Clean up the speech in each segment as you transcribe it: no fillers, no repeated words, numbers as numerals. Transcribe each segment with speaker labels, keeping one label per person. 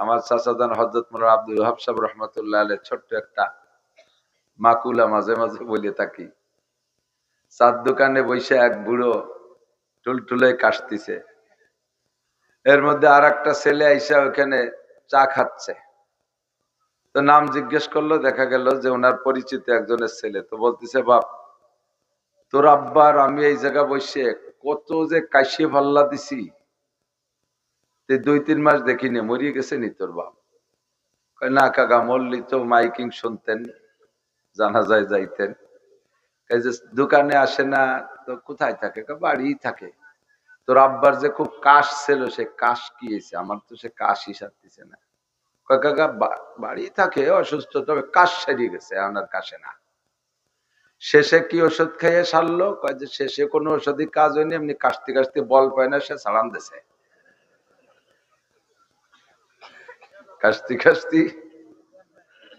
Speaker 1: আমার চাচাজান হযরত মাওলানা আব্দুল ওয়াহাব সাহেব রহমাতুল্লাহ আলাইহি ছোট্ট একটা মাকুলা মাঝে মাঝে বলে থাকি। চার দোকানে বসে এক বুড়ো টুলটুলে কাশতেছে, এর মধ্যে আর একটা ছেলে আইসা ওখানে চা খাচ্ছে। তো নাম জিজ্ঞেস করলো, দেখা গেল যে ওনার পরিচিত একজনের ছেলে। তো বলতেছে, বাপ তোর আব্বার আমি এই জায়গা বসে কত যে কাশিয়ে পাল্লা দিছি, 2-3 মাস দেখিনি, মরিয়ে গেছে নি তোর বাপ? না কাকা, মরলি তো মাইকিং শুনতেন, জানাজায় যাইতেন, এই যে দোকানে আসে না তো কোথায় থাকে? বাড়ি থাকে। তোর আব্বার যে খুব কাশ ছিল, সে কাশ কি হয়েছে? আমার তো সে কাশই সারতেছে না। কাকা বাড়ি থাকে, অসুস্থ, তবে কাশ সেরিয়ে গেছে, আমার কাশে না। শেষে কি ওষুধ খাইয়ে সারলো? কয় যে শেষে কোনো ওষুধই কাজ হয়নি, এমনি কাশতে কাশতে বল পায় না, সে সালাম দিছে। কাশতে কাশতে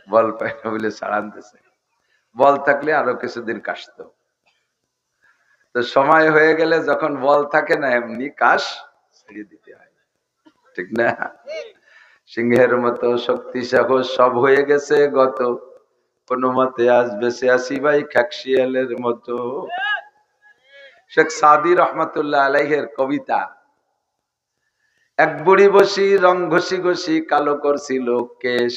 Speaker 1: বল পায় না বলে সালাম দিছে। বল থাকলে আরো কিছুদিন কাশতো। তো সময় হয়ে গেলে যখন বল থাকে না, এমনি কাশ ছেড়ে দিতে হয়, ঠিক না? সিংহের মতো শক্তি সাহস সব হয়ে গেছে গত, কোনো মতে আজ বেঁচে আসি ভাই খাকশিয়ালের মতো। শেখ সাদি রহমাতুল্লাহ আলাইহের কবিতা। এক বুড়ি বসি রং ঘষি ঘষি কালো করছিল কেশ,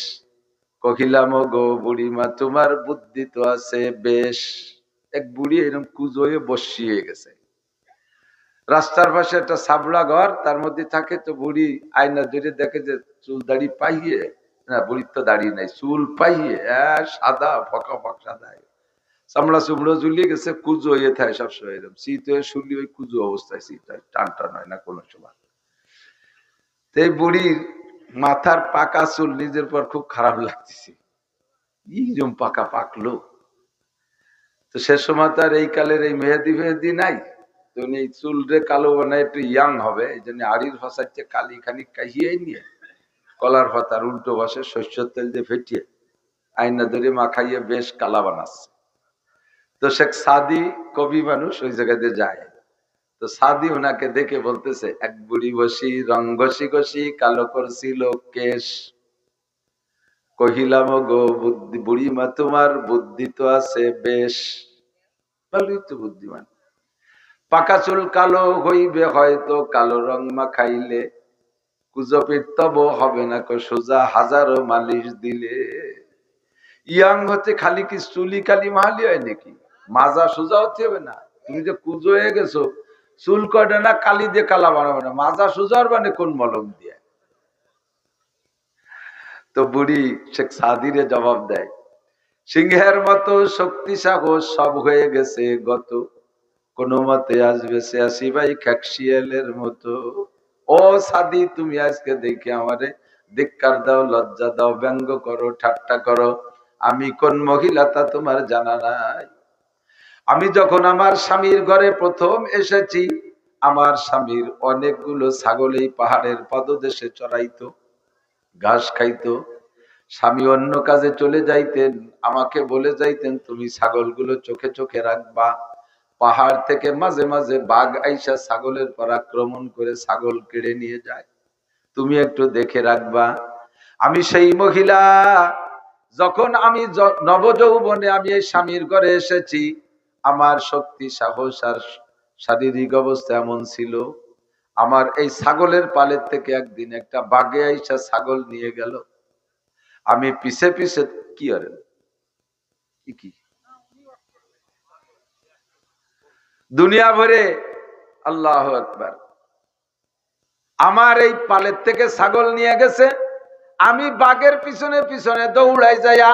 Speaker 1: কহিলাম গো বুড়িমা তোমার বুদ্ধি তো আছে বেশ। এক বুড়ি এরকম কুজো হয়ে বসিয়ে গেছে, রাস্তার পাশে একটা সাবলা ঘর, তার মধ্যে থাকে। তো বুড়ি আয়না ধরে দেখে যে চুল দাড়ি পাইয়ে, না বুড়ির তো দাড়ি নাই, চুল পাইয়ে সাদা ফকা ফক সাদা, চামড়া চুমড়ো ঝুলিয়ে গেছে, কুজো হয়ে থাকে সবসময় এরকম শীত হয়ে শুলি, ওই কুজো অবস্থায় শীত হয়, টান টান হয় না কোনো সময়। এই বুড়ির মাথার পাকা চুল নিজের পর খুব খারাপ লাগতেছে, এইরকম পাকা পাকলো। তো সে সময় তার এই কালের এই মেহেদি ফেহেদি নাই, তো উনি চুল রে কালো বানায় একটু ইয়াং হবে, এই জন্য আড়ির ফসাচ্ছে কালি খানিক কাহিয়ে নিয়ে কলার পাতার উল্টো বসে সর্ষের তেল দিয়ে ফেটিয়ে আয়না ধরে মাখাইয়ে বেশ কালা বানাচ্ছে। তো শেখ সাদি কবি মানুষ, ওই জায়গাতে যায়। তো সাদি ওনাকে দেখে বলতেছে, এক বুড়ি বসি রং ঘষি ঘষি কালো করছিল কেশ, কহিলাম গো বুদ্ধি বুড়িমা তোমার বুদ্ধি তো আছে বেশ। ভালোই তো বুদ্ধিমান। পাকা চুল কালো হইবে হয়তো কালো রং মাখাইলে, কুজপির তব হবে না কো সোজা হাজারো মালিশ দিলে। ইয়াং হচ্ছে খালি কি চুলি খালি মাহালি হয় নাকি? মাজা সোজা হতে হবে না? তুমি যে কুজো হয়ে গেছো, চুল কয়টা না কালি দিয়ে কালা বানাবে না, মাজা সোজা মানে কোন মলম দিয়ে? তো বুড়ি শেখ সাদিরে জবাব দেয়, সিংহের মতো শক্তি সাহস সব হয়ে গেছে গত, কোনো মতে আসবে সে আসি ভাই খাকশিয়ালের মতো। ও সাদি, তুমি আজকে দেখে আমারে ধিক্কার দাও, লজ্জা দাও, ব্যঙ্গ করো, ঠাট্টা করো, আমি কোন মহিলা তা তোমার জানা নাই। আমি যখন আমার স্বামীর ঘরে প্রথম এসেছি, আমার স্বামীর অনেকগুলো ছাগল এই পাহাড়ের পদদেশে চড়াইতো, ঘাস খাইতো। স্বামী অন্য কাজে চলে যাইতেন, আমাকে বলে যাইতেন তুমি ছাগলগুলো চোখে চোখে রাখবা, পাহাড় থেকে মাঝে মাঝে বাঘ আইসা ছাগলের পর আক্রমণ করে ছাগল কেড়ে নিয়ে যায়, তুমি একটু দেখে রাখবা। আমি সেই মহিলা, যখন আমি নবযৌবনে আমি এই স্বামীর ঘরে এসেছি, আমার শক্তি সাহস আর শারীরিক অবস্থা এমন ছিল, আমার এই ছাগলের পালের থেকে একদিন একটা বাঘে আইসা ছাগল নিয়ে গেল, আমি পিছে পিছে কি আর কি দুনিয়া ভরে, আল্লাহু আকবার, আমার এই পালের থেকে ছাগল নিয়ে গেছে, আমি বাঘের পিছনে পিছনে দৌড়াই যাইয়া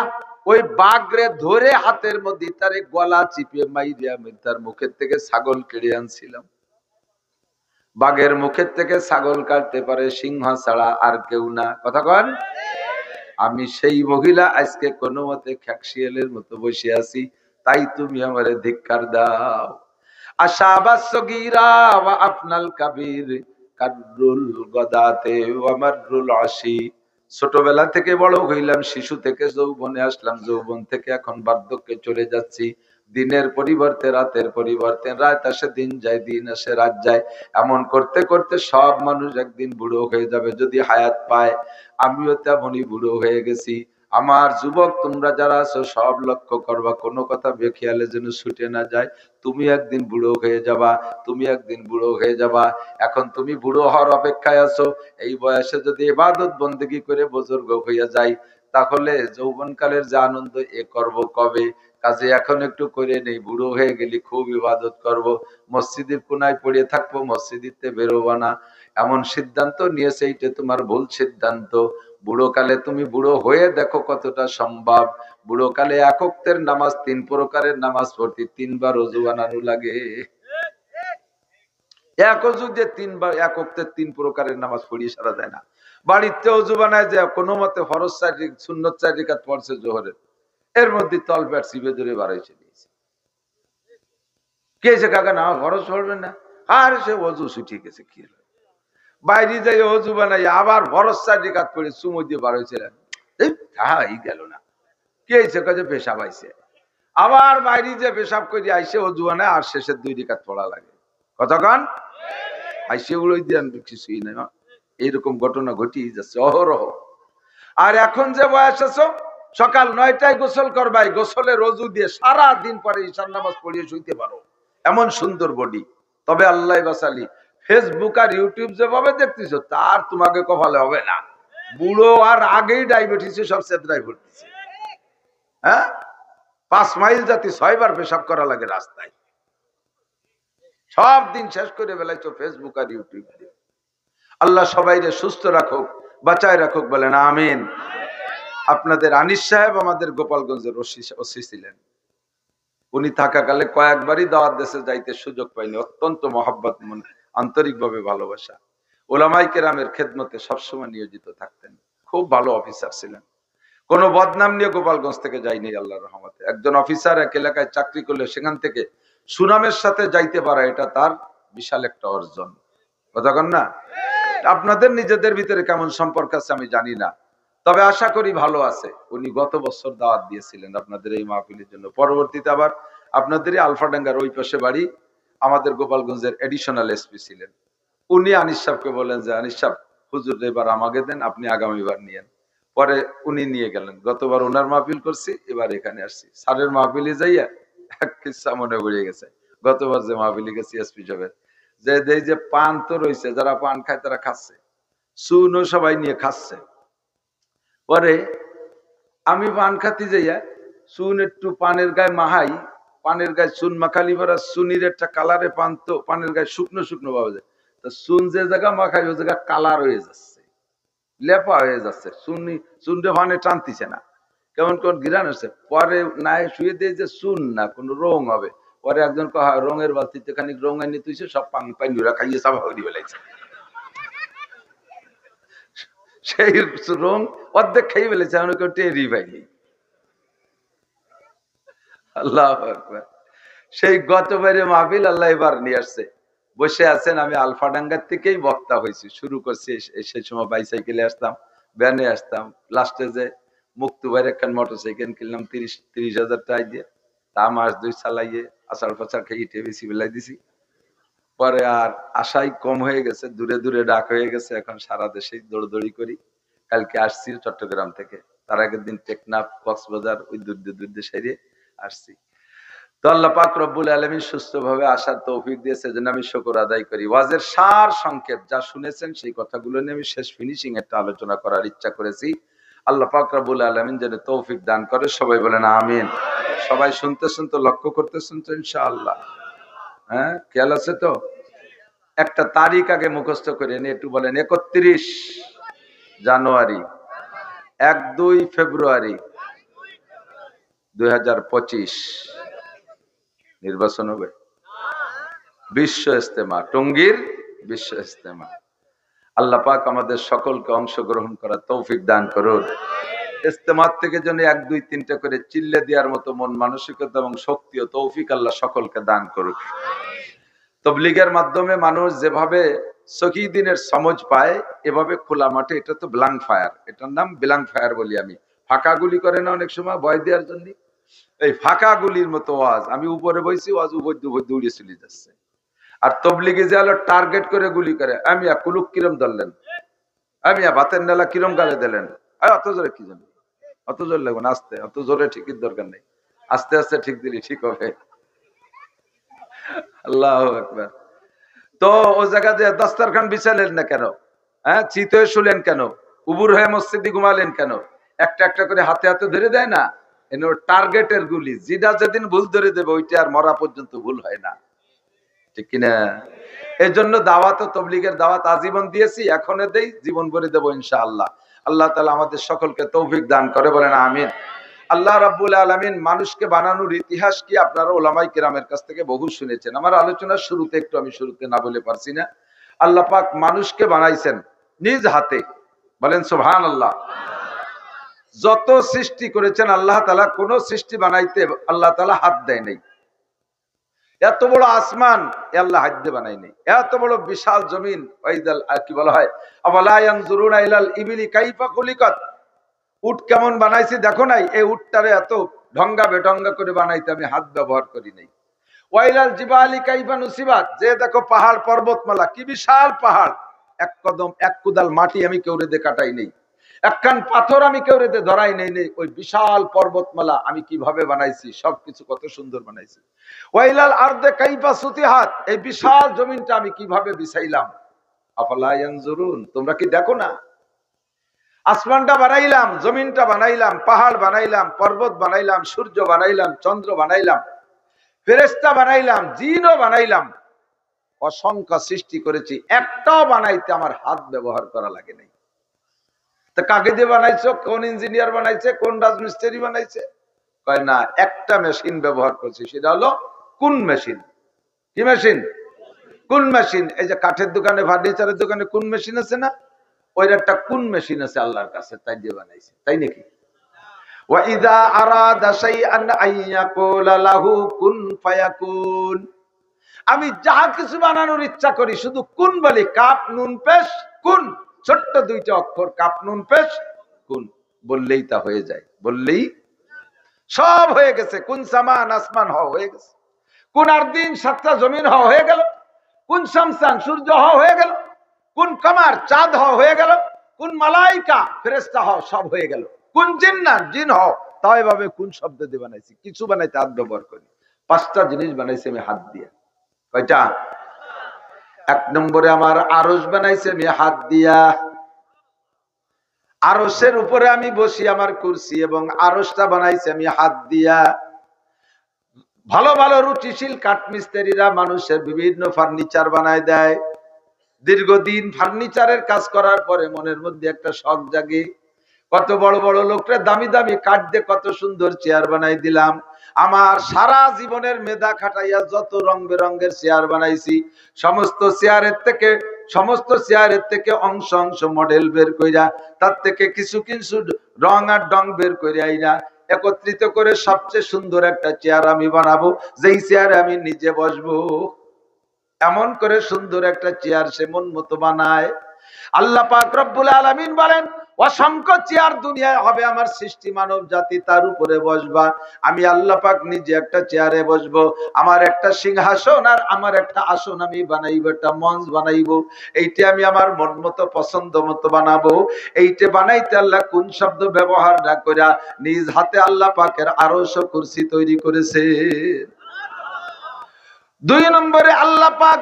Speaker 1: ওই বাঘরে ধরে হাতের মধ্যে তার গলা চিপিয়ে মাইরিয়া তার মুখের থেকে ছাগল কেড়ে আনছিলাম। বাঘের মুখের থেকে ছাগল কাটতে পারে সিংহ ছাড়া আর কেউ না, কথা কন। আমি সেই মহিলা, আজকে কোনো মতে খাকশিয়ালের মতো বসে আছি, তাই তুমি আমারে ধিক্কার দাও। আশাবাস সগীরা ওয়া আফনাল কাবীর কাররুল গদাতে ওয়া মাররুল আসি। ছোটবেলা থেকে বড় হইলাম, শিশু থেকে যৌবনে আসলাম, যৌবন থেকে এখন বার্ধক্যে চলে যাচ্ছি, দিনের পরিবর্তে রাতের পরিবর্তে রাত আসে, দিন যায়, দিন আসে রাত যায়। এমন করতে করতে সব মানুষ একদিন বুড়ো হয়ে যাবে যদি হায়াত পায়। আমিও তেমনই বুড়ো হয়ে গেছি। আমার যুবক তোমরা যারা আছো সব লক্ষ্য করবা, কোনো কথা বেখেয়ালে যেন ছুটে না যায়। তুমি একদিন বুড়ো হয়ে যাবা, তুমি একদিন বুড়ো হয়ে যাবা। এখন তুমি বুড়ো হওয়ার অপেক্ষায় আছো। এই বয়সে যদি ইবাদত বন্দেগী করে বুজুর্গ হইয়া যাই, তাহলে যৌবনকালের যে আনন্দ এ করব কবে? কাজে এখন একটু করে নেই, বুড়ো হয়ে গেলি খুব ইবাদত করব, মসজিদের কোনায় পড়ে থাকবো, মসজিদিতে বেরোবা না। এমন সিদ্ধান্ত নিয়েছে, এইটা তোমার ভুল সিদ্ধান্ত। বুড়োকালে তুমি বুড়ো হয়ে দেখো কতটা সম্ভব। বুড়োকালে একক্তের নামাজ 3 প্রকারের নামাজ পড়তে 3 বার ওযু বানানো লাগে। এক অজু যে 3 বার একক্তের 3 প্রকারের নামাজ পড়িয়ে সারা যায় না। বাড়িতে অজু বানায় যে কোনো মতে ফরজ 4 সুন্নত 4 রাকাত পড়ছে জোহরের, এর মধ্যে তল পেট চিপে ধরে বাড়াইছে দিয়েছে। কে যে কাকা না ফরজ পড়বে না, আর সে অজু ছুটি গেছে কি হলো? বাইরে যাই অজু বানাই আবার ফরজ 4 রাকাত পড়ে চুমো দিয়ে বাড়াইছিলেন, এই তাই গেল না। কে এসে কাজে পেশাব আইছে, আবার বাইরে যে পেশাব করে আইসে অজু বানায় আর শেষের 2 রাকাত পড়া লাগে। কতক্ষণ আইসে ওই দিয়ে কিছুই না। এইরকম ঘটনা ঘটিয়ে যাচ্ছে অহরহ। আর এখন যে বয়স আছো, সকাল 9টায় গোসল করবাই, গোসলের রজু দিয়ে সারা দিন পরে ঈশান নামাজ পড়িয়ে শুইতে পারো, এমন সুন্দর বডি। তবে আল্লাহ বাসালি, ফেসবুক আর ইউটিউব যেভাবে দেখতেছো তার তোমাকে কপালে হবে না। বুড়ো আর আগেই ডায়াবেটিসে সব সেদ্রাই ভর্তিছে। হ্যাঁ, 5 মাইল জাতি 6 বার পেশাব করা লাগে রাস্তায়। সব দিন শেষ করে বেলাইছো ফেসবুক আর ইউটিউব দিয়ে। আল্লাহ সবাইকে সুস্থ রাখুক, বাঁচায় রাখুক, বলেন আমিন। আপনাদের আনিস সাহেব আমাদের গোপালগঞ্জের ওসি ছিলেন। উনি থাকাকালে কয়েকবারই দাওয়াত দেশে যাইতে সুযোগ পাইনি। অত্যন্ত মহব্বত, আন্তরিক ভাবে ভালোবাসা, ওলামাই কেরামের খেদমতে সবসময় নিয়োজিত থাকতেন। খুব ভালো অফিসার ছিলেন। কোনো বদনাম নিয়ে গোপালগঞ্জ থেকে যায়নি আল্লাহর রহমতে। একজন অফিসার এক এলাকায় চাকরি করলে সেখান থেকে সুনামের সাথে যাইতে পারা, এটা তার বিশাল একটা অর্জন। কথা কন না? আপনাদের নিজেদের ভিতরে কেমন সম্পর্ক আছে আমি জানি না, তবে আশা করি ভালো আছে। উনি গত বছর দাওয়াত দিয়েছিলেন আপনাদের এই মাহফিলের জন্য। পরবর্তীতে আবার আপনাদেরই আলফাডাঙ্গার ওই পাশে বাড়ি, আমাদের গোপালগঞ্জের এডিশনাল এসপি ছিলেন। উনি আনিস সাহেবকে বলেন যে আনিস সাহেব, হুজুর এবার আমাকে দেন, আপনি আগামীবার নিয়েন। পরে উনি নিয়ে গেলেন। গতবার ওনার মাহফিল করছি, এবার এখানে আসছি। স্যারের মাহফিলে যাইয়া এক কিচ্ছা মনে পড়ে গেছে। গতবার যে মাহফিলে গেছি এসপি সাহেবের, যে এই যে পান তো রয়েছে, যারা পান খায় তারা খাচ্ছে, চুনও সবাই নিয়ে খাচ্ছে। পরে আমি পান খাতে যাইয়া চুন একটু পানের গায়ে মাহাই, পানের গায়ে চুন মাখালি ভরা, চুনির একটা কালারে পান তো পানের গায়ে শুকনো শুকনো পাওয়া যায়। তা চুন যে জায়গা মাখাই ওই জায়গা কালার হয়ে যাচ্ছে, লেপা হয়ে যাচ্ছে, চুনটা পানে টানতিছে না, কেমন কোন গিরান হচ্ছে। পরে নাই শুয়ে দিয়ে যে চুন না কোন রং হবে। পরে একজন কহা রঙের বালতিতে খানিক রং আনি তুইছে, সব পানি পানি খাইয়ে সাফা করে ফেলাইছে। সেই রং অর্ধেক খাই ফেলেছে, এমন কেউ টেরই পাইনি। আল্লাহ আকবার। সেই গতবারে মাহফিল আল্লাহ এবার নিয়ে আসছে। বসে আছেন, আমি আলফাডাঙ্গার থেকেই বক্তা হয়েছি, শুরু করছি। সেই সময় বাইসাইকেলে আসতাম, ভ্যানে আসতাম। লাস্টে যে মুক্তবাইয়ের একখান মোটরসাইকেল কিনলাম 30,000 টাকা দিয়ে, তা মাস 2 চালাইয়ে আষাঢ় পাচার খেয়ে টেবিসি বেলাই দিছি। পরে আর আশাই কম হয়ে গেছে, দূরে দূরে ডাক হয়ে গেছে। এখন সারা দেশে দৌড়দৌড়ি করি। কালকে আসছি চট্টগ্রাম থেকে, তার আগের দিন টেকনাফ, কক্সবাজার ওই দূর সাইডে আসছি। তো আল্লাহ পাক রব্বুল আলামিন সুস্থভাবে আসার তৌফিক দিয়েছে, যেন আমি শুকর আদায় করি। ওয়াজের সার সংক্ষেপ যা শুনেছেন সেই কথাগুলো নিয়ে আমি শেষ ফিনিশিং একটা আলোচনা করার ইচ্ছা করেছি। আল্লাহ পাক রব্বুল আলামিন যেন তৌফিক দান করে, সবাই বলেন আমিন। সবাই শুনতেছেন তো, লক্ষ্য করতেছেন তো ইনশাআল্লাহ? হ্যাঁ, খেয়াল আছে তো? একটা তারিখ আগে মুখস্থ করে নিয়ে একটু বলেন। 31 জানুয়ারি, 1-2 ফেব্রুয়ারি 2025 নির্বাচন হবে। বিশ্ব ইজতেমা, টঙ্গীর বিশ্ব ইজতেমা। আল্লাহ পাক আমাদের সকলকে অংশগ্রহণ করার তৌফিক দান করুন। ইজতেমার থেকে যেন 1-2-3টা করে চিল্লে দেওয়ার মতো মন মানসিকতা এবং শক্তি ও তৌফিক আল্লাহ সকলকে দান করুক। তবলিগের মাধ্যমে মানুষ যেভাবে শহীদিনের সমঝ পায়, এভাবে খোলা মাঠে, এটা তো ব্ল্যাঙ্ক ফায়ার, এটার নাম ব্ল্যাঙ্ক ফায়ার বলি আমি। ফাঁকা গুলি করে না অনেক সময় ভয় দেওয়ার জন্য, এই ফাঁকা গুলির মতো ওয়াজ, আমি উপরে বইছি, ওয়াজ উপর দৌড়ে চলে যাচ্ছে। আর তবলিগে যে আলো টার্গেট করে গুলি করে, আমি কুলুক কিরম ধরলেন, আমি ভাতের নেলা কিরম গালে দিলেন, অত জোরে কি জানি, অত জোর লাগবে না, আস্তে, অত জোরে ঠিকই দরকার নেই, আস্তে আস্তে ঠিক দিলি ঠিক হবে। আল্লাহু আকবার। তো ও জায়গা যে দস্তরখান বিছালেন না কেন, হ্যাঁ চিত হয়ে শুলেন কেন, উবুর হয়ে মসজিদে ঘুমালেন কেন? একটা একটা করে হাতে হাতে ধরে দেয় না, টার্গেটের গুলি, যেটা যেদিন ভুল ধরে দেবে ওইটা আর মরা পর্যন্ত ভুল হয় না, ঠিক কিনা? এই জন্য দাওয়াত, তবলিগের দাওয়াত আজীবন দিয়েছি, এখনো দেই, জীবন ভরে দেবো ইনশাআল্লাহ। আল্লাহ তাআলা আমাদের সকলকে তৌফিক দান করে, বলেন আমিন। আল্লাহ রাব্বুল আলামিন মানুষকে বানানোর ইতিহাস কি আপনারা উলামায়ে কেরামের কাছ থেকে বহু শুনেছেন। আমার আলোচনার শুরুতে একটু আমি শুরুতে না বলে পারছি না, আল্লাহ পাক মানুষকে বানাইছেন নিজ হাতে, বলেন সুবহানাল্লাহ। যত সৃষ্টি করেছেন আল্লাহ তাআলা, কোন সৃষ্টি বানাইতে আল্লাহ তাআলা হাত দেয় নাই। এত বড় আসমান আল্লাহ হাত দিয়ে বানাই নাই, এত বড় বিশাল জমিন, ওয়াইদাল কি বলা হয়, আওয়ালা ইয়ানজুরুনা ইলাল ইবিলি কাইফা খুলিকাত, উট কেমন বানাইছি দেখো নাই? এই উটটারে এত ঢঙ্গা বেঢঙ্গা করে বানাইতে আমি হাত ব্যবহার করি নাই। ওয়াইলাল জিবালি কাইফা নুসিবাত, যে দেখো পাহাড় পর্বতমালা কি বিশাল পাহাড়, এক কদম এক কুদাল মাটি আমি কেউরে দিয়ে কাটাই নেই, একখান পাথর আমি কেউরে দিয়ে ধরাই নেই। ওই বিশাল পর্বতমালা আমি কিভাবে বানাইছি, সবকিছু কত সুন্দর বানাইছি। ওয়াইলাল আরদে কাইফা সুতিহাত, এই বিশাল জমিনটা আমি কিভাবে বিছাইলাম। আফালা ইয়ানজুরুন, তোমরা কি দেখো না? আসমানটা বানাইলাম, জমিনটা বানাইলাম, পাহাড় বানাইলাম, পর্বত বানাইলাম, সূর্য বানাইলাম, চন্দ্র বানাইলাম, ফেরেশতা বানাইলাম, জিনও বানাইলাম, অসংখ্য সৃষ্টি করেছি, একটাও বানাইতে আমার হাত ব্যবহার করা লাগে নাই। তা কাকে দিয়ে বানাইছো? কোন ইঞ্জিনিয়ার বানাইছে, কোন রাজমিস্ত্রি বানাইছে? কয় না, একটা মেশিন ব্যবহার করছি, সেটা হলো কোন মেশিন। কি মেশিন? কোন মেশিন। এই যে কাঠের দোকানে, ফার্নিচারের দোকানে কোন মেশিন আছে না, ওই একটা কোন মেশিন আছে আল্লাহর কাছে, তাই দিয়ে বানাইছে, তাই নাকি? ওয়া ইযা আরাদা শাইআন আইয়াকুলা লাহু কুন ফায়াকুন, আমি যাহা কিছু বানানোর ইচ্ছা করি শুধু কুন বলি, কাপ নুন পেশ কুন, ছোট্ট দুইটা অক্ষর, কাপ নুন পেশ কুন, বললেই তা হয়ে যায়, বললেই সব হয়ে গেছে। কুন সামান, আসমান হয়ে গেছে, কোন আর দিন সাতটা জমিন হয়ে গেল, কোন শামসান, সূর্য হয়ে গেল, কোন কমার, চাঁদ হয়ে গেল, কোন মালাইকা, ফেরেশতা সব হয়ে গেল, কোন জিন্নাত, জিন তাও এভাবে কোন শব্দ দিয়ে বানাইছি। কিছু বানাইতে হাত ব্যবহার করি, পাঁচটা জিনিস বানাইছি আমি হাত দিয়ে। কয়টা? এক নম্বরে আমার আরশ বানাইছি আমি হাত দিয়া, আরশের উপরে আমি বসি, আমার কুরসি এবং আরশটা বানাইছি আমি হাত দিয়া। ভালো ভালো রুচিশীল কাঠমিস্ত্রিরা মানুষের বিভিন্ন ফার্নিচার বানায় দেয়। দীর্ঘদিন ফার্নিচারের কাজ করার পরে মনের মধ্যে একটা শখ জাগে, কত বড় বড় লোকরা দামি দামি কাঠ দিয়ে কত সুন্দর চেয়ার বানাই দিলাম। আমার সারা জীবনের মেধা খাটাইয়া যত রং বেরঙের চেয়ার বানাইছি, সমস্ত চেয়ারের থেকে অংশ অংশ মডেল বের কইরা, তার থেকে কিছু কিছু রং আর ডং বের করে আইনা একত্রিত করে সবচেয়ে সুন্দর একটা চেয়ার আমি বানাবো, যেই চেয়ারে আমি নিজে বসবো। এমন করে সুন্দর একটা চেয়ার সে মন মতো বানায়। আল্লাহ পাক রব্বুল আলামিন বলেন, অসংখ্য চেয়ার দুনিয়ায় হবে, আমার সৃষ্টি মানব জাতি তার উপরে বসবা, আমি আল্লাহ পাক নিজে একটা চেয়ারে বসবো। আমার একটা সিংহাসন আর আমার একটা আসন আমি বানাইবো, একটা মঞ্চ বানাইবো, এইটা আমি আমার মন মতো পছন্দ মতো বানাবো। এইটা বানাইতে আল্লাহ কোন শব্দ ব্যবহার না কইরা নিজ হাতে আল্লাহ পাকের আরশ ও কুরসি তৈরি করেছে। দুই নম্বরে আল্লাহ পাক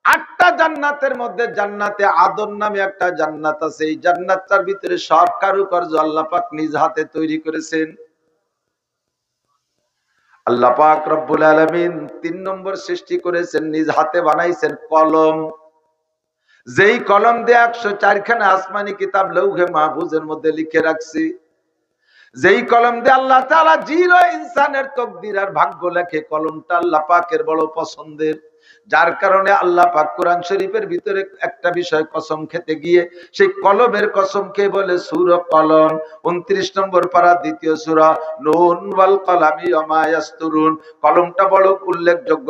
Speaker 1: 8টা জান্নাতের মধ্যে জান্নাতে আদন নামে একটা জান্নাত আছে, এই জান্নাতটার ভিতরে সব কারুকার্য আল্লাহ পাক নিজ হাতে তৈরি করেছেন। আল্লাহ পাক রব্বুল আলামিন 3 নম্বর সৃষ্টি করেছেন, নিজ হাতে বানাইছেন কলম, যেই কলম দিয়ে 104 খানা আসমানি কিতাব লৌহে মাহফুজের মধ্যে লিখে রাখছি, যেই কলম দিয়ে আল্লাহ তাআলা জিন ও ইনসানের তকদির আর ভাগ্য লেখে, কলমটা আল্লাহ পাকের বড় পছন্দের। যার কারণে আল্লাহ পাক কোরআন শরীফের ভিতরে একটা বিষয় কসম খেতে গিয়ে সেই কলমের কসমকে বলে সূরা কলম, 29 নম্বর পারা 2য় সূরা, নুন ওয়াল কলামি ওয়া মা ইয়াসতুরুন। কলমটা বড় উল্লেখযোগ্য,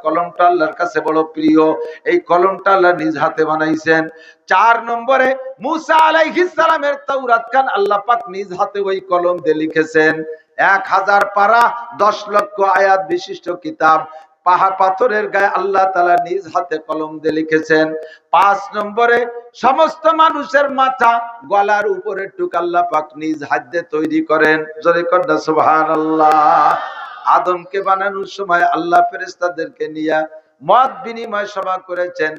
Speaker 1: কলমটা আল্লাহর কাছে বড় প্রিয়, এই কলমটা আল্লাহ নিজ হাতে বানাইছেন। 4 নম্বরে মুসা আলাইহিস সালামের তাওরাত খান আল্লাহ পাক নিজ হাতে ওই কলম দিয়ে লিখেছেন। 1000 পারা 10 লক্ষ আয়াত বিশিষ্ট কিতাব পাথরের গায়ে আল্লাহ তাআলা নিজ হাতে কলম দিয়ে লিখেছেন। 5 নম্বরে সমস্ত মানুষের মাথা গলার উপরে টুক আল্লাহ পাক নিজ হাতে তৈরি করেন। জোরে কন্যা সুবহানাল্লাহ। আদমকে বানানোর সময় আল্লাহ ফেরেশতাদেরকে নিয়ে মত বিনিময় সভা করেছেন।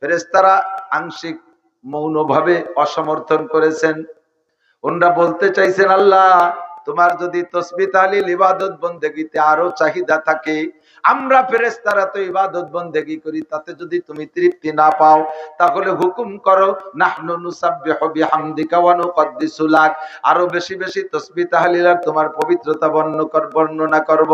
Speaker 1: ফেরেশতারা আংশিক মৌনভাবে অসমর্থন করেছেন। ওনারা বলতে চাইছেন, আল্লাহ তোমার যদি তসবিহ তাহলিল ইবাদত বন্দেগীতে আরো চাহিদা থাকে, আমরা ফেরেশতারা তো ইবাদত বন্দেগী করি, তাতে যদি তুমি তৃপ্তি না পাও তাহলে হুকুম করো, নাহনু নুসাব্বিহু বিহামদিকা ওয়া নুকদ্দিসু লাক, আরো বেশি বেশি তসবিহ তাহলিল আর তোমার পবিত্রতা বর্ণনা করব।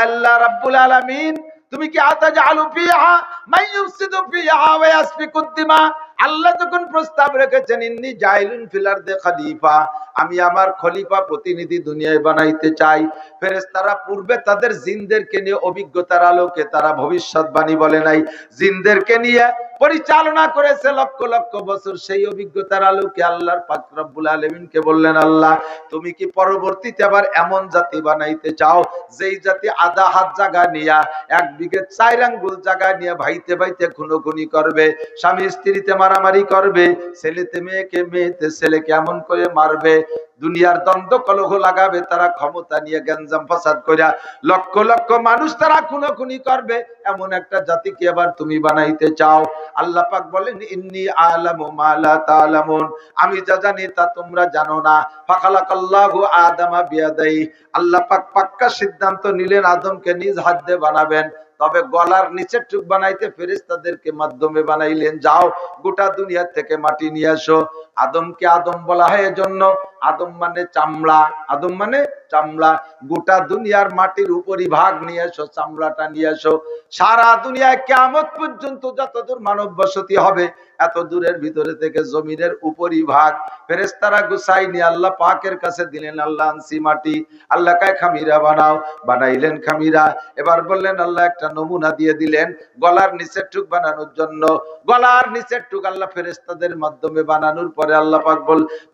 Speaker 1: আল্লাহ রাব্বুল আলামিন তুমি কি আতাজালু ফিহা মাইয়ুফসিদু ফিহা ওয়া ইয়াসফিকুদ দিমা, আল্লাহ যখন প্রস্তাব রেখেছেন ইন্নী জাইলুন ফিল আরদি খলিফা, আমি আমার খলিফা প্রতিনিধি দুনিয়ায় বানাইতে চাই। ফেরেশতারা পূর্বে তাদের জিনদেরকে নিয়ে অভিজ্ঞতার আলোকে তারা ভবিষ্যৎবাণী বলে নাই, জিনদেরকে নিয়ে পরিচালনা করেছে লক্ষ লক্ষ বছর। সেই অভিজ্ঞতার আলোকে আল্লাহর পাক রব্বুল আলামিনকে বললেন, আল্লাহ তুমি কি পরবর্তীতে আবার এমন জাতি বানাইতে চাও যেই জাতি আধা হাত জায়গা নিয়ে 1 বিঘে 4 আঙ্গুল জায়গা নিয়ে ভাইতে ভাইতে খুনোখুনি করবে, স্বামী স্ত্রীতে মারামারি করবে, ছেলেতে মেয়েকে মেয়েতে ছেলেকে এমন করে মারবে, দুনিয়ার দ্বন্দ্ব কলহ লাগাবে, তারা ক্ষমতা নিয়ে গ্যাঞ্জাম ফাসাদ কইরা লক্ষ লক্ষ মানুষ তারা খুনোখুনি করবে, এমন একটা জাতিকে আবার তুমি বানাইতে চাও? আল্লাহ পাক বলেন, ইন্নী আ'লামু মা লা তা'লামুন, আমি যা জানি তা তোমরা জানো না। ফাখালাকাল্লাহু আদামা বিয়াদাই, আল্লাহ পাক পাক্কা সিদ্ধান্ত নিলেন আদমকে নিজ হাত দিয়ে বানাবেন, তবে গলার নিচের টুক বানাইতে ফেরেশতাদেরকে মাধ্যমে বানাইলেন, যাও গোটা দুনিয়া থেকে মাটি নিয়ে আসো। আদমকে আদম বলা হয় এজন্য, আদম মানে চামড়া, আদম মানে চামড়া, গোটা দুনিয়ার মাটির উপরি ভাগ নিয়ে এসো, চামড়াটা নিয়ে এসো। সারা দুনিয়ায় কিয়ামত পর্যন্ত যতদূর মানব বসতি হবে এত দূরের ভিতরে থেকে জমিনের উপরি ভাগ ফেরেশতারা গুছাই নিয়ে আল্লাহ পাকের কাছে দিলেন, আল্লাহ আনছি মাটি, আল্লাহ কায় খামিরা বানাও, বানাইলেন খামিরা। এবার বললেন আল্লাহ একটা নমুনা দিয়ে দিলেন গলার নিচের টুক বানানোর জন্য। গলার নিচের টুক আল্লাহ ফেরেশতাদের মাধ্যমে বানানোর পরে আল্লাহ পাক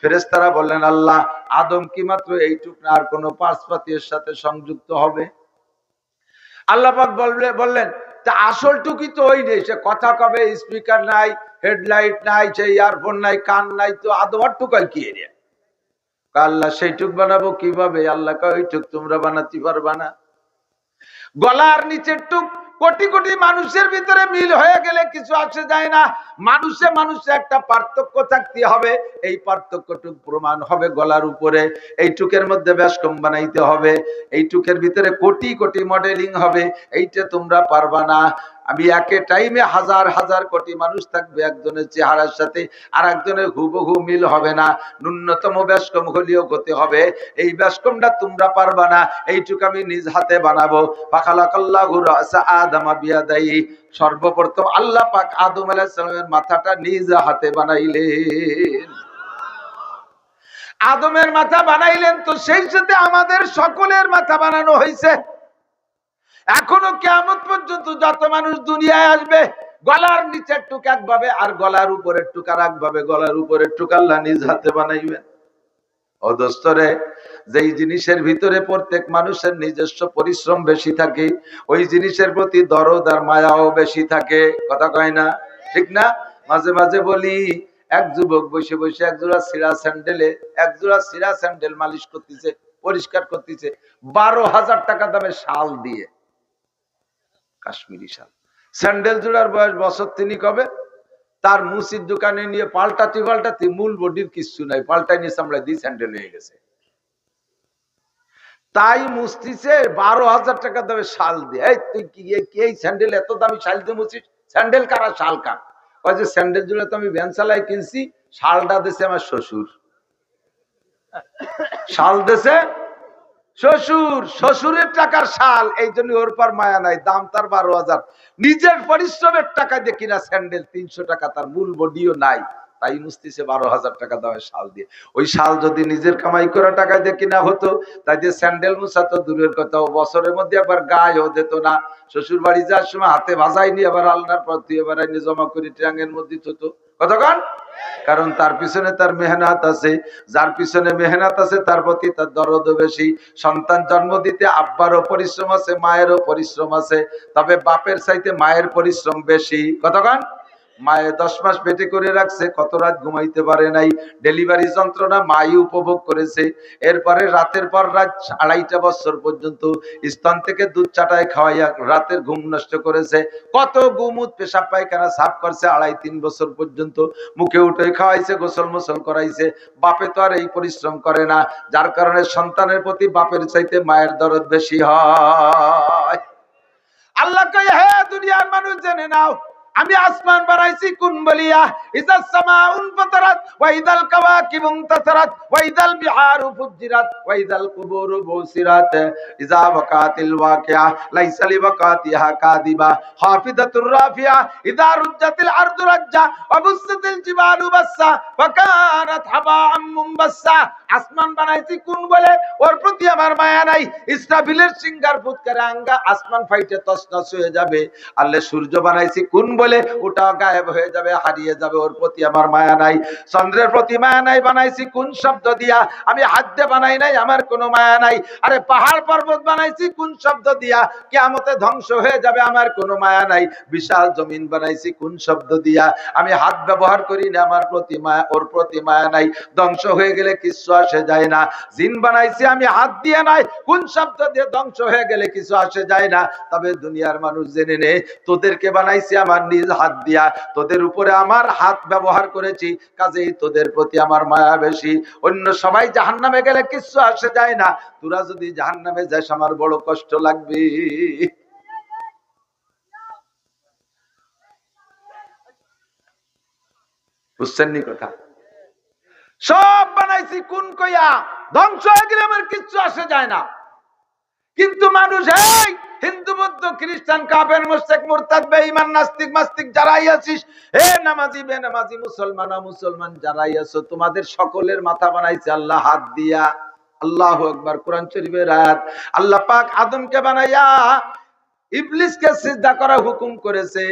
Speaker 1: ফেরেশতারা বললেন, আল্লাহ আদম কি মাত্র এইটুক না আর কোন পার্শ্বপাতির সাথে সংযুক্ত হবে? আল্লাহ পাক বললেন তা আসল টুকি তো ওই নেই, সে কথা কবে, স্পিকার নাই, হেডলাইট নাই, সে ইয়ারফোন নাই, কান নাই, তো আদমার টুকাই কি এরিয়া? আল্লাহ সেইটুক বানাবো কিভাবে? আল্লাহ কয় ওইটুক তোমরা বানাতে পারবা না। গলার নিচের টুক কোটি কোটি মানুষের ভিতরে মিল হয়ে গেলে কিছু আসে যায় না, মানুষে মানুষে একটা পার্থক্য থাকতে হবে, এই পার্থক্যটুক প্রমাণ হবে গলার উপরে। এই টুকের মধ্যে ব্যাসকম বানাইতে হবে, এই টুকের ভিতরে কোটি কোটি মডেলিং হবে, এইটা তোমরা পারবা না। আমি একে টাইমে হাজার হাজার কোটি মানুষ থাকবে, একজনের চেহারার সাথে আর একজনের হুবহু মিল হবে না, ন্যূনতম ব্যাসকম হলেও হতে হবে, এই ব্যাসকমটা তোমরা পারবা না, এইটুকু আমি নিজ হাতে বানাবো। ফাখালাকাল্লাহু রাসা আদামা বিয়াদাইহি, সর্বপ্রথম আল্লাহ পাক আদম আলাইহিস সালামের মাথাটা নিজ হাতে বানাইলেন। আদমের মাথা বানাইলেন, তো সেই সাথে আমাদের সকলের মাথা বানানো হয়েছে। এখনো কিয়ামত পর্যন্ত যত মানুষ দুনিয়ায় আসবে গলার নিচের টুক একভাবে আর গলার উপরের টুক আর একভাবে, গলার উপরের টুক আল্লাহ নিজ হাতে বানাইবেন। ও দোস্তরে, যেই জিনিসের ভিতরে প্রত্যেক মানুষের নিজস্ব পরিশ্রম বেশি থাকে ওই জিনিসের প্রতি দরদ আর মায়াও বেশি থাকে, কথা কয় না? ঠিক না? মাঝে মাঝে বলি, এক যুবক বসে বসে একজোড়া সিরা স্যান্ডেল মালিশ করতেছে, পরিষ্কার করতেছে, 12,000 টাকা দামে শাল দিয়ে, কাশ্মীরি শাল। স্যান্ডেল জোড়ার বয়স বছর 3 কবে, তার মুসির দোকানে নিয়ে পাল্টাতে মূল বডির কিছু নাই, পাল্টাই নিয়ে সামলাই দিয়ে স্যান্ডেল হয়ে গেছে। তাই মুস্তিছে 12,000 টাকা দামে শাল দিয়ে। এই তুই কি এই স্যান্ডেল এত দামি শাল দিয়ে মুছিস? স্যান্ডেল কারা শাল কার? ওই যে স্যান্ডেল জোড়া তো আমি ভ্যানসালাই কিনছি, শালটা দেশে আমার শ্বশুর, শাল দেশে শ্বশুর, শ্বশুরের টাকার শাল, এই জন্য ওর পর মায়া নাই, দাম তার 12,000, নিজের পরিশ্রমের টাকা দিয়ে কিনা স্যান্ডেল 300 টাকা, তার মূল বডিও নাই, তাই মুস্তিছে 12,000 টাকা দামের শাল দিয়ে। ওই শাল যদি নিজের কামাই করা টাকা দিয়ে কিনা হতো, তাই দিয়ে স্যান্ডেল মুছা তো দূরের কথা, বছরের মধ্যে আবার গায়েও দিত না। শ্বশুর বাড়ি যাওয়ার সময় হাতে ভাজাইনি, আবার আলনার পর তুই এবার আইনি জমা করে ট্রাঙ্গের মধ্যে থতো, কতক্ষণ? কারণ তার পিছনে তার মেহনত আছে, যার পিছনে মেহনত আছে তার প্রতি তার দরদ বেশি। সন্তান জন্ম দিতে আব্বারও পরিশ্রম আছে, মায়েরও পরিশ্রম আছে, তবে বাপের চাইতে মায়ের পরিশ্রম বেশি। কতক্ষণ? মায়ে 10 মাস পেটে করে রাখছে, কত রাত ঘুমাইতে পারে নাই, ডেলিভারি যন্ত্রণা মাই উপভোগ করেছে। এরপরে রাতের পর রাত 2.5 বছর পর্যন্ত স্তন থেকে দুধ চাটায় খাওয়াইয়া রাতের ঘুম নষ্ট করেছে, কত গুমুত পেশাব পায়খানা সাফ করছে 2.5-3 বছর পর্যন্ত, মুখে উঠে খাওয়াইছে, গোসল মোসল করাইছে। বাপে তো আর এই পরিশ্রম করে না, যার কারণে সন্তানের প্রতি বাপের চাইতে মায়ের দরদ বেশি হয়। আল্লাহ কয়, হে দুনিয়ার মানুষ জেনে নাও, আমি আসমান বানাইছি কোন বলিয়া, ইযাস সামাউন ফাতারাত ওয়া ইযাল কাওয়াকিবু ইনতাসারাত ওয়া ইযাল বিহারু ফুজ্জিরাত ওয়া ইযাল কুবুরু বুসিরাত ইযা ওয়াকাতিল ওয়াকিয়া লাইসা লিওয়াকাতিহা কাযিবা হাফিযাতুর রাফিয়া ইযা রুজ্জাতিল আরদু রাজ্জা ওয়া বুসসাতিল জিবালু বাসসা ওয়া কানাত হাবাআম মুনবাসসা। আসমান বানাইছি কোন বলে, ওর প্রতি আমার মায়া নাই। ইসরাফিলের সিংহার ফুৎকারে আঙ্গা আসমান ফাইটে তছনছ হয়ে যাবে। আল্লাহ সূর্য বানাইছি কোন বলে, ওটা গায়েব হয়ে যাবে, হারিয়ে যাবে, ওর প্রতি আমার মায়া নাই। চন্দ্রের প্রতি মায়া নাই, বানাইছি কোন শব্দ দিয়া, আমি হাত দিয়ে বানাই নাই, আমার কোনো মায়া নাই। আরে পাহাড় পর্বত বানাইছি কোন শব্দ দিয়া, কিয়ামতে ধ্বংস হয়ে যাবে, আমার কোনো মায়া নাই। বিশাল জমিন বানাইছি কোন শব্দ দিয়া, আমি হাত ব্যবহার করি না, আমার প্রতি মায়া, ওর প্রতি মায়া নাই, ধ্বংস হয়ে গেলে কিছু আসে যায় না। জিন বানাইছি আমি হাত দিয়ে নাই, কোন শব্দ দিয়ে, ধ্বংস হয়ে গেলে কিছু আসে যায় না। তবে দুনিয়ার মানুষ জেনে নে, তোদেরকে বানাইছি আমার নিজ হাত দিয়া, তোদের উপরে আমার হাত ব্যবহার করেছি, কাজেই তোদের প্রতি আমার মায়া বেশি। অন্য সবাই জাহান্নামে গেলে কিছু আসে যায় না, তোরা যদি জাহান্নামে যাস আমার বড় কষ্ট লাগবে। বুঝছেন নি কথা? সব বানাইছি কোন কইয়া, ধ্বংস হয়ে গেলে আমার কিচ্ছু আসে যায় না। কিন্তু মানুষ, এই হিন্দু বৌদ্ধ খ্রিস্টান কাফের মুশরিক মুরতাদ বেঈমান নাস্তিক মাস্তিক যারাই আছিস, হে নামাজি বেনামাজি মুসলমান মুসলমান যারাই আছো, তোমাদের সকলের মাথা বানাইছে আল্লাহ হাত দিয়া। আল্লাহু আকবার। কোরআন শরীফের আয়াত। আল্লাহ পাক আদমকে বানাইয়া ইবলিসকে সিজদা করার হুকুম করেছে।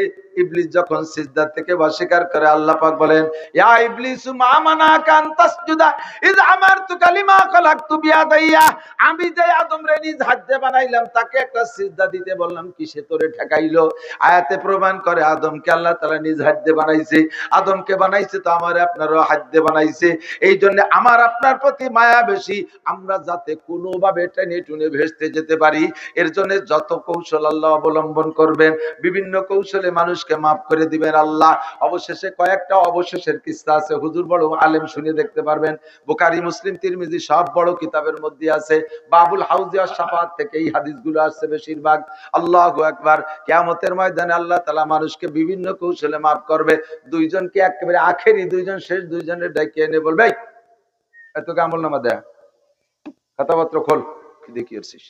Speaker 1: ইবলিস যখন সিজদা থেকে অস্বীকার করে, আল্লাহ পাক বলেন, ইয়া ইবলিসু মা মানাকা আন তাসজুদা ইয আমারতুকা লিমা খালাকতু বিয়াদাইয়া। আমি যে আদমরে নিজ হাতে বানাইলাম, তাকে একটা সিজদা দিতে বললাম, কিসে তোরে ঠেকাইলো? আয়াতে প্রমাণ করে আদমকে আল্লাহ তাআলা নিজ হাতে বানাইছে। আদমকে বানাইছে তো আমার আপনারও হাতে বানাইছে। এই জন্য আমার আপনার প্রতি মায়া বেশি, আমরা যাতে কোনোভাবে টেনে টুনে ভেস্তে যেতে পারি, এর জন্য যত কৌশল আল্লাহ অবলম্বন করবেন, বিভিন্ন কৌশলে মানুষকে মাফ করে দিবেন আল্লাহ। অবশেষে কয়েকটা অবশেষের কিস্সা আছে, হুজুর বড় আলেম, শুনে দেখতে পারবেন। বুখারী মুসলিম তিরমিজি সব বড় কিতাবের মধ্যে আছে। বাবুল হাউজি ওয়াস শাফাআত থেকে এই হাদিসগুলো আসছে বেশিরভাগ। আল্লাহু আকবার। কিয়ামতের ময়দানে আল্লাহ তাআলা মানুষকে বিভিন্ন কৌশলে মাফ করবে। দুইজনকে একেবারে আখেরি দুইজন, শেষ দুইজনের ডাকিয়ে এনে বলবে, এত আমলনামা দেয়া, কথাবার্তা খোল, কি দেখিয়েছিস?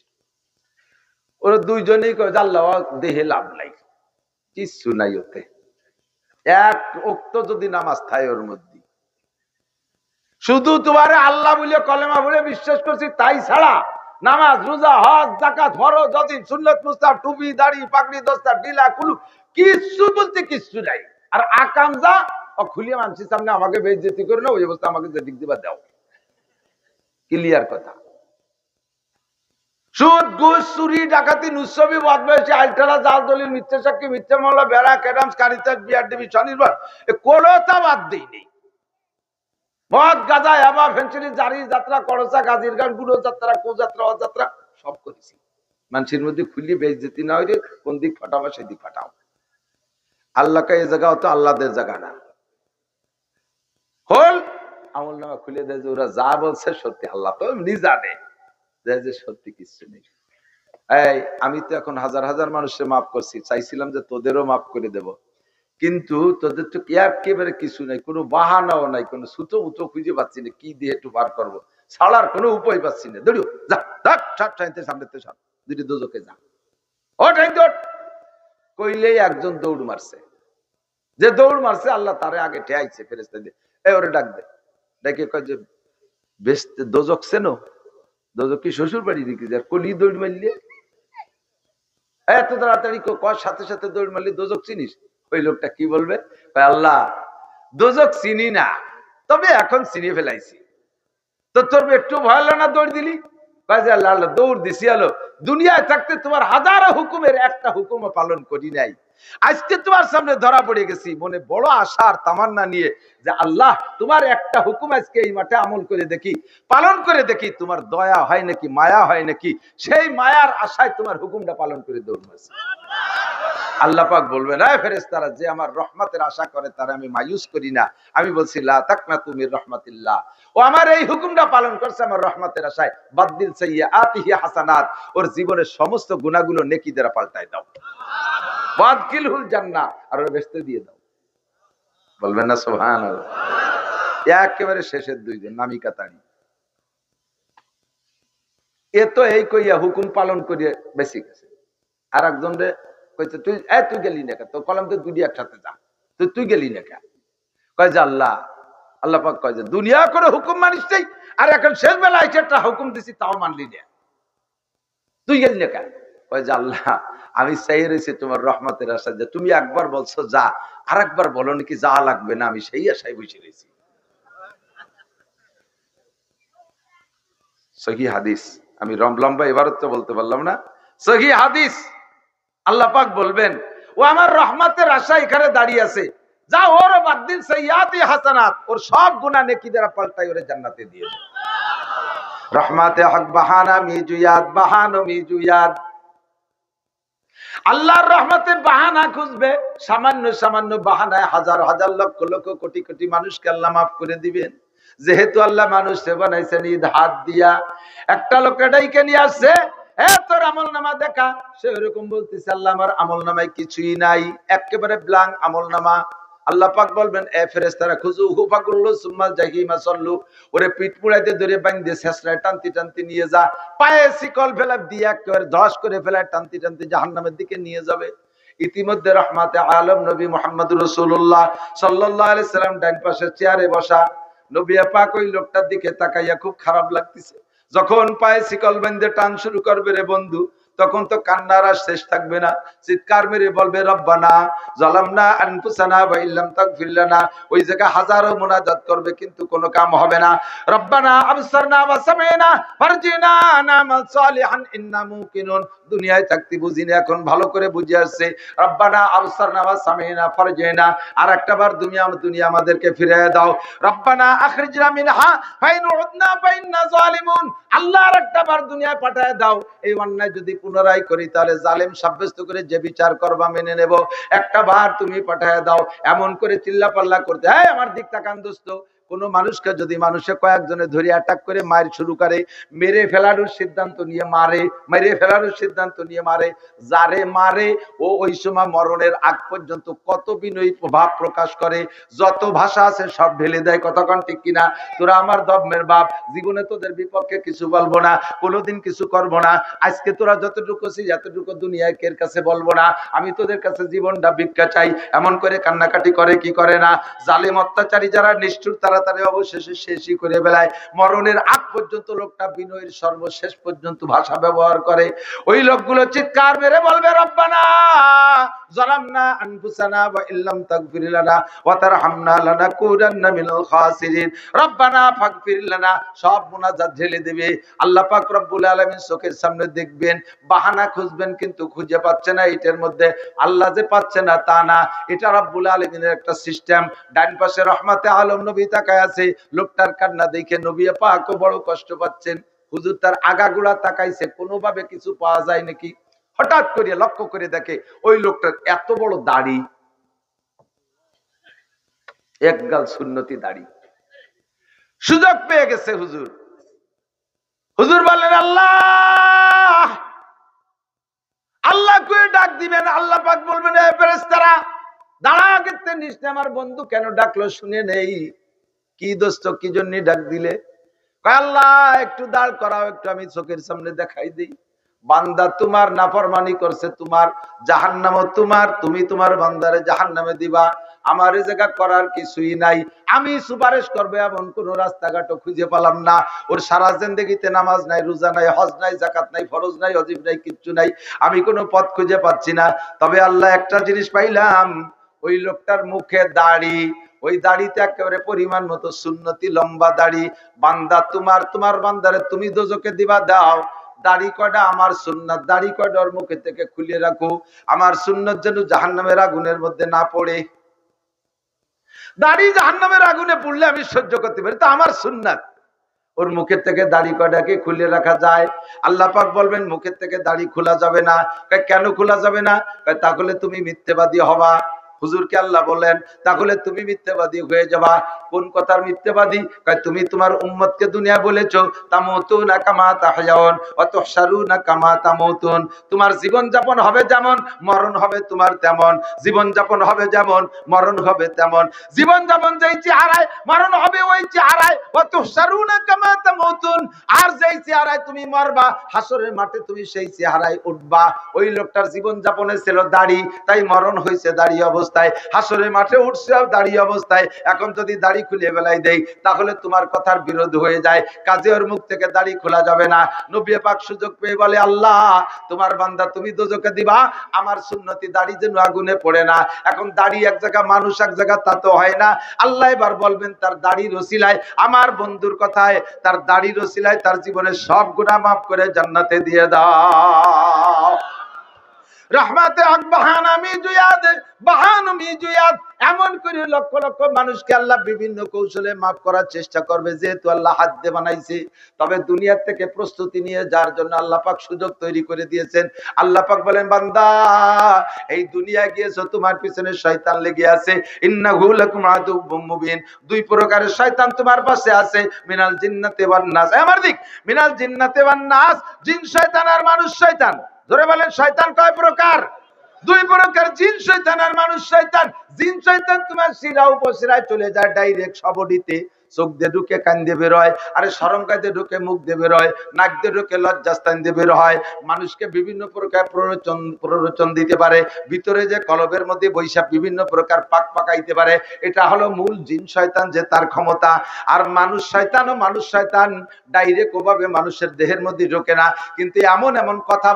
Speaker 1: ওরা দুইজনেই কয়, আল্লাহ দেহে লাভ নাই, কিচ্ছু নাই ওতে, এক ওক্ত যদি নামাজ থাকে ওর মধ্যে, শুধু তোমারে আল্লাহ বলে কলেমা বলে বিশ্বাস করছি তাই ছাড়া নামাজ রোজা হজ যাকাত ফরজ যদি সুন্নাত মুস্তাহাব টুপি দাড়ি পাগড়ি দস্তার ঢিলা কুলু কিচ্ছু বলতে কিচ্ছু নাই। আর আকাম যা খুলিয়ে মানছি সামনে আমাকে বেইজ্জতি করে না, ওই অবস্থা আমাকে যেদিক দিবা দাও। ক্লিয়ার কথা। সুদ ঘুষ চুরি ডাকাতি নুসবি বদমাইশি আলটারা জাল দলিল মিথ্যা সাক্ষী মিথ্যা মামলা বেড়া ক্যাডামস কারিতাস বিআরডিবি স্বনির্ভর কোনটা বাদ দেই নেই। মদ গাঁজা হেবা ফেন্সিলি জারি যাত্রা করসা গাজির গান গুলো যাত্রা কুযাত্রা অযাত্রা সব করেছি। মানুষের মধ্যে খুলি বেইজ্জতি না হইলে কোন দিক ফাটাবো সেদিক ফাটাও। আল্লাহকে এই জায়গা হতো আল্লাহদের জায়গা না। খোল আমল নামা খুলে দেয় যে ওরা যা বলছে সত্যি, আল্লাহ তো এমনি জানে যে সত্যি কিছু নেই। এই আমি তো এখন হাজার হাজার মানুষকে মাফ করছি, চাইছিলাম যে তোদেরও মাফ করে দেব, কিন্তু তোদের তো একেবারে কিছু নাই, কোনো বাহানাও নাই, কোনো সুতো উতো খুঁজে পাচ্ছি না, কি দিয়ে একটু বার করবো, ছাড়ার কোনো উপায় পাচ্ছি না। দৌড়ো যা, সামনে দুটি দোজকে যা, ও ঠাইতে কইলেই একজন দৌড় মারছে, যে দৌড় মারছে আল্লাহ তারে আগে ঠেয়াইছে ফেরেশতা দিয়ে, এই ওরে ডাক দে, ডেকে কয় যে বেশ দোজক চেনো? দোজক কি শ্বশুর বাড়ি দিকে যা, কলি দৌড় মারলে এত তাড়াতাড়ি কর সাথে সাথে দৌড় মারলি, দোজক চিনিস? ওই লোকটা কি বলবে, আল্লাহ দোজক চিনি না, তবে এখন চিনি ফেলাইছি। তো তোর একটু ভয় হলো না দৌড় দিলি? আল্লাহ আল্লাহ দৌড় দিছি। আলো দুনিয়ায় থাকতে তোমার হাজারো হুকুমের একটা হুকুমও পালন করি নাই, আজকে তোমার সামনে ধরা পড়ে গেছি মনে বড় আশার তামান্না নিয়ে যে আল্লাহ তোমার একটা হুকুম আজকে এই মাঠে আমল করে দেখি, পালন করে দেখি, তোমার দয়া হয় নাকি মায়া হয় নাকি। সেই মায়ার আশায় তোমার হুকুমটা পালন করে দৌড় মারছি। আল্লাহ পাক বলবেন, এই ফেরেশতারা, যে আমার রহমতের আশা করে তারা আমি মায়ুস করি না। আমি বলছি লা তাকনাতু মির রাহমাতিল্লাহ, ও আমার এই হুকুমটা পালন করছে আমার রহমতের আশায়, বাদদিল সাইয়্যাতিহি হাসানাত, ওর জীবনের সমস্ত গুনাহগুলো নেকি দ্বারা পাল্টায় দাও, ওয়াদখিলহুল জান্নাহ, আর ওর বেহেশতে দিয়ে দাও। বলবেন না সুবহানাল্লাহ? একেবারে শেষের দুইজন নামিকা তাড়ি, এ তো এই কইয়া হুকুম পালন করিয়া বেশি গেছে। আর একজন রে কইছে তুই তুই গেলি না কে, তো কলম তো দুই একসাথে যা, তুই গেলি না কে? কয় যে আল্লাহ, আল্লাহ পাক কয় যে দুনিয়া করে হুকুম মানিস নাই, আর এখন শেষ বেলা এসে একটা হুকুম দিছি তাও মানলি না, তুই গেলি না কে? কয় যে আল্লাহ, আমি চাই রয়েছি তোমার রহমতের আশা, যে তুমি একবার বলছো যা, আর একবার বলো নাকি যা লাগবে না, আমি সেই আশায় বসে রয়েছি। সহি হাদিস, আমি লম্বা এবারও তো বলতে পারলাম না, সহি হাদিস। আল্লাহ পাক বলবেন, ও আমার রহমতের আশা এখানে দাঁড়িয়ে আছে, যা ওর বাদদিল সাইয়্যাতি হাসানাত, ওর সব গুনাহ নেকি দ্বারা পাল্টাই ওরে জান্নাতে দিয়ে দে। রহমাতে হক বাহানা মিজুয়াদ, বাহানো মিজুয়াদ। আল্লাহর রহমতের বাহানা খুঁজবে, সামান্য সামান্য বাহানায় হাজার হাজার লক্ষ লক্ষ কোটি কোটি মানুষকে আল্লাহ মাফ করে দিবেন। যেহেতু আল্লাহ মানুষকে বানাইছেন ঈদ হাত দিয়া, একটা লোকটা ডাইকে নিয়ে আসছে, তোর আমল নামা দেখা। সে ওরকম বলতেছে, আল্লাহ আমার আমল নামায় কিছুই নাই, একেবারে ব্ল্যাঙ্ক আমল নামা। আল্লাহ পাক বলবেন, এ ফেরেশতারা খুযুহু ফাগুল্লু সুম্মা জাহিমা সাল্লু, ওরে পিঠ মুড়াইতে ধরে বাইন্ধে শেষরায় টানতে টানতে নিয়ে যা, পায়ে শিকল ফেলা দিয়ে একেবারে ধস করে ফেলায় টানতে টানতে জাহান্নামের দিকে নিয়ে যাবে। ইতিমধ্যে রহমাতে আলম নবী মুহাম্মদুর রাসূলুল্লাহ সাল্লাল্লাহু আলাইহি সাল্লাম ডান পাশে চেয়ারে বসা। নবী পাক ওই লোকটার দিকে তাকাইয়া খুব খারাপ লাগতেছে। যখন পায়ে শিকল বেঁধে টান শুরু করবে রে বন্ধু, তখন তো কান্নার আর শেষ থাকবে না, চিৎকার মেরে বলবে রব্বানা যালামনা আনফুসানা ওয়া ইল্লাম তাগফির লানা। ওই জায়গায় হাজারো মুনাজাত করবে কিন্তু কোনো কাম হবে না। রব্বানা আবসারনা ওয়া সামি'না ফারজিনা নামাল সালিহান ইন্না মুকিনুন। দুনিয়ায় থাকতে বুঝিনি, এখন ভালো করে বুঝে আসছে। রব্বানা আবসারনা ওয়া সামি'না ফারজিনা, আর একটাবার দুনিয়া আমাদেরকে ফিরিয়ে দাও। রব্বানা আখরিজনা মিনহা ফাইন উদনা ফাইন্না যালিমুন। আল্লাহ আর একটাবার দুনিয়ায় পাঠায় দাও, এই অন্যায় যদি পুনরায় করি তাহলে জালেম সাব্যস্ত করে যে বিচার করবা মেনে নেব, একটা বার তুমি পাঠায় দাও। এমন করে চিল্লাপাল্লা করতে, হ্যাঁ আমার দিক তাকান দোস্ত। কোন মানুষকে যদি মানুষে কয়েকজনে ধরে অ্যাটাক করে মার শুরু করে, মেরে ফেলানোর সিদ্ধান্ত নিয়ে মারে, মেরে ফেলানোর সিদ্ধান্ত নিয়ে মারে, যারে মারে ও ওই সময় মরণের আগ পর্যন্ত কত বিনয়ী ভাব প্রকাশ করে, যত ভাষা আছে সব ঢেলে দেয়। কতক্ষণ ঠিক কিনা? তোরা আমার দমের বাপ, জীবনে তোদের বিপক্ষে কিছু বলবো না, কোনোদিন কিছু করবো না। আজকে তোরা যতটুকু আছিস এতটুকু দুনিয়ায় কের কাছে বলবো না, আমি তোদের কাছে জীবনটা ভিক্ষা চাই। এমন করে কান্নাকাটি করে কি করে না? জালেম অত্যাচারী যারা নিষ্ঠুর, তারা অবশেষে শেষই করে বেলায়। মরণের আগ পর্যন্ত লোকটা বিনয়ের সর্বশেষ পর্যন্ত ভাষা ব্যবহার করে। ওই লোকগুলো চিৎকার মেরে বলবে রব্বানা যালামনা আনফুসানা ওয়া ইল্লাম তাগফির লানা ওয়া তারহামনা লানাকুনান্না মিনাল খাসিরিন। রব্বানা ফাগফির লানা, সব মুনাজাত ঝেলে দেবে। আল্লাহ পাক রব্বুল আলামিন চোখের সামনে দেখবেন, বাহানা খুঁজবেন কিন্তু খুঁজে পাচ্ছে না। এটার মধ্যে আল্লাহ যে পাচ্ছে না তা না, এটা রব্বুল আলামিনের একটা সিস্টেম। ডান পাশে রহমাতে আলম নবী তাকায় আছে, লোকটার কান্না দেখে নবী পাকও বড় কষ্ট পাচ্ছেন। হুজুর তার আগাগোড়া তাকাইছে, কোনোভাবে কিছু পাওয়া যায় নাকি। হঠাৎ করে লক্ষ্য করে দেখে ওই লোকটার এত বড় দাড়ি, একগাল সুন্নতি দাড়ি। সুযোগ পেয়ে গেছে হুজুর। হুজুর বললেন আল্লাহ, আল্লাহ করে ডাক দিবেন। আল্লাহ পাক বলবেন, এ ফেরেশতারা দাঁড়া, গেতে নিশ্চয় আমার বন্ধু কেন ডাকলো শুনে নেই। কি দোস্ত, কি জন্য ডাক দিলে? আল্লাহ একটু দাঁড় করাও, একটু আমি চোখের সামনে দেখাই দিই। বান্দা তোমার নাফরমানি করছে, তোমার জাহান্নাম তোমার, তুমি তোমার বান্দারে জাহান্নামে দিবা। আমার এই জায়গা করার কিছুই নাই। আমি সুপারিশ করবো এমন কোন রাস্তাঘাটও খুঁজে পেলাম না। ওর সারা জিন্দেগিতে নামাজ নাই, রোজা নাই, হজ নাই, যাকাত নাই, ফরজ নাই, ওয়াজিব নাই, কিচ্ছু নাই। আমি কোনো পথ খুঁজে পাচ্ছি না। তবে আল্লাহ একটা জিনিস পাইলাম, ওই লোকটার মুখে দাড়ি, ওই দাড়িতে একেবারে পরিমাণ মতো সুন্নতি লম্বা দাড়ি। বান্দা তোমার বান্দারে তুমি দোজকে দিবা, দাও। দাড়ি কয়টা আমার সুন্নাত, দাড়ি কয়টা ওর মুখের থেকে খুলে রাখো, আমার সুন্নাত যেন জাহান্নামের আগুনের মধ্যে না পড়ে। দাড়ি জাহান্নামের আগুনে পড়লে আমি সহ্য করতে পারি, তো আমার সুন্নাত। ওর মুখের থেকে দাড়ি কয়টাকে খুলে রাখা যায়? আল্লাহ পাক বলবেন মুখের থেকে দাড়ি খোলা যাবে না। কেন খোলা যাবে না? তাহলে তুমি মিথ্যাবাদী হবা। হুজুরকে আল্লাহ বললেন তাহলে তুমি মিথ্যাবাদী হয়ে যাবা। কোন কথার মিথ্যাবাদী? তুমি তোমার উম্মতকে দুনিয়া বলেছো তামুতুনা কামা তাহয়াউন ওয়া তুহশারুনা কামা তামুতুন। তোমার জীবন যাপন হবে যেমন, মরণ হবে তোমার তেমন। জীবন যাপন হবে যেমন, মরণ হবে তেমন। জীবন যাপন যেই চেহারায়, মরণ হবে ওই চেহারায়। ওয়া তুহশারুনা কামা তামুতুন। আর যেই চেহারায় তুমি মরবা, হাসরের মাঠে তুমি সেই চেহারায় উঠবা। ওই লোকটার জীবন যাপনে ছিল দাড়ি, তাই মরণ হয়েছে দাড়ি অবস্থায়, হাসরের মাঠে উঠছে দাড়ি অবস্থায়। এখন যদি দাড়ি খুলে বেলাই দেই তাহলে তোমার কথার বিরোধ হয়ে যায়, কাজে ওর মুখ থেকে দাড়ি খোলা যাবে না। নবী পাক সুযোগ পেয়ে বলে আল্লাহ তোমার বান্দা তুমি দোজকে দিবা, আমার সুন্নতি দাড়ি যেন আগুনে পড়ে না। এখন দাড়ি এক জায়গা, মানুষ এক জায়গা, তা তো হয় না। আল্লাহ এবার বলবেন তার দাড়ির ওসিলায়, আমার বন্ধুর কথায়, তার দাড়ির ওসিলায় তার জীবনের সব গুনাহ মাফ করে জান্নাতে দিয়ে দাও। রহমাতে হক বাহানামি জুয়াদ, বাহানুমি জুয়াদ। এমন করে লক্ষ লক্ষ মানুষকে আল্লাহ বিভিন্ন কৌশলে মাফ করার চেষ্টা করবে, যেহেতু আল্লাহ হাত দিয়ে বানাইছে। তবে দুনিয়ার থেকে প্রস্তুতি নিয়ে যার জন্য আল্লাহ পাক সুযোগ তৈরি করে দিয়েছেন। আল্লাহ পাক বলেন বান্দা এই দুনিয়ায় গিয়েছো, তোমার পিছনে শয়তান লেগে আছে। ইন্নাহু লাকুম আদুউম মুবিন। দুই প্রকারের শয়তান তোমার পাশে আছে, মিনাল জিন্নাতি ওয়ান নাস। আমার দিক মিনাল জিন্নাতি ওয়ান নাস, জিন শয়তান আর মানুষ শয়তান। ধরে বলেন শয়তান কয় প্রকার? দুই প্রকার, জিন শয়তান আর মানুষ শয়তান। জিন শয়তান তোমার শিরা উপশিরায় চলে যায় ডাইরেক্ট সবডিতে, চোখ দিয়ে ঢুকে কান দিয়ে বের হয়, আরে শরম কাঁদে ঢুকে মুখ দিয়ে বের হয়, নাক দিয়ে ঢুকে লজ্জাস্থান দিয়ে বের হয়। মানুষকে বিভিন্ন প্রকার প্ররোচন দিতে পারে, ভিতরে যে কলবের মধ্যে বৈশাখ বিভিন্ন প্রকার পাক পাকাইতে পারে। এটা হলো মূল জিন শয়তান, যে তার ক্ষমতা। আর মানুষ শয়তান ও মানুষ শয়তান ডাইরেক্ট ওভাবে মানুষের দেহের মধ্যে ঢোকে না, কিন্তু এমন এমন কথা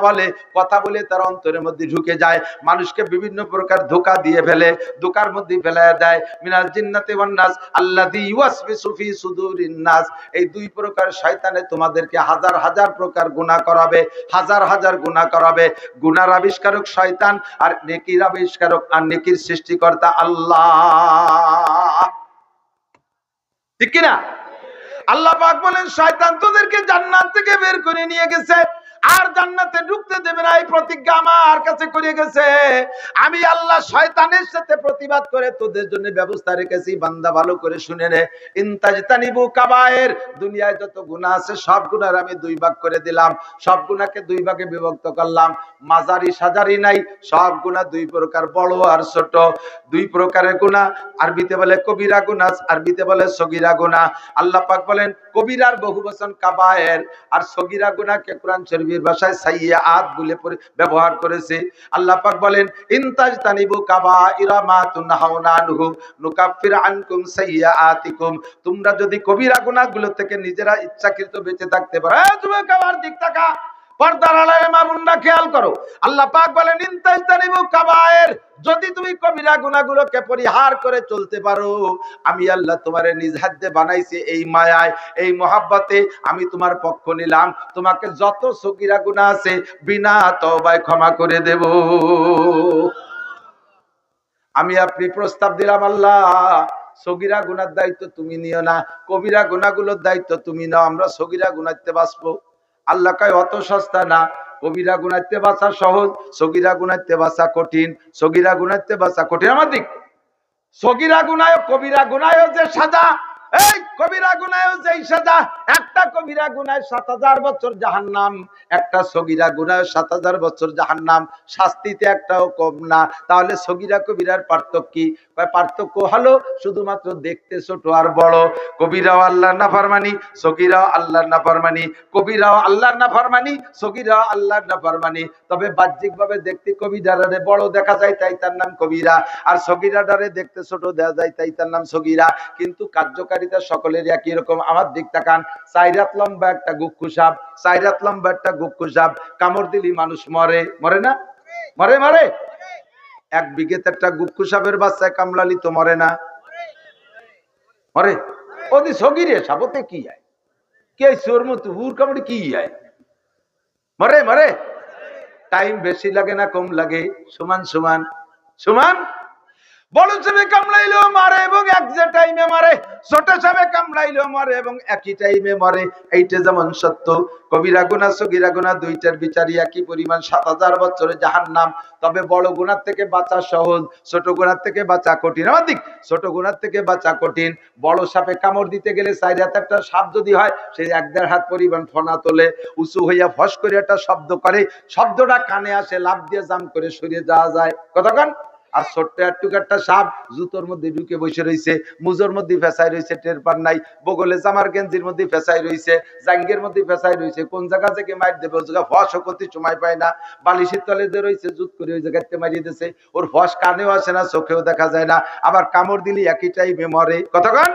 Speaker 1: বলে তার অন্তরের মধ্যে ঢুকে যায়, মানুষকে বিভিন্ন প্রকার ধোঁকা দিয়ে ফেলে, ধোঁকার মধ্যে ফেলায় দেয়। মিনাল জিন্নাতি ওয়ান নাস আল্লাযী ইউওয়াসবিসু ফি সুদুরিন নাস। এই দুই প্রকার শয়তানে তোমাদেরকে হাজার হাজার প্রকার গুনাহ করাবে, হাজার হাজার গুনাহ করাবে। গুনার আবিষ্কারক শয়তান, আর নেকির আবিষ্কারক আর নেকির সৃষ্টিকর্তা আল্লাহ। ঠিক কি না? আল্লাহ পাক বলেন শয়তান তোদেরকে জান্নাত থেকে বের করে নিয়ে গেছে, আর জান্নাতে ঢুকতে দেবে না, এই প্রতিজ্ঞা আমার কাছে করে গেছে। আমি আল্লাহ শয়তানের সাথে প্রতিবাদ করে তোদের জন্য ব্যবস্থা রেখেছি। বান্দা ভালো করে শুনে নে, ইনতাজতানিবু কাবায়ের, দুনিয়ায় যত গুনাহ আছে সব গুনার আমি দুই ভাগ করে দিলাম, সব গুনাহকে দুই ভাগে বিভক্ত করলাম। মাজারি সাজারি নাই, সব গুনাহ দুই প্রকার, বড় আর ছোট। দুই প্রকারের গুনাহ, আরবিতে বলে কবিরা গুনাহ, আরবিতে বলে সগীরা গুনাহ। আল্লাহ পাক বলেন কবিরার বহুবচন কাবায়ের, আর সগীরা গুনাহকে কোরআন শরীফের ভাষায় সাইয়্যাত বলে ব্যবহার করেছে। আল্লাহ পাক বলেন ইনতাজতানিবু কাবাইরা মা তুনহাউনা আনহু নুকাফির আনকুম সাইয়্যাতিকুম। তোমরা যদি কবিরা গুনাহগুলো থেকে নিজেরা ইচ্ছাকৃত বেঁচে থাকতে পারো। যুবক আমার দিক তাকা, পর্দার আড়ালে মা বোনরা খেয়াল করো। আল্লাহ পাক বলেন ইনতাজতানিবু কাবায়ের, যদি তুমি কবিরা গুনাহগুলোকে পরিহার করে চলতে পারো, আমি আল্লাহ তোমারে নিজ হাতে বানাইছি, এই মায়ায় এই মহাব্বতে আমি তোমার পক্ষ নিলাম, তোমাকে যত সগীরা গুনাহ আছে বিনা তওবায় ক্ষমা করে দেব। আমি আপনি প্রস্তাব দিলাম আল্লাহ সগীরা গুনার দায়িত্ব তুমি নিও না, কবিরা গুনাহগুলোর দায়িত্ব তুমি নাও, আমরা সগীরা গুনাহতে বাঁচবো। আল্লাহ কয় অত সস্তা না, কবিরা গুনাহতে বাঁচা সহজ, সগীরা গুনাহতে বাঁচা কঠিন। সগীরা গুনাহতে বাঁচা কঠিন আমার দিক। সগীরা গুনাহ কবিরা গুনাহ যে সাজা, এই কবিরা গুনাহ যেই সাজা, একটা কবিরা গুনাহ ৭০০০ বছর জাহান্নাম, একটা সগীরা গুনাহ ৭০০০ বছর জাহান্নাম, শাস্তিতে একটাও কম না। তাহলে সগীরা কবিরার পার্থক্য কি? পার্থক্য হলো শুধুমাত্র দেখতে ছোট আর বড়। কবিরাও আল্লাহর নাফরমানি, সগীরাও আল্লাহর নাফরমানি। কবিরাও আল্লাহর নাফরমানি, সগীরাও আল্লাহর নাফরমানি। তবে বাহ্যিকভাবে দেখতে কবিরারে বড় দেখা যায়, তাই তার নাম কবিরা, আর সগীরাটারে দেখতে ছোট দেখা যায়, তাই তার নাম সগীরা। কিন্তু কার্যকারিতা সকলের একই রকম। আমার দিক তাকান, ৪ হাত লম্বা একটা গুক্কু সাপ, ৪ হাত লম্বা একটা গুক্কু সাপ, কামড় দিলি মানুষ মরে, মরে না? মরে মরে। ১ বিঘেতে একটা গুক্কু সাপের বাচ্চায় কামড়ালি তো মরে না? মরে ওদি সগিরে সাবতে কি আয় কে চোর মতো হুর কামড়ে কি আয় মরে মরে টাইম বেশি লাগে না কম লাগে সমান সমান সমান বড় সাপে কামড়াইলেও মারে এবং এক যে টাইমে মারে, ছোট সাপে কামড়াইলেও মারে এবং একই টাইমে মারে। এইটা যেমন সত্য, কবিরা গুনাহ সগীরা গুনাহ দুইটার বিচারই একই পরিমাণ, ৭০০০ বছরের জাহান্নাম। তবে বড় গুনাহ থেকে বাঁচা সহজ, ছোট গুনাহ থেকে বাঁচা কঠিন। আমার দিক ছোট গুনাহ থেকে বাঁচা কঠিন। বড় সাপে কামড় দিতে গেলে ৪ হাত একটা সাপ যদি হয়, সেই ১-১.৫ হাত পরিমাণ ফনা তোলে, উঁচু হইয়া ফস করে একটা শব্দ করে, শব্দটা কানে আসে, লাফ দিয়ে জাম করে সরিয়ে যাওয়া যায়। কতক্ষণ? আর ছোট্ট একটা সাপ জুতোর মধ্যে ঢুকে বসে রয়েছে, মুজোর মধ্যে ফেসাই রয়েছে, টের পার নাই, বগলে জামার গেঞ্জির মধ্যে ফেসাই রয়েছে, জাঙ্গের মধ্যে ফেসাই রয়েছে, কোন জায়গা থেকে মার দেবে ওই জায়গা ফস করতে সময় পায় না, বালিশের তলে দিয়ে রয়েছে, জুত করে ওই জায়গাতে মারিয়ে দিয়েছে, ওর ফস কানেও আসে না, চোখেও দেখা যায় না, আবার কামড় দিলে একই টাইমে মরে। কতক্ষণ?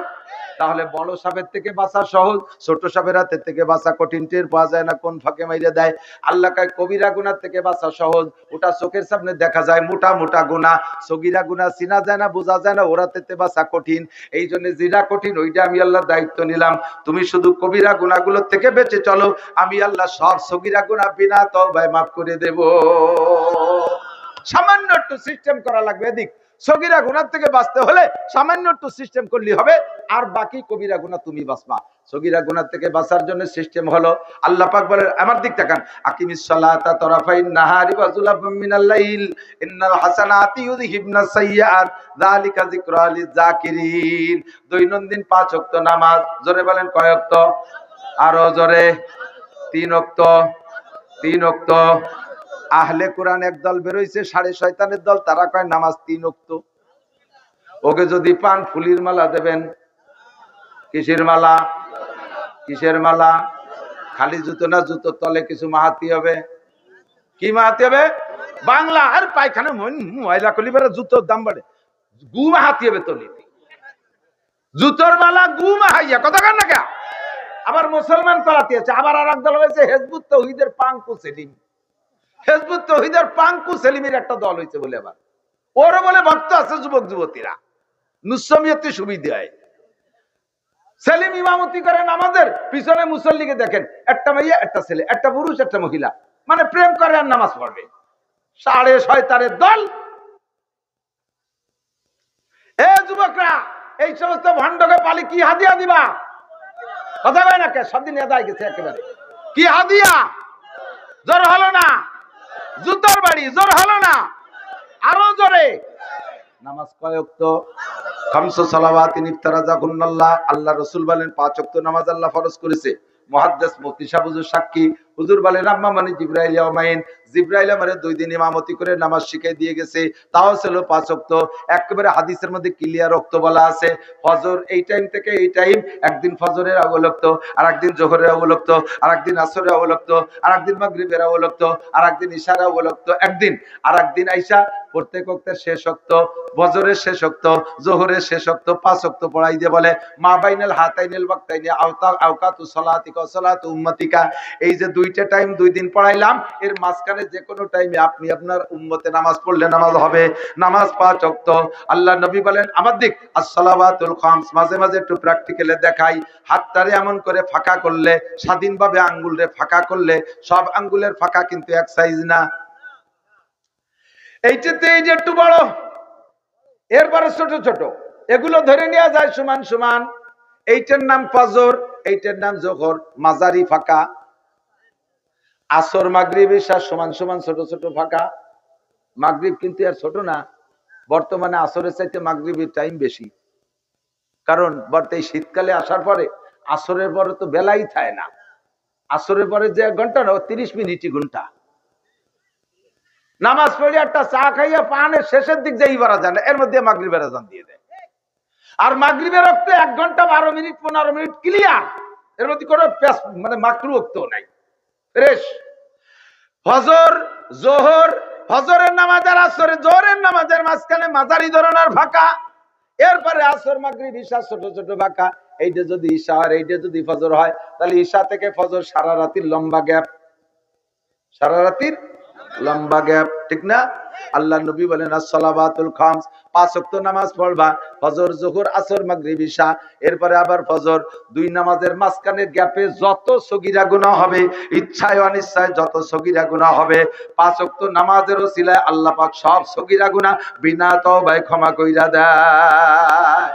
Speaker 1: তাহলে বড় সাপের থেকে বাঁচা সহজ, ছোট সাপের হাতের থেকে বাঁচা কঠিন, টের পাওয়া যায় না কোন ফাঁকে মাইরে দেয়। আল্লাহ কয় কবিরা গুনাহ থেকে বাঁচা সহজ, ওটা চোখের সামনে দেখা যায়, মোটা মোটা গুনাহ। সগীরা গুনাহ চিনা যায় না, বোঝা যায় না, ওরা থেকে বাঁচা কঠিন। এই জন্য যেটা কঠিন ওইটা আমি আল্লাহ দায়িত্ব নিলাম, তুমি শুধু কবিরা গুনাহগুলোর থেকে বেঁচে চলো, আমি আল্লাহ সব সগীরা গুনাহ বিনা তওবায় মাফ করে দেব। সামান্য একটু সিস্টেম করা লাগবে। এদিক সগীরা গুনাহ থেকে বাঁচতে হলে সামান্য একটু সিস্টেম করলে হবে, আর বাকি কবিরা গুনাহ তুমি বাঁচবা। সগীরা গুনাহ থেকে বাঁচার জন্য সিস্টেম হলো, আল্লাহ পাক বলেন, আমার দিক তাকান, আকিমিস সালাতা তারাফাইন নাহারি ওয়া যুলাফাম মিনাল লাইল ইন্নাল হাসানাতি ইউযহিবনাস সাইয়্যাত যালিকা যিকরা লিয-যাকিরিন। দৈনন্দিন ৫ ওয়াক্ত নামাজ, জোরে বলেন কয় ওয়াক্ত? আরো জোরে। ৩ ওয়াক্ত। ৩ ওয়াক্ত। আহলে কোরআন একদল বেরোইছে, সাড়ে শয়তানের দল, তারা কয় নামাজ ৩ ওয়াক্ত। ওকে যদি পান ফুলির মালা দেবেন। কিসের মালা? কিসের মালা? খালি জুতো না, জুতোর তলে কিছু মাহাতি হবে। কি মাহাতি হবে? বাংলা। আর পায়খানা ময়লা করলি বেড়ে জুতোর দাম বাড়ে, গু মাহাতি হবে তলিতে, জুতোর মালা গু মাহাইয়া। কথা কান না কে? আবার মুসলমান করাতে আছে। আবার আর একদল হয়েছে হেজবুত তৌহিদের পাঙ্কু সেলিম। হেজবুত তৌহিদের পাঙ্কু সেলিমের একটা দল হয়েছে বলে, আবার ওরও বলে ভক্ত আছে, যুবক যুবতীরা নুসমিয়তে সুবিধা হয়। সেলিম ইমামতি করেন আমাদের পিছনে, মুসল্লিকে দেখেন, একটা মেয়ে একটা ছেলে, একটা পুরুষ একটা মহিলা, মানে প্রেম করে আর নামাজ পড়বে। সাড়ে শয়তানের দল। এ যুবকরা, এই সমস্ত ভণ্ডকে পালি কি হাদিয়া দিবা? কথা বলে না কে? সব দিন এদায় গেছে একেবারে। কি হাদিয়া? জোর হলো না? জুতোর বাড়ি। জোর হলো না? আরো জোরে। নামাজ কয় ওয়াক্ত? খামসু সালাওয়াতিন ইফতারাজাহুন্নাল্লাহ। আল্লাহ রাসূল বলেন ৫ ওয়াক্ত নামাজ আল্লাহ ফরজ করেছে। মুহাদ্দিস মুফতি সাহেব হুজুর সাক্ষী। হুজুর বলেন আম্মা মানে জিবরাইল ইয়াউমাইন, জিবরাইল আমারে 2 দিন ইমামতি করে নামাজ শিখিয়ে দিয়ে গেছে, তাও ছিল ৫ ওয়াক্ত। একেবারে হাদিসের মধ্যে ক্লিয়ার ওয়াক্ত বলা আছে। ফজর এই টাইম থেকে এই টাইম, একদিন ফজরের আউয়াল ওয়াক্ত, আর একদিন যোহরের আউয়াল ওয়াক্ত, আর একদিন আসরের আউয়াল ওয়াক্ত, আর একদিন মাগরিবের আউয়াল ওয়াক্ত, আর একদিন ইশার আউয়াল ওয়াক্ত, একদিন আর একদিন আইসা প্রত্যেক ওয়াক্তের শেষ ওয়াক্ত, ফজরের শেষ ওয়াক্ত, যোহরের শেষ ওয়াক্ত, ৫ ওয়াক্ত পড়াই দিয়ে বলে মা বাইনাল হাতাইনিল ওয়াক্তাইনি আওকাতু সালাতিকা ওয়া সালাতু উম্মতিকা। এই যে 2টা টাইম 2 দিন পড়াইলাম, এর মাঝখানে যে কোনো টাইমে আপনি আপনার উম্মতে নামাজ পড়লে নামাজ হবে। নামাজ ৫ ওয়াক্ত। আল্লাহ নবী বলেন আমার দিক as-সালাওয়াতুল খামস। মাঝে মাঝে একটু প্র্যাকটিক্যালে দেখাই, হাতটারে এমন করে ফাঁকা করলে, স্বাধীনভাবে আঙ্গুলরে ফাঁকা করলে, সব আঙ্গুলের ফাঁকা কিন্তু এক সাইজ না। এইটাতে এই যে একটু বড়, এরপরে ছোট ছোট, এগুলো ধরে নেওয়া যায় সমান সমান। এইটার নাম ফজর, এইটার নাম যোহর, মাঝারি ফাঁকা। আসর মাগরিব ইশা সমান সমান ছোট ছোট ফাঁকা। মাগরিব কিন্তু আর ছোট না, বর্তমানে আসরের চাইতে মাগরিবের টাইম বেশি। কারণ বর্তমানে শীতকালে আসার পরে আসরের পরে তো বেলাই থাকে না, আসরের পরে যে 1 ঘন্টা না, 30 মিনিটই ঘন্টা। নামাজ পড়ে একটা চা খাইয়া পানের শেষের দিক যাই বারা যায় না, এর মধ্যে মাগরিবের আজান দিয়ে দেয়। আর মাগরিবের রক্তে 1 ঘন্টা 12 মিনিট 15 মিনিট ক্লিয়ার, এর মধ্যে কোনো মানে মাকরু রক্ত নাই, ফ্রেশ। ফজর যোহর, ফজরের নামাজ আর আসরের যোহরের নামাজের মাঝখানে মাঝারি ধরনের ফাঁকা। এরপরে আসর মাগরিব ইশা ছোট ছোট ফাঁকা। এইটা যদি ইশা আর এইটা যদি ফজর হয়, তাহলে ইশা থেকে ফজর সারা রাতির লম্বা গ্যাপ, সারা রাতির লম্বা গ্যাপ, ঠিক না? আল্লাহ নবী বলেন as-salawatul khams, 5 ওয়াক্ত নামাজ পড়বা, ফজর, যোহর, আসর, মাগরিব, ইশা, এরপরে আবার ফজর। দুই নামাজের মাঝখানে গ্যাপে যত সগীরা গুনাহ হবে, ইচ্ছায় অনিচ্ছায় যত সগীরা গুনাহ হবে, 5 ওয়াক্ত নামাজের ওসিলায় আল্লাহ পাক সব সগীরা গুনাহ বিনা তওবায় ক্ষমা কইরা দেয়।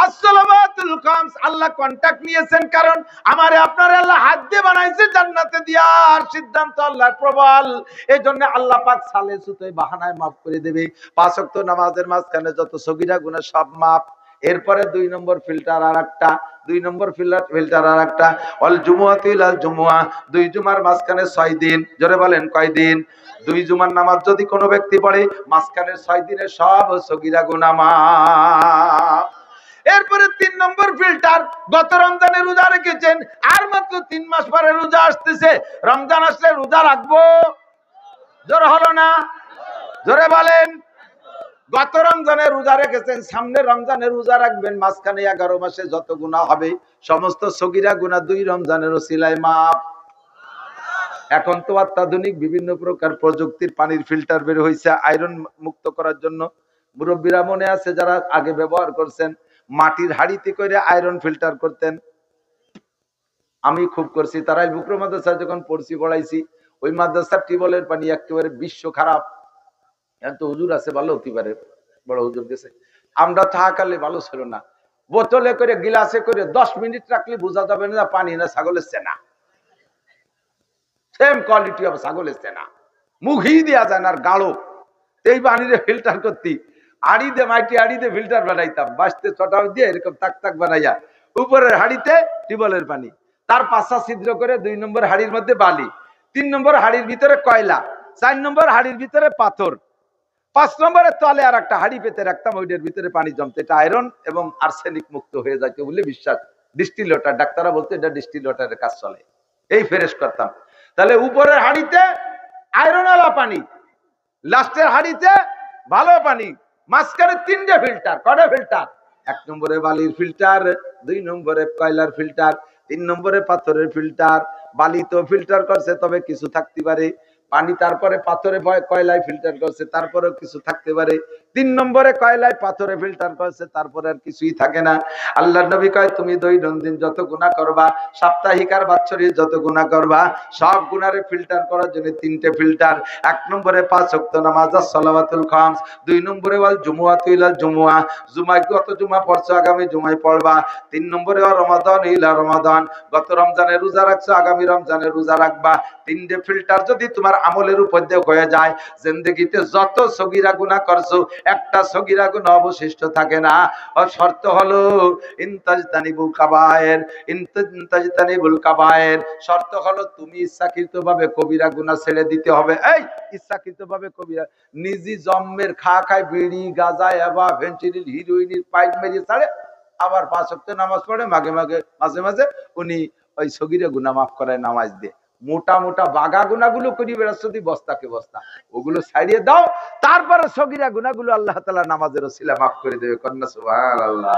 Speaker 1: as-salawatul khams, আল্লাহ কন্টাক্ট নিয়েছেন, কারণ আমারে আপনারে আল্লাহ হাত দিয়ে বানাইছে জান্নাতে দিয়ার সিদ্ধান্ত আল্লাহর প্রবল। এইজন্য আল্লাহ পাক সালে সুতোয় বাহানায় মাফ করে দেবে। 5 ওয়াক্ত নামাজের মাঝখানে যত সগীরা গুনাহ সব মাফ। এরপরে 2 নম্বর ফিল্টার আরেকটা, 2 নম্বর ফিল্টার আরেকটা, ওয়াল জুমুআতু ইলাল জুমুআ, 2 জুমার মাঝখানে 6 দিন। জোরে বলেন কয় দিন? 2 জুমার নামাজ যদি কোনো ব্যক্তি পড়ে, মাঝখানে 6 দিনের সব সগীরা গুনাহ মাফ। এরপরে 3 নম্বর ফিল্টার, গত রমজানে রোজা রেখেছেন, আর মাত্র 3 মাস পরে রোজা আসতেছে, রমজান আসলে রোজা রাখবো? জোর হলো না? জোরে বলেন। গত রমজানে রোজা রেখেছেন, সামনে রমজানে রোজা রাখবেন, মাঝখানে 11 মাসে যত গুনাহ হবে সমস্ত সগীরা গুনাহ 2 রমজানের ওসিলায় মাফ। এখন তো অত্যাধুনিক বিভিন্ন প্রকার প্রযুক্তির পানির ফিল্টার বের হয়েছে আয়রন মুক্ত করার জন্য। মুরব্বীরা মনে আছে যারা আগে ব্যবহার করছেন, মাটির হাড়িতে করে আয়রন ফিল্টার করতেন। আমি খুব করছি, তারাই বুকরো মাদ্রাসা যখন পড়ছি পড়াইছি, ওই মাদ্রাসার টিউবওয়েলের পানি একেবারে বিশ্ব খারাপ। এখন তো হুজুর আছে, ভালো হতে পারে, বড় হুজুর গেছে, আমরা থাকালে ভালো ছিল না। বোতলে করে গিলাসে করে 10 মিনিট রাখলে বোঝা যাবে না পানি না ছাগলের চেনা। সেম কোয়ালিটি অফ ছাগলের চেনা, মুখই দেওয়া যায় না, আর গাঢ়। এই পানিরে ফিল্টার করতি, হাড়ি দিয়ে মাটি হাড়ি দিয়ে ফিল্টার বানাইতাম, বাঁচতে চটাও দিয়ে এরকম তাক তাক বানাইয়া, উপরের হাড়িতে টিউবওয়েলের পানি, তার 5টা ছিদ্র করে 2 নম্বর হাড়ির মধ্যে বালি, 3 নম্বর হাড়ির ভিতরে কয়লা, 4 নম্বর হাড়ির ভিতরে পাথর, 5 নম্বরের তলে আর একটা হাড়ি পেতে রাখতাম, ওইটার ভিতরে পানি জমতে, এটা আয়রন এবং আর্সেনিক মুক্ত হয়ে যাইতে বলে বিশ্বাস। ডিস্টিল ওয়াটার, ডাক্তাররা বলতে এটা ডিস্টিল ওয়াটারের কাজ চলে, এই ফ্রেশ করতাম। তাহলে উপরের হাড়িতে আয়রনওয়ালা পানি, লাস্টের হাড়িতে ভালো পানি, মাঝখানে 3টে ফিল্টার। কয়টা ফিল্টার? 1 নম্বরে বালির ফিল্টার, 2 নম্বরে কয়লার ফিল্টার, 3 নম্বরে পাথরের ফিল্টার। বালি তো ফিল্টার করছে, তবে কিছু থাকতে পারে পানি, তারপরে পাথরে কয়লায় ফিল্টার করছে, তারপরেও কিছু থাকতে পারে, 3 নম্বরে কয়লায় পাথরে ফিল্টার করছে, তারপরে আর কিছুই থাকে না। আল্লাহর নবী কয়, তুমি দৈনন্দিন যত গুনাহ করবা, সাপ্তাহিক আর বাৎসরিক যত গুনাহ করবা, সব গুনারে ফিল্টার করার জন্য 3টে ফিল্টার। 1 নম্বরে 5 ওয়াক্ত নামাজ as-salawatul khams, 2 নম্বরে ওয়াল জুমুআতু ইলাল জুমুআ, জুমায় গত জুমা পড়ছো আগামী জুমায় পড়বা, 3 নম্বরে রমাদান ইলা রমাদান, গত রমজানে রোজা রাখছো আগামী রমজানে রোজা রাখবা। 3টে ফিল্টার যদি তোমার আমলের উপর দিয়ে হয়ে যায়, জিন্দেগিতে যত সগীরা গুনাহ করছো একটা সগীরা গুনাহ অবশিষ্ট থাকে না। আর শর্ত হলো ইনতাজতানিবুল কাবায়ের, ইনতাজতানিবুল কাবায়ের, শর্ত হলো তুমি ইচ্ছাকৃতভাবে কবিরা গুনাহ ছেড়ে দিতে হবে। এই ইচ্ছাকৃতভাবে কবিরা, নিজি জম্মের খায় বিড়ি গাঁজা এবা ফেন্সিডিল হিরোইনের পাইপ মেরে ছাড়ে, আবার 5 ওয়াক্ত নামাজ পড়ে, মাঝে মাঝে উনি ওই সগীরা গুনাহ মাফ করায় নামাজ দিয়ে। মোটা মোটা বাগা গুনাহগুলো করি বেড়াচ্ছ বস্তাকে বস্তা, ওগুলো ছাড়িয়ে দাও, তারপরে সগীরা গুনাহগুলো আল্লাহ তাআলা নামাজের ওসিলা মাফ করে দেবে। কন্যা সুবহানাল্লাহ।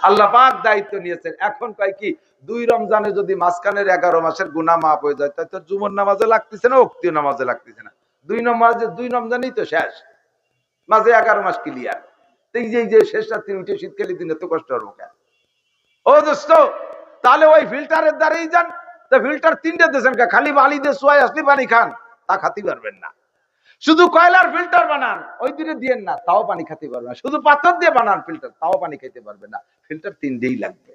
Speaker 1: আল্লাহ পাক দায়িত্ব নিয়েছেন। এখন কয় কি, 2 রমজানে যদি মাঝখানের 11 মাসের গুনাহ মাফ হয়ে যায়, তাই তো জুমার নামাজে লাগতেছে না, ওক্তীয় নামাজে লাগতেছে না। 2 রমজানই তো শেষ, মাঝে 11 মাস ক্লিয়ার। এই যে শেষ রাত্রি উঠে শীতকালী দিন এত কষ্ট হবে কেন? ও দোস্ত, তাহলে ওই ফিল্টারের দ্বারাই যান। তো ফিল্টার 3টে দিয়েছেন, খালি বালি দিয়ে সোয়াই আসলে পানি খান, তা খাতে পারবেন না। শুধু কয়লার ফিল্টার বানান, ওই 2টে দিয়েন না, তাও পানি খেতে পারবেন না। শুধু পাথর দিয়ে বানান ফিল্টার, তাও পানি খেতে পারবেন না। ফিল্টার 3টেই লাগবে।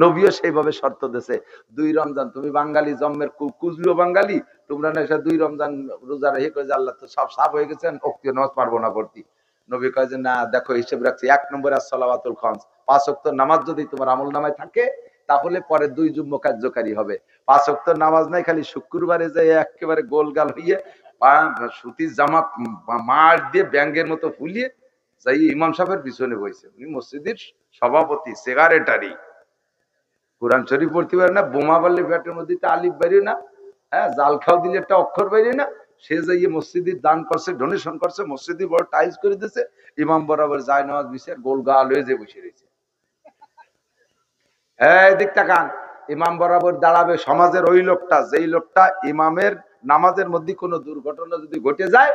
Speaker 1: নবীও সেইভাবে শর্ত দিয়েছে। 2 রমজান, তুমি বাঙালি জন্মের কুজলো বাঙালি, তোমরা না 2 রমজান রোজা রেখে করে যে আল্লাহ তো সব সাফ হয়ে গেছেন, ওক্তীয় নামাজ পারবো না পড়তে। নবী কয় যে না, দেখো হিসেব রাখছি। 1 নম্বরে as-salawatul khams, 5 ওয়াক্ত নামাজ যদি তোমার আমল নামায় থাকে, তাহলে পরে 2 জুম্ম কার্যকারী হবে। 5 ওয়াক্ত নামাজ নাই, খালি শুক্রবারে যে একেবারে গোলগাল হইয়ে সুতির জামা মার দিয়ে ব্যাঙ্গের মতো ফুলিয়ে যাই ইমাম সাহেবের পিছনে বইছে, উনি মসজিদের সভাপতি, সেক্রেটারি, কোরআন শরীফ পড়তে পারে না, বোমা বাড়লে পেটের মধ্যে আলিফ বাইরে না, হ্যাঁ, জাল খাও দিলে একটা অক্ষর বাইরে না, সে যাইয়ে মসজিদের দান করছে, ডোনেশন করছে, মসজিদে বড় টাইলস করে দিয়েছে, ইমাম বরাবর যায় নামাজ বিছে গোল গাল হয়ে যে বসে রয়েছে। এই দিক তাকান, ইমাম বরাবর দাঁড়াবে সমাজের ওই লোকটা, যেই লোকটা ইমামের নামাজের মধ্যে কোনো দুর্ঘটনা যদি ঘটে যায়,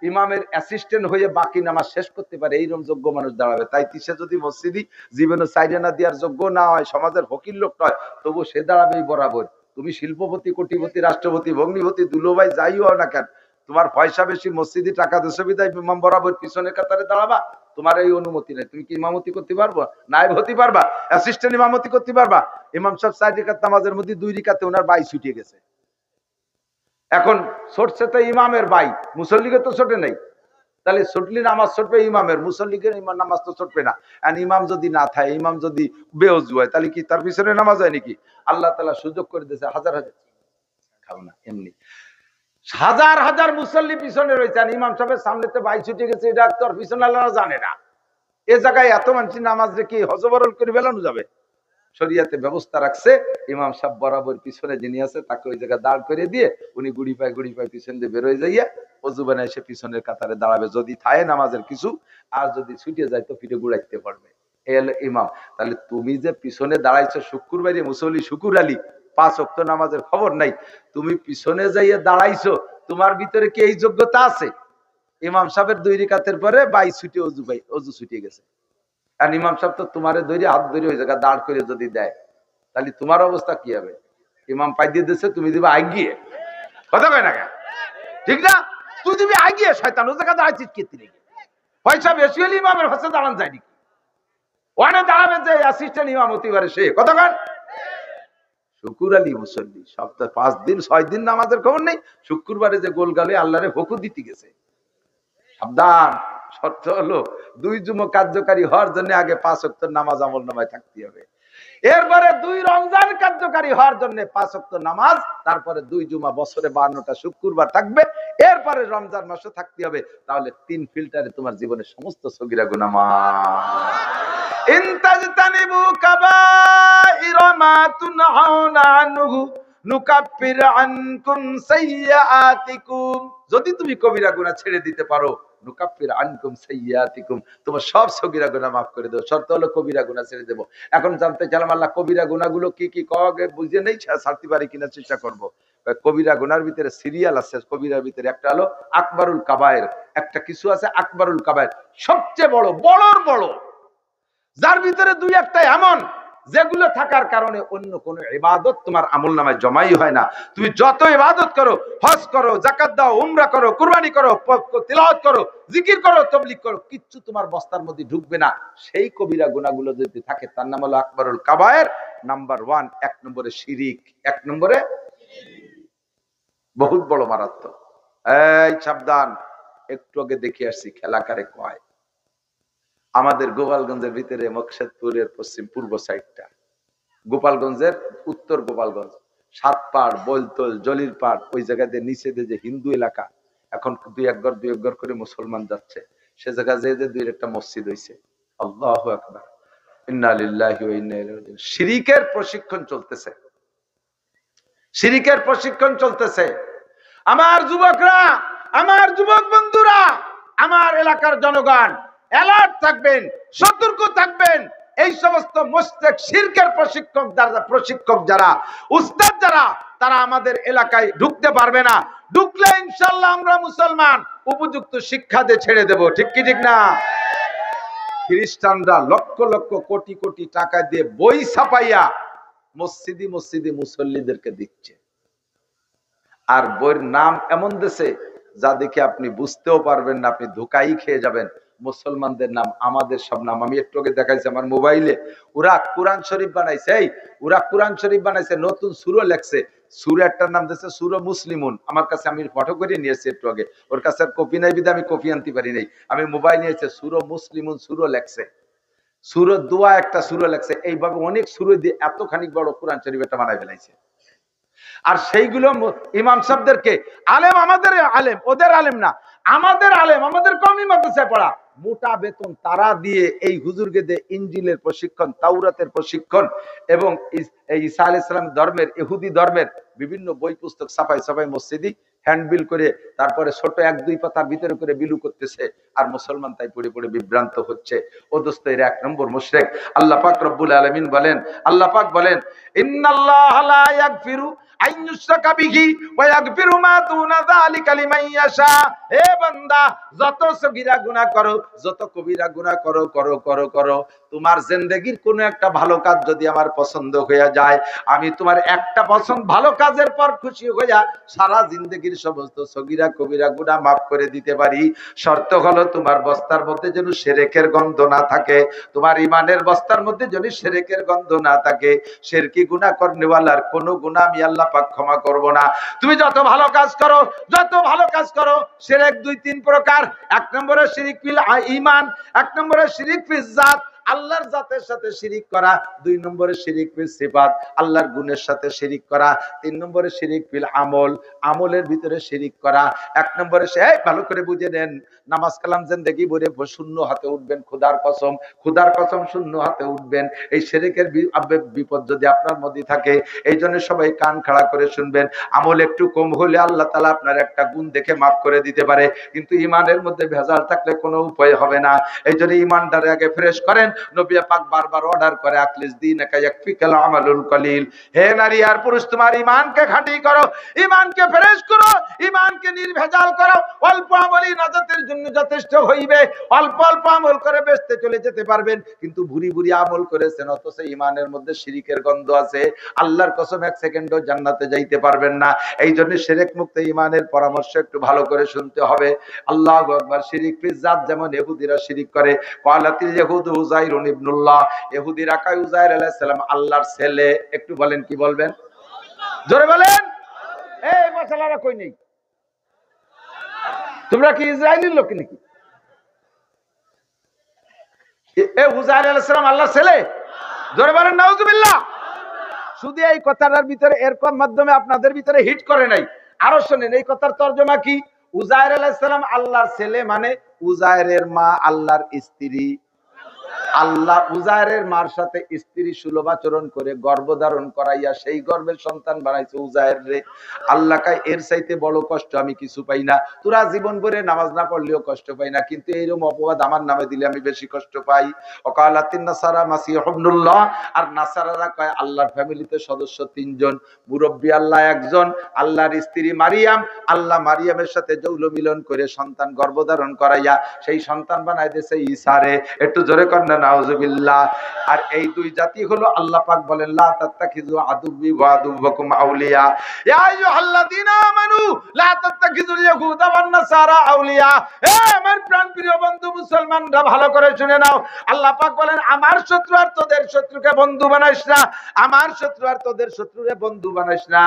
Speaker 1: ইমামের অ্যাসিস্ট্যান্ট হয়ে বাকি নামাজ শেষ করতে পারে এইরকম যোগ্য মানুষ দাঁড়াবে। তাই সে যদি মসজিদি জীবনে সাইডে না দেওয়ার যোগ্য না হয়, সমাজের ফকির লোক নয়, তবু সে দাঁড়াবেই বরাবর। তুমি শিল্পপতি, কোটিপতি, রাষ্ট্রপতি, ভগ্নিপতি, দুলোভাই যাই হও না কেন, তোমার পয়সা বেশি, মসজিদি টাকা দেশে বিদায়, ইমাম বরাবর পিছনের কাতারে দাঁড়াবা, তোমার এই অনুমতি নেই। তুমি কি ইমামতি করতে পারবো? নায়েব হতে পারবা? অ্যাসিস্ট্যান্ট ইমামতি করতে পারবা? ইমাম সাহেব 4 রাকাত নামাজের মধ্যে 2 রাকাতে ওনার বাই ছুটে গেছে। এখন ছুটছে তো ইমামের বাই, মুসল্লিকে তো ছোটে নাই। তাহলে ছুটলি নামাজ ছুটবে ইমামের, মুসল্লিকের নামাজ তো ছুটবে না। আর ইমাম যদি না থাকে, ইমাম যদি বেওযু হয়, তাহলে কি তার পিছনে নামাজ হয় নাকি? আল্লাহ তাআলা সুযোগ করে দিয়েছে, হাজার হাজার খাও না এমনি হাজার হাজার মুসল্লি পিছনে রয়েছে, আর ইমাম সাহেবের সামনেতে বাই ছুটে গেছে, এটা তোর পিছনে আল্লাহ জানে না। এ জায়গায় এত মানুষ নামাজ রেখে হজবরল করে বেলানো যাবে? শরিয়াতে ব্যবস্থা রাখছে, ইমাম সাহেব বরাবর পিছনে যিনি আছে তাকে ওই জায়গায় দাঁড় করে দিয়ে উনি গুড়ি পায় পিছন দিয়ে বেরোয় যাইয়া অজু বানায় এসে পিছনের কাতারে দাঁড়াবে। যদি থাকে নামাজের কিছু, আর যদি ছুটে যায় তো ফিরে গুড়াইতে পারবে। এ হলো ইমাম। তাহলে তুমি যে পিছনে দাঁড়াইছো শুক্রবারে মুসল্লি শুকুর আলী, 5 ওয়াক্ত নামাজের খবর নাই, তুমি পিছনে যাইয়া দাঁড়াইছো, তোমার ভিতরে কি এই যোগ্যতা আছে? ইমাম সাহেবের 2 রাকাতের পরে বাই ছুটে অজু ছুটে গেছে, আর ইমাম সাহেব তো তোমার ধরে হাত ধরে ওই জায়গা দাঁড় করে যদি দেয়, তাহলে তোমার অবস্থা কি হবে? ইমাম পাই দিয়ে দিচ্ছে, তুমি দিবে আগিয়ে, কথা কয় না? ঠিক না? তুই দিবি আগিয়ে, শয়তান ও জায়গা দাঁড়াচ্ছিস কে? তিনি পয়সা বেশি হলে ইমামের হাতে দাঁড়ান যায় নাকি? ওখানে দাঁড়াবে যে অ্যাসিস্ট্যান্ট ইমাম হতে পারে সে, কথা কন? শুকুর আলী মুসল্লি, সপ্তাহে 5 দিন 6 দিন নামাজের খবর নেই, শুক্রবারে যে গোল গালে আল্লাহরে ভকু দিতে গেছে। সাবধান। শর্ত হলো 2 জুমা কার্যকারী হওয়ার জন্য আগে 5 ওয়াক্ত নামাজ আমল নামায় থাকতে হবে, এরপরে 2 রমজান কার্যকারী হওয়ার জন্য 5 ওয়াক্ত নামাজ, তারপরে 2 জুমা, বছরে 52টা শুক্রবার থাকবে, এরপরে রমজান মাসে থাকতে হবে। তাহলে 3 ফিল্টারে তোমার জীবনের সমস্ত সগীরা গুনাহ মাফ। ইনতাজতানিবু কাবাইরা মা তুনহাউনা আনহু নুকাফির আনকুম সাইয়্যাতিকুম। যদি তুমি কবিরা গুনাহ ছেড়ে দিতে পারো, নুকাফির আনকুম সাইয়্যাতিকুম, তোমার সব সগীরা গুনাহ মাফ করে দেব। শর্ত হলো কবিরা গুনাহ ছেড়ে দেব। এখন জানতে চাইলাম আল্লাহ কবিরা গুনাহগুলো কি কি, কগে বুঝে নেই, ছাড়তে পারি কিনা চেষ্টা করব। কবিরা গুনার ভিতরে সিরিয়াল আছে, কবিরার ভিতরে একটা হলো আকবরুল কাবায়ের, একটা কিছু আছে আকবরুল কাবায়ের, সবচেয়ে বড়, বড়র বড়, যার ভিতরে 2-1টা এমন যেগুলো থাকার কারণে অন্য কোন ইবাদত তোমার আমলনামায় জমাই হয় না। তুমি যত ইবাদত করো, হজ করো, যাকাত দাও, উমরা করো, কুরবানি করো, তিলাওয়াত করো, জিকির করো, তাবলীগ করো, কিচ্ছু তোমার বস্তার মধ্যে ঢুকবে না। সেই কবিরা গুনাহগুলো যদি থাকে, তার নাম হলো আকবরুল কাবায়ের। নাম্বার 1, 1 নম্বরে শিরিক, 1 নম্বরে বহুত বড় মারাত্মক। এই সাবধান, একটু আগে দেখে আসছি খেলাকারে কয় আমাদের গোপালগঞ্জের ভিতরে মকসেদপুরের পূর্ব সাইডটা, গোপালগঞ্জের উত্তর গোপালগঞ্জ, সাতপাড়, বৈলতল, জলিলপাড়, ওই জায়গাতে নিচে যে হিন্দু এলাকা, এখন 2 ঘর করে মুসলমান যাচ্ছে, সে জায়গা যে 2-1টা মসজিদ হয়েছে। আল্লাহু আকবার, ইন্না লিল্লাহি ওয়া ইন্না ইলাইহি রাজিউন। শিরিকের প্রশিক্ষণ চলতেছে, শিরিকের প্রশিক্ষণ চলতেছে। আমার যুবকরা, আমার যুবক বন্ধুরা, আমার এলাকার জনগণ অ্যালার্ট থাকবেন, সতর্ক থাকবেন। এই সমস্ত মুশরিক শিরকের প্রশিক্ষক যারা, উস্তাদ যারা, তারা আমাদের এলাকায় ঢুকতে পারবে না। ঢুকলে ইনশাআল্লাহ আমরা মুসলমান উপযুক্ত শিক্ষা দিয়ে ছেড়ে দেব। ঠিক কি ঠিক না? খ্রিস্টানরা লক্ষ লক্ষ কোটি কোটি টাকা দিয়ে বই ছাপাইয়া মসজিদে মসজিদে মুসল্লিদেরকে দিচ্ছে, আর বইয়ের নাম এমন দেশে যা দেখে আপনি বুঝতেও পারবেন না, আপনি ধোকাই খেয়ে যাবেন। মুসলমানদের নাম, আমাদের সব নাম। আমি একটু আগে দেখাইছি আমার মোবাইলে, ওরা কোরআন শরীফ বানাইছে, ওরা কোরআন শরীফ বানাইছে, নতুন সূরা লেখছে, সূরাটার নাম দিয়েছে সূরা মুসলিমুন। আমার কাছে, আমি ফটো করে নিয়েছি একটু আগে, ওর কাছে আর কপি নাই বিধে আমি কপি আনতে পারি নাই, আমি মোবাইল নিয়েছে, সূরা মুসলিমুন সূরা লেখছে, সূরা দোয়া একটা সূরা লেখছে, এইভাবে অনেক সূরা দিয়ে এতখানি বড় কোরআন শরীফ একটা বানাই ফেলাইছে। আর সেইগুলো ইমাম সাহেবদেরকে, আলেম আমাদের আলেম, ওদের আলেম না, আমাদের আলেম, আমাদের কওমি মাদ্রাসায় পড়া, মোটা বেতন তারা দিয়ে এই হুজুরকে দিয়ে ইনজিলের প্রশিক্ষণ, তাওরাতের প্রশিক্ষণ এবং ঈসা আলাইহিস সালাম ধর্মের, ইহুদি ধর্মের বিভিন্ন বই পুস্তক ছাপাই মসজিদি হ্যান্ডবিল করে, তারপরে ছোট 1-2 পাতার ভিতরে করে বিলু করতেছে, আর মুসলমান তাই পড়ে পড়ে বিভ্রান্ত হচ্ছে। ও দোস্ত, এর 1 নম্বর মুশরিক। আল্লাহ পাক রব্বুল আলামিন বলেন, আল্লাহ পাক বলেন, ইন্নাল্লাহা লা ইয়াগফিরু আইয়ুশরাকা বিহি ওয়া ইয়াগফিরু মা দুনা যালিকা লিমান ইয়াশা। হে বান্দা, যত সগীরা গুনাহ করো, যত কবিরা গুনাহ করো, তোমার জিন্দেগীর কোন একটা ভালো কাজ যদি আমার পছন্দ হয়ে যায়, আমি তোমার একটা পছন্দ ভালো কাজের পর খুশি হইয়া সারা জিন্দেগীর সমস্ত সগীরা কবিরা গুনাহ maaf করে দিতে পারি। শর্ত হলো তোমার বস্তার মধ্যে যেন শিরকের গন্ধ না থাকে, তোমার ঈমানের বস্তার মধ্যে যেন শিরকের গন্ধ না থাকে। শিরকি গুনাহ করনেওয়ালার কোনো গুনাহ আমি আল্লাহ পাক ক্ষমা করব না। তুমি যত ভালো কাজ করো, শিরক দুই তিন প্রকার। এক নম্বরে শিরিক ফিল ঈমান, এক নম্বরে শিরিক ফিল জাত, আল্লাহর জাতের সাথে শিরিক করা। দুই নম্বরে শিরিক ফিল সিফাত, আল্লাহর গুণের সাথে শিরিক করা। তিন নম্বরে শিরিক ফিল আমল, আমলের ভিতরে শিরিক করা। এক নম্বরে ভালো করে বুঝে নেন, নামাজ কালাম জিন্দেগি ভরে শূন্য হাতে উঠবেন, খোদার কসম শূন্য হাতে উঠবেন। এই শিরিকের বিপদ যদি আপনার মধ্যে থাকে, এই জন্য সবাই কান খাড়া করে শুনবেন। আমল একটু কম হলে আল্লাহ তাআলা আপনার একটা গুণ দেখে মাফ করে দিতে পারে, কিন্তু ঈমানের মধ্যে ভেজাল থাকলে কোনো উপায় হবে না। এই জন্য ঈমানটারে আগে ফ্রেশ করেন। নবী পাক বারবার অর্ডার করে, আখলিস দীনাকা ইয়াকফিকাল আমালুল কলিল। হে নারী আর পুরুষ, তোমার ঈমানকে খাঁটি করো, ঈমানকে ফ্রেশ করো, ঈমানকে নির্ভেজাল করো। অল্প আমলই নাজাতের জন্য যথেষ্ট হইবে। অল্প অল্প আমল করে বেহেশতে চলে যেতে পারবেন, কিন্তু ভুরি ভুরি আমল করেছেন অথচ ঈমানের মধ্যে শিরিকের গন্ধ আছে, আল্লাহর কসম এক সেকেন্ডও জান্নাতে যাইতে পারবেন না। এই জন্য শিরক মুক্ত ঈমানের পরামর্শ একটু ভালো করে শুনতে হবে। আল্লাহু আকবার। শিরিক ফিল জাত, যেমন ইহুদিরা শিরিক করে। ক্বালাতিল ইয়াহুদু উযাইরুন ইবনুল্লাহ, ইহুদিরা কয় উযাইর আলাইহিস সালাম আল্লাহর ছেলে। একটু বলেন, কি বলবেন? জোরে বলেন। এই মশালারা কই নেই? তোমরা কি ইসরায়েলের লোক নাকি? এ উযাইর আলাইহিস সালাম আল্লাহর ছেলে? জোরে বলেন নাউজুবিল্লাহ। শুধু এই কথাটার ভিতরে এরকম মাধ্যমে আপনাদের ভিতরে হিট করে নাই। আরো শুনেন, এই কথার তর্জমা কি? উযাইর আলাইহিস সালাম আল্লাহর ছেলে মানে উযাইরের মা আল্লাহর স্ত্রী। আল্লাহ উযাইরের মার সাথে স্ত্রী সুলভ আচরণ করে গর্ভধারণ করাইয়া সেই গর্ভের সন্তান বানাইছে উযাইর রে। আল্লাহ কয় এর চাইতে বড় কষ্ট আমি কিছু পাই না। তোরা জীবন ভরে নামাজ না পড়লেও কষ্ট পাই না, কিন্তু এইরকম অপবাদ আমার নামে দিলে আমি বেশি কষ্ট পাই। ওয়াকালাতিন নাসারা মাসিহ ইবনুল্লাহ, আর নাসারারা কয় আল্লাহর ফ্যামিলিতে সদস্য তিনজন, মুরব্বী আল্লাহ একজন, আল্লাহর স্ত্রী মারিয়াম। আল্লাহ মারিয়ামের সাথে যৌন মিলন করে সন্তান গর্ভধারণ করাইয়া সেই সন্তান বানাই দিয়েছে ঈসা রে। একটু জোরে কর না নাউজুবিল্লাহ। আর এই দুই জাতি হলো আল্লাহ পাক বলেন লা তাত্তাখিযু আদুব্বি ওয়া আদুব্বাকুম আউলিয়া। ইয়া আইয়ুহাল্লাযীনা আমানু লা তাত্তাখিযুল ইয়াহুদা ওয়ান নাসারা আউলিয়া। হে আমার প্রাণপ্রিয় বন্ধু মুসলমানরা, ভালো করে শুনে নাও। আল্লাহ পাক বলেন আমার শত্রু আর তোদের শত্রুকে বন্ধু বানাইস না, আমার শত্রু আর তোদের শত্রুকে বন্ধু বানাইস না।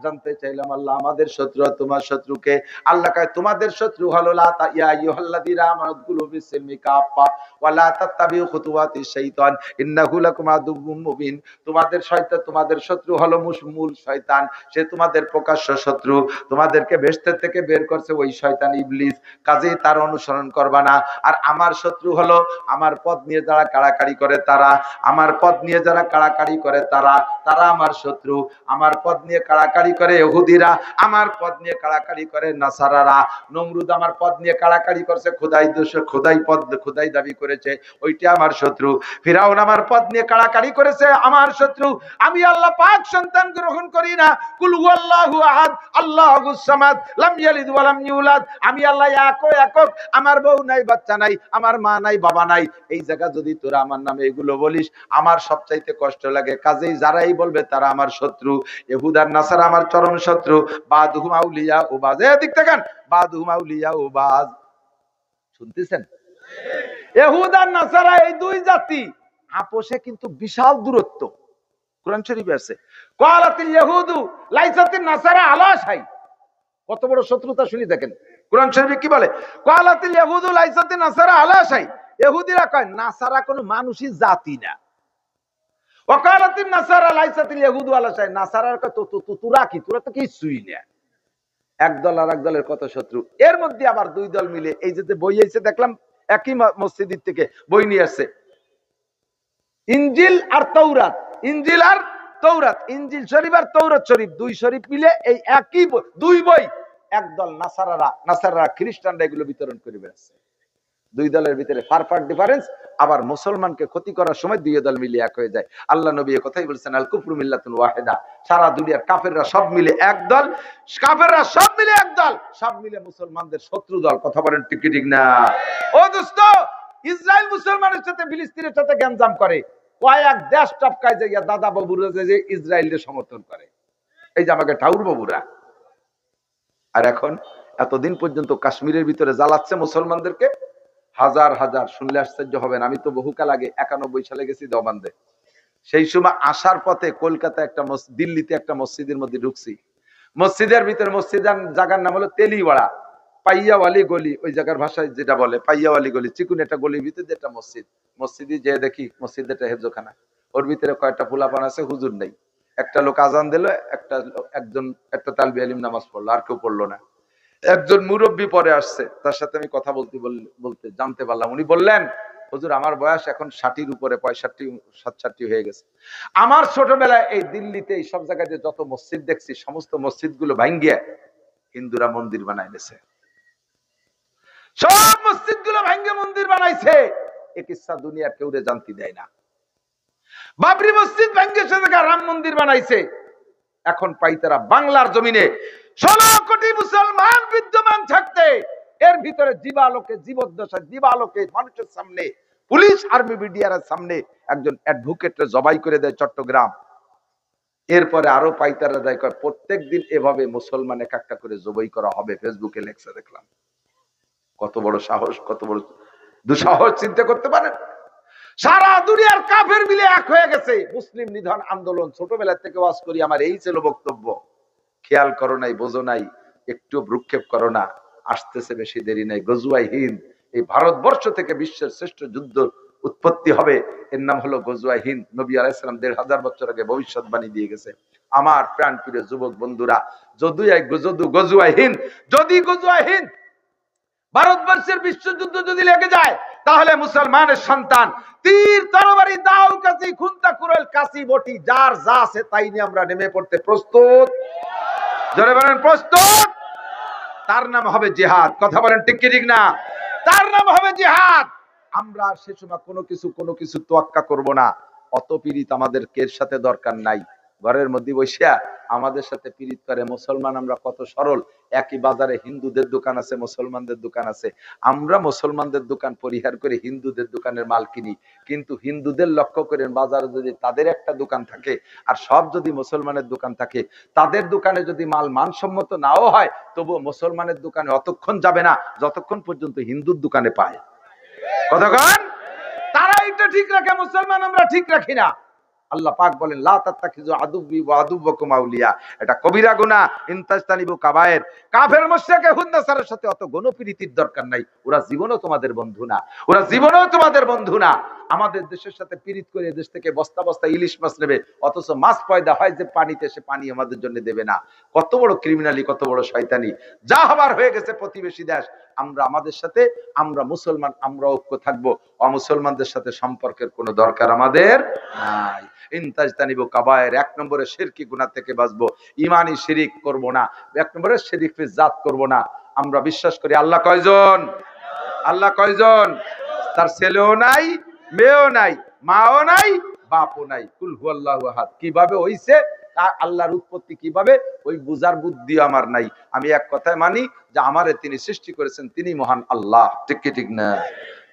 Speaker 1: জানতে চাইলাম আল্লাহ আমাদের শত্রু আর তোমার শত্রুকে? আল্লাহ কয় তোমাদের শত্রু হলো লা ইয়া আইয়ুহাল্লাযীনা আমানু কুলু বিসমি কাফা ওয়া লা তাত্তাবিউ খুতুওয়াতিশ শাইতান ইন্নাহু লাকুম আদুউম মুবিন। তোমাদের শয়তান, তোমাদের শত্রু হলো মূল শয়তান, সে তোমাদের প্রকাশ্য শত্রু। তোমাদেরকে বেহেশত থেকে বের করছে ওই শয়তান ইবলিস, কাজেই তার অনুসরণ করবা না। আর আমার শত্রু হলো আমার পথ নিয়ে যারা কাড়াকাড়ি করে তারা, আমার পথ নিয়ে যারা কাড়াকাড়ি করে তারা আমার শত্রু। আমার পথ নিয়ে কাড়াকাড়ি করে ইহুদিরা, আমার পথ নিয়ে কাড়াকাড়ি করে নাসারারা। নমরুদ আমার পথ নিয়ে কাড়াকাড়ি করছে, খোদাই দাবি করেছে, ওইটা আমার শত্রু। ফিরাউন আমার পথ নিয়ে কাড়াকাড়ি করেছে, আমার শত্রু। আমি আল্লাহ পাক সন্তান গ্রহণ করি না। কুল হুয়াল্লাহু আহাদ আল্লাহুস সামাদ লাম ইয়ালিদ ওয়া লাম ইউলাদ। আমি আল্লাহ একক, আমার বউ নাই, বাচ্চা নাই, আমার মা নাই, বাবা নাই। এই জায়গা যদি তোরা আমার নামে এগুলো বলিস, আমার সবচাইতে কষ্ট লাগে। কাজেই যারাই বলবে তারা আমার শত্রু। ইহুদার নাসারা আমার চরম শত্রু। বাদুহুম আউলিয়া ও বাজ। এদিক দেখেন, বাদুহুম আউলিয়া ও বাজ। শুনতেছেন? ইহুদ আর নাসারা এই দুই জাতি আপোষে কিন্তু বিশাল দূরত্ব। কোরআন শরীফে আছে ক্বালাতিল ইয়াহুদু লাইসাতিন নাসারা আলা শাই। কত বড় শত্রুতা শুনি দেখেন। কোরআন শরীফে কি বলে? ক্বালাতিল ইয়াহুদু লাইসাতিন নাসারা আলা শাই। ইহুদিরা কয় নাসারা কোনো মানুষই জাতি না। ওয়াকালাতিন নাসারা লাইসাতিল ইয়াহুদু আলা শাই। নাসারার কয় তোরা কি, তোরা তো কিছুই না। এক দল আর এক দলের কত শত্রু। এর মধ্যে আবার দুই দল মিলে এই যে বই এসে দেখলাম একই মসজিদ থেকে বই নিয়ে আসছে, ইনজিল আর তৌরাত। ইনজিল আর তৌরাত, ইনজিল শরীফ আর তৌরাত শরীফ, দুই শরীফ মিলে এই একই দুই বই। একদল নাসারারা খ্রিস্টানরা এগুলো বিতরণ করে বেড়াচ্ছে। দুই দলের ভিতরে ফার ডিফারেন্স, আবার মুসলমানকে ক্ষতি করার সময় দুই দল মিলে এক হয়ে যায়। আল্লাহ নবী কথাই বলছেন, আল কুফরু মিল্লাতুন ওয়াহিদা, সারা দুনিয়ার কাফেররা সব মিলে এক দল, কাফেররা সব মিলে এক দল, সব মিলে মুসলমানদের শত্রু দল। কথা বলেন ঠিক কি ঠিক না? ও দোস্ত, ইসরায়েল মুসলমানের সাথে ফিলিস্তিনের সাথে গ্যাঞ্জাম করে, কয়েক দেশ টপকায় যে দাদা বাবুরা যে ইসরায়েলের সমর্থন করে, এই যে আমাকে ঠাউর বাবুরা। আর এখন এতদিন পর্যন্ত কাশ্মীরের ভিতরে জ্বালাচ্ছে মুসলমানদেরকে, হাজার হাজার, শুনলে আশ্চর্য হবেন, আমি তো বহুকাল আগে 91 সালে গেছি দেওবান্দে, সেই সময় আসার পথে কলকাতা একটা দিল্লিতে একটা মসজিদের মধ্যে ঢুকছি, মসজিদের ভিতরে, মসজিদের জায়গার নাম হলো তেলিওয়াড়া, পাইয়াওয়ালি গলি, ওই জায়গার ভাষায় যেটা বলে পাইয়াওয়ালি গলি, চিকুন একটা গলির ভিতরে একটা মসজিদ, মসজিদে যে দেখি মসজিদে একটা হেফজোখানা, ওর ভিতরে কয়েকটা পোলাপান আছে, হুজুর নেই, একটা লোক আজান দিল, একটা তালবি আলিম নামাজ পড়লো, আর কেউ পড়লো না। একজন মুরব্বী পরে আসছে, তার সাথে আমি কথা বলতে জানতে পারলাম, উনি বললেন, হুজুর আমার বয়স এখন 60-র উপরে, 65-67 হয়ে গেছে। আমার ছোটবেলায় এই দিল্লিতে এই সব জায়গায় যত মসজিদ দেখছি, সমস্ত মসজিদ গুলো ভাঙ্গিয়ে হিন্দুরা মন্দির বানাইছে, সব মসজিদ গুলো ভাঙ্গে মন্দির বানাইছে। এক ইচ্ছা দুনিয়ার কেউ জানতে দেয় না। বাবরি মসজিদ ভাঙ্গে সে জায়গায় রাম মন্দির বানাইছে। এখন পাই তারা বাংলার জমিনে 16 কোটি মুসলমান বিদ্যমান থাকতে, এর ভিতরে জীবালোকে, জীবদ্দশায় দিবালোকে মানুষের সামনে, পুলিশ আর্মি মিডিয়ার সামনে একজন অ্যাডভোকেটকে জবাই করে দেয় চট্টগ্রাম। এরপরে আরো পাইতারা যায়, প্রত্যেক দিন এভাবে মুসলমান এক একটা করে জবাই করা হবে। ফেসবুকে লেখছে দেখলাম। কত বড় সাহস, কত বড় দুঃসাহস, চিন্তা করতে পারেন? সারা দুনিয়ার কাফের মিলে এক হয়ে গেছে। মুসলিম নিধন আন্দোলন ছোটবেলা থেকে ওয়াজ করি, আমার এই ছিল বক্তব্য। খেয়াল করো নাই, বোঝো নাই, একটু ভ্রুক্ষেপ করো না, আসতেছে বেশি দেরি নাই। গজওয়াই হিন্দ, এই ভারতবর্ষ থেকে বিশ্বের শ্রেষ্ঠ যুদ্ধ উৎপত্তি হবে, এর নাম হলো গজওয়াই হিন্দ। নবী আলাইহিস সালাম 1500 বছর আগে ভবিষ্যৎবাণী দিয়ে গেছে। আমার প্রাণ প্রিয় যুবক বন্ধুরা, যদি গজওয়াই হিন্দ, যদি গজওয়াই হিন্দ ভারতবর্ষের বিশ্বযুদ্ধ যদি লেগে যায়, তাহলে মুসলমানের সন্তান তীর তরবারি দাও কাছি খুন্তা কুরল কাছি বটি, যার যা আছে তাই নিয়ে আমরা নেমে পড়তে প্রস্তুত। জোরে বলেন প্রস্তুত। তার নাম হবে জিহাদ। কথা বলেন ঠিক কি ঠিক না? তার নাম হবে জিহাদ। আমরা সে সময় কোনো কিছু তোয়াক্কা করব না। অত পীড়িত আমাদের কের সাথে দরকার নাই। ঘরের মধ্যে বসিয়া আমাদের সাথে পীড়িত করে মুসলমান, আমরা কত সরল। একই বাজারে হিন্দুদের দোকান আছে, মুসলমানদের দোকান আছে, আমরা মুসলমানদের দোকান পরিহার করে হিন্দুদের দোকানের মাল কিনি। কিন্তু হিন্দুদের লক্ষ্য করেন, বাজারে যদি তাদের একটা দোকান থাকে আর সব যদি মুসলমানের দোকান থাকে, তাদের দোকানে যদি মাল মানসম্মত নাও হয়, তবুও মুসলমানের দোকানে অতক্ষণ যাবে না যতক্ষণ পর্যন্ত হিন্দুর দোকানে পায়। কতক্ষণ? তারা এটা ঠিক রাখে, মুসলমান আমরা ঠিক রাখি না। আল্লাহ পাক বলেন, লা তাত্তাখিযু আদুব্বি ওয়া আদুব্বাকুম আউলিয়া, এটা কবিরা গুনাহ, ইনতাজতানিবু কাবায়ের। কাফের মুশরিক ইহুদ নাসারার সাথে অত গণপ্রীতির দরকার নাই, ওরা জীবনেও তোমাদের বন্ধু না, ওরা জীবনেও তোমাদের বন্ধু না। আমাদের দেশের সাথে পীড়িত করে দেশ থেকে বস্তা বস্তা ইলিশ মাছ নেবে, অথচ মাছ পয়দা হয় যে পানিতে, সে পানি আমাদের জন্য দেবে না। কত বড় ক্রিমিনালি, কত বড় শয়তানি। যা হবার হয়ে গেছে প্রতিবেশী দেশ। আমরা আমাদের সাথে, আমরা মুসলমান, আমরা ঐক্য থাকবো, অমুসলমানদের সাথে সম্পর্কের কোনো দরকার আমাদের নাই। ইনতাজতানিবু কাবায়ের, 1 নম্বরে শিরকি গুনাহ থেকে বাঁচবো, ইমানি শিরিক করব না। 1 নম্বরে শিরিক ফি জাত করব না। আমরা বিশ্বাস করি আল্লাহ কয়জন? আল্লাহ কয়জন? তার ছেলেও নাই, মেয়েও নাই, মাও নাই, বাপও নাই। কুল হুয়াল্লাহু আহাদ কিভাবে হইছে, আল্লাহর উৎপত্তি কিভাবে, ওই বুঝার বুদ্ধি আমার নাই। আমি এক কথায় মানি যে আমারে তিনি সৃষ্টি করেছেন, তিনি মহান আল্লাহ। ঠিক কি ঠিক না?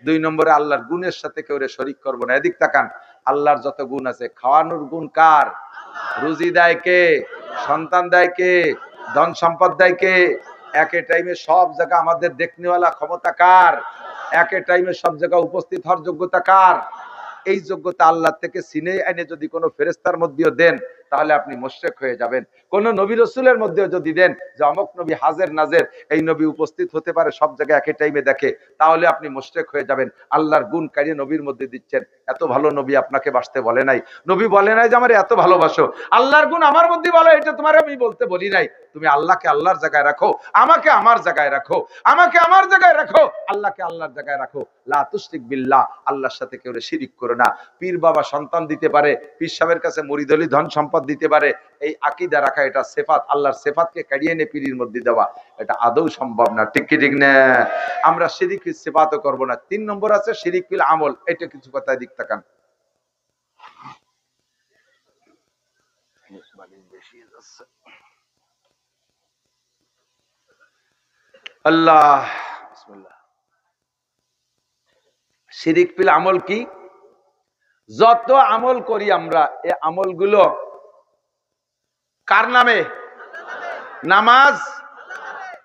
Speaker 1: 2 নম্বরে আল্লাহর গুণের সাথে কেউ শরীক করবো না। এদিক তাকান, আল্লাহর যত গুণ আছে, খাওয়ানোর গুণ কার? রুজি দেয় কে? সন্তান দেয় কে? ধন সম্পদ দেয় কে? একে টাইমে সব জায়গা আমাদের দেখনেওয়ালা ক্ষমতা কার? একে টাইমে সব জায়গা উপস্থিত হওয়ার যোগ্যতা কার? এই যোগ্যতা আল্লাহ থেকে সিনে এনে যদি কোনো ফেরেশতার মধ্যেও দেন, তাহলে আপনি মুশরিক হয়ে যাবেন। কোন নবী রাসূলের মধ্যেও যদি দেন যে অমুক নবী হাজির নাজের, এই নবী উপস্থিত হতে পারে সব জায়গায় একই টাইমে দেখে, তাহলে আপনি মুশরিক হয়ে যাবেন। আল্লাহর গুণ কারিয়ে নবীর মধ্যে দিচ্ছেন। এত ভালো নবী আপনাকে বাসতে বলে নাই। নবী বলে নাই যে আমার এত ভালোবাসো। আল্লাহর গুণ আমার মধ্যে বলো, এটা তোমার আমি বলতে বলি নাই। তুমি আল্লাহকে আল্লাহর জায়গায় রাখো, আমাকে আমার জায়গায় রাখো, আমাকে আমার জায়গায় রাখো, আল্লাহকে আল্লাহর জায়গায় রাখো। লা তুশরিক বিল্লাহ, আল্লাহর সাথে কেউ শিরিক করো না। পীর বাবা সন্তান দিতে পারে, পীর সাহেবের কাছে মুরিদ হলি ধন সম্পদ সম্পদ দিতে পারে, এই আকীদা রাখা, এটা সিফাত, আল্লাহর সিফাতকে কাড়িয়ে এনে পীরের মধ্যে দেওয়া, এটা আদৌ সম্ভব না। ঠিক কি ঠিক না? আমরা শিরিক ফিল সিফাতও করব না। 3 নম্বর আছে শিরিক ফিল আমল। এটা কিছু কথা দিক তাকান। আল্লাহ, বিসমিল্লাহ। শিরিক ফিল আমল কি? যত আমল করি আমরা, এই আমলগুলো কার নামে? নামাজ,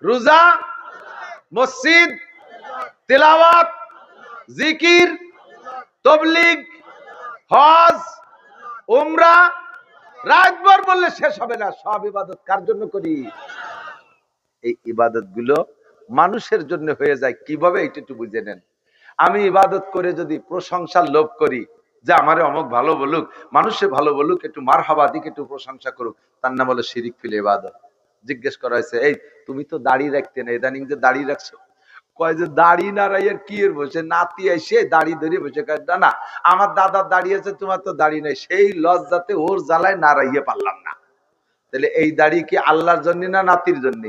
Speaker 1: রোজা, মসজিদ, তিলাওয়াত, জিকির, তাবলীগ, হজ, উমরা, রাতভর বললে শেষ হবে না। সব ইবাদত কার জন্য করি? এই ইবাদত গুলো মানুষের জন্য হয়ে যায় কিভাবে, এটা একটু বুঝে নেন। আমি ইবাদত করে যদি প্রশংসার লোভ করি, যে আমারে অমুক ভালো বলুক, মানুষে ভালো বলুক, একটু মারহাবা দিক, একটু প্রশংসা করুক, তার নাম হলো শিরিক ফিল ইবাদত। জিজ্ঞেস করা হয়েছে, এই তুমি তো দাড়ি রাখতে না, ইদানিং যে দাড়ি রাখছো? কয় যে দাড়ি না রাইয়ের কি এর বসে, নাতি এসে দাড়ি ধরে বসে, না আমার দাদার দাড়ি আছে, তোমার তো দাড়ি নাই। সেই লজ্জাতে ওর জ্বালায় না রাইয়ে পারলাম না। তাহলে এই দাড়ি কি আল্লাহর জন্য না নাতির জন্য?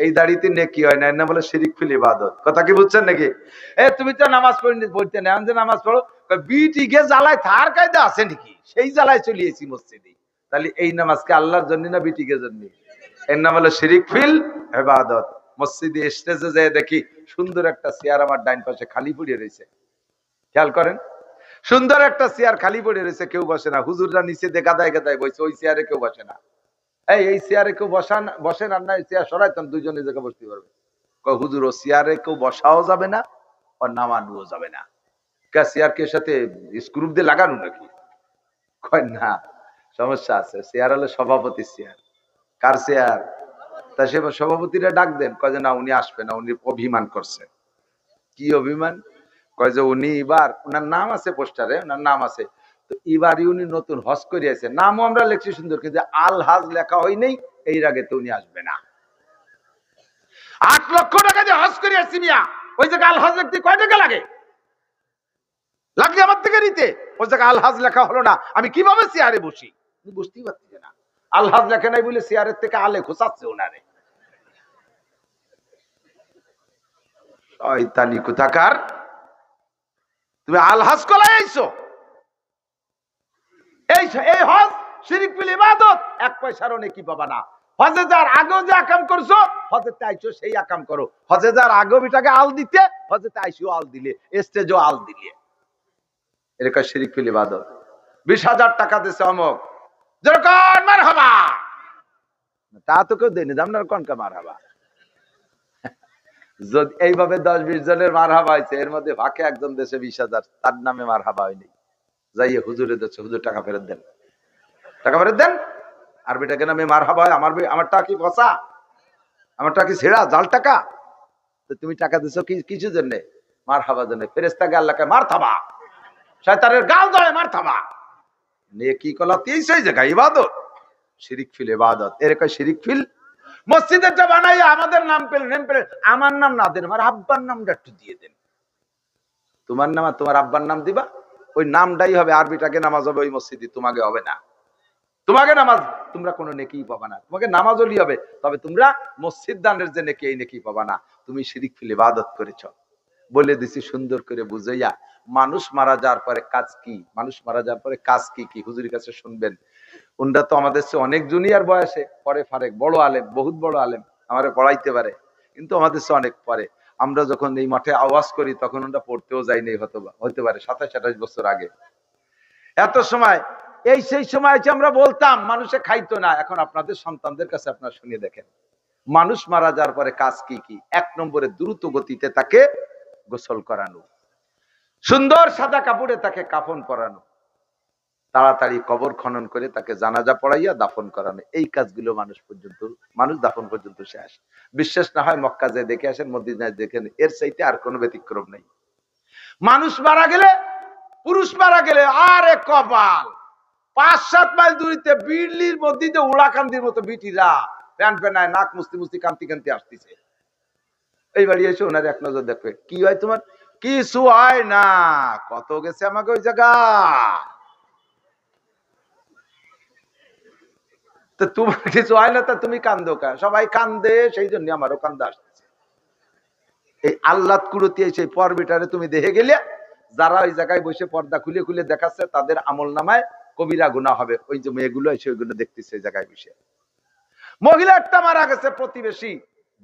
Speaker 1: এই দাড়িতে নেকি হয় না, না বলে শিরিক ফিল ইবাদত। কথা কি বুঝছেন নাকি? তুমি তো নামাজ পড়তে না, যে নামাজ পড়ো, বিটি গে জ্বালায় থার কায়দা আছে নাকি? সেই জ্বালায় চলিয়েছি মসজিদে। তাহলে এই নামাজকে আল্লাহর জন্য না বিটিকে জন্য? এর নাম হলো শিরিক ফিল ইবাদত। মসজিদে স্টেজে যেয়ে দেখি সুন্দর একটা চেয়ার আমার ডাইন পাশে খালি পড়ে রয়েছে। খেয়াল করেন, সুন্দর একটা চেয়ার খালি পড়ে রয়েছে, কেউ বসে না। হুজুররা নিচে দিয়ে গাদায় গাদায় বসে, ওই চেয়ারে কেউ বসে না। এই চেয়ারে কেউ বসেন আর না, চেয়ার সরাইতাম, দুইজনে জায়গায় বসতে পারবে। হুজুর, ও চেয়ারে কেউ বসাও যাবে না, ও নামানোও যাবে না। চেয়ার কে সাথে স্ক্রু দিয়ে লাগানো নাকি? কয় না, সমস্যা আছে। চেয়ার হলো সভাপতির চেয়ার। কার চেয়ার? তা সে সভাপতিরা ডাক দেন, কয় যে না উনি আসবে না, উনি অভিমান করছে। কি অভিমান? কয় যে উনি এবার, ওনার নাম আছে পোস্টারে, ওনার নাম আছে, তো এবারই উনি নতুন হজ করিয়াছে। নামও আমরা লিখছি সুন্দর, কিন্তু আল হাজ লেখা হয় নাই, এর আগে তো উনি আসবে না। 8 লক্ষ টাকা দিয়ে হজ করিয়াছি মিয়া, ওই জায়গায় আল হাজ লিখতে কয় টাকা লাগে? লাগলে আমার থেকে নিতে। ওই জায়গায় আল হাজ লেখা হলো না, আমি কিভাবে চেয়ারে বসি? বুঝতেই পারছি না। আল হাজ লেখা নাই বলে চেয়ারের থেকে আলে খোঁচাচ্ছে ওনারে। শয়তানি কোথাকার! তুমি আল হাজ কলাই আইছো। এই হজ শিরিক ফিল ইবাদত, 1 পয়সারও নেকি পাবা না। হজে যার আগেও যে আকাম করছো, হজেতে আইছো সেই আকাম করো। হজে যার আগেও বিটাকে আল দিতে, হজেতে আইসিও আল দিলে, স্টেজও আল দিলে, এরকম শিরিক ফিল ইবাদত। 20,000 টাকা দিছে অমুক, যেরকম মারহাবা, তা তো কেউ দেয়নি, আপনার কোনকা মারহাবা? যদি এইভাবে 10-20 জনের মারহাবা হয়েছে, এর মধ্যে ভাগে একজন দেশে 20,000, তার নামে মারহাবা হয়নি, যাইয়ে হুজুরে দিচ্ছে, হুজুর টাকা ফেরত দেন, টাকা ফেরত দেন। আর বেটাকে নামে মারহাবা হয়? আমার টাকা কি ফসা? আমার টাকা কি ছেঁড়া জাল টাকা? তো তুমি টাকা দিছো কিছুর জন্য? মারহাবার জন্য। ফেরেশতাকে আল্লাহকে মার থাবা, শয়তানের গাল ধরে মার থাবা। নেকি কলা 23 জায়গায় ইবাদত, শিরিক ফিল ইবাদত। এরকম শিরিক ফিল। মসজিদেরটা বানাইয়া আমাদের নাম পেলে, আমার নাম না দেন, আমার আব্বার নামটা একটু দিয়ে দেন। তোমার নাম আর তোমার আব্বার নাম দিবা, ওই নামটাই হবে। আরবিটাকে নামাজ হবে ওই মসজিদে, তোমাকে হবে না। তোমাকে নামাজ, তোমরা কোনো নেকি পাবা না। তোমাকে নামাজ হলি হবে, তবে তোমরা মসজিদ দানের যে নেকি, এই নেকি পাবা না। তুমি শিরিক ফিল ইবাদত করেছ। বলে দিছি সুন্দর করে বুঝাইয়া। মানুষ মারা যাওয়ার পরে কাজ কি? মানুষ মারা যাওয়ার পরে কাজ কি কি হুজুরের কাছে শুনবেন। উনরা তো আমাদের চেয়ে অনেক জুনিয়র বয়সে, পরে ফারেক, বড় আলেম, বহুত বড় আলেম, আমারে পড়াইতে পারে, কিন্তু আমাদের চেয়ে অনেক পরে। আমরা যখন এই মাঠে আওয়াজ করি, তখন ওরা পড়তেও যায়নি, হতে পারে 27-28 বছর আগে। এত সময়, সেই সময় আমরা বলতাম, মানুষে খাইতো না। এখন আপনাদের সন্তানদের কাছে আপনারা শুনিয়ে দেখেন, মানুষ মারা যাওয়ার পরে কাজ কি কি। 1 নম্বরে দ্রুত গতিতে তাকে গোসল করানো, সুন্দর সাদা কাপড়ে তাকে কাফন পরানো, তাড়াতাড়ি কবর খনন করে তাকে জানাজা পড়াইয়া দাফন করানো। এই কাজগুলো মানুষ দাফন পর্যন্ত শেষ। বিশ্বাস না হয় মক্কা যে দেখে আসেন, মদিনায় দেখেন, এর চাইতে আর কোনো ব্যতিক্রম নেই। মানুষ মারা গেলে, পুরুষ মারা গেলে, আরে কপাল, 5-7 মাইল দূরিতে বিড়লির মধ্যে উড়াকান্দির মতো বিটিরা প্যান্ট প্যানায় নাক মুস্তি মুস্তি কান্তি কান্তি আসতেছে। এই বাড়ি এসে ওনার এক নজর দেখবে, কি হয় তোমার? কিছু হয় না, কত গেছে আমাকে ওই জায়গা। তো তোমার কিছু হয় না, তা তুমি কান্দো কা? সবাই কান্দে, সেই জন্য আমারও কান্দা আসতেছে। এই আল্লাহ কুরতি সেই পর্বিটারে তুমি দেখে গেলে, যারা ওই জায়গায় বসে পর্দা খুলে খুলে দেখাচ্ছে তাদের আমল নামায় কবিরা গুনাহ হবে। ওই যে মেয়েগুলো এসে ওইগুলো দেখতেছে এই জায়গায় বসে। মহিলা একটা মারা গেছে, প্রতিবেশী,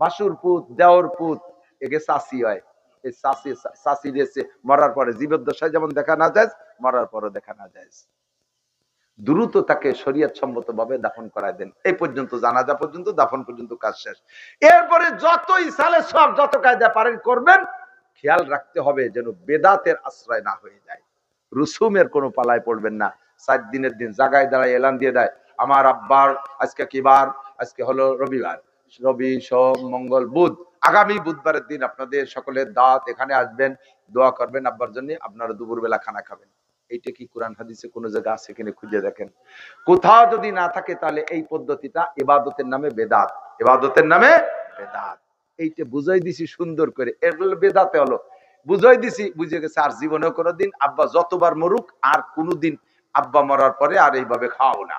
Speaker 1: বাসুর পুত, দেওর পুত, একে চাষি হয়। এই চাষি দিয়েছে মরার পরে জীবদ্দশায় যেমন দেখা না যায়, মরার পরও দেখা না যায়। দ্রুত তাকে শরীয়ত সম্মত ভাবে দাফন করায় দেন। এই পর্যন্ত, জানাজা পর্যন্ত, দাফন পর্যন্ত কাজ শেষ। এরপরে যতই সালে সব যত কায়দা পারেন করবেন, খেয়াল রাখতে হবে যেন বেদাতের আশ্রয় না হয়ে যায়। রুসুমের কোনো পালায় পড়বেন না। 7 দিনের দিন জায়গায় দাঁড়ায় এলান দিয়ে দেয়, আমার আব্বার আজকে কি বার? আজকে হলো রবিবার, রবি সোম মঙ্গল বুধ, আগামী বুধবারের দিন আপনাদের সকলের দাওয়াত, এখানে আসবেন, দোয়া করবেন আব্বার জন্য, আপনারা দুপুরবেলা খানা খাবেন। এইটা কি কোরআন হাদিসে কোনো জায়গা আছে কিনা খুঁজে দেখেন। কোথাও যদি না থাকে তাহলে এই পদ্ধতিটা ইবাদতের নামে বেদাত, ইবাদতের নামে বেদাত। এইটা বুঝাই দিছি সুন্দর করে, এগুলো বেদাতে হলো বুঝাই দিছি, বুঝে গেছে। আর জীবনেও কোনোদিন আব্বা যতবার মরুক আর কোনোদিন আব্বা মরার পরে আর এইভাবে খাও না।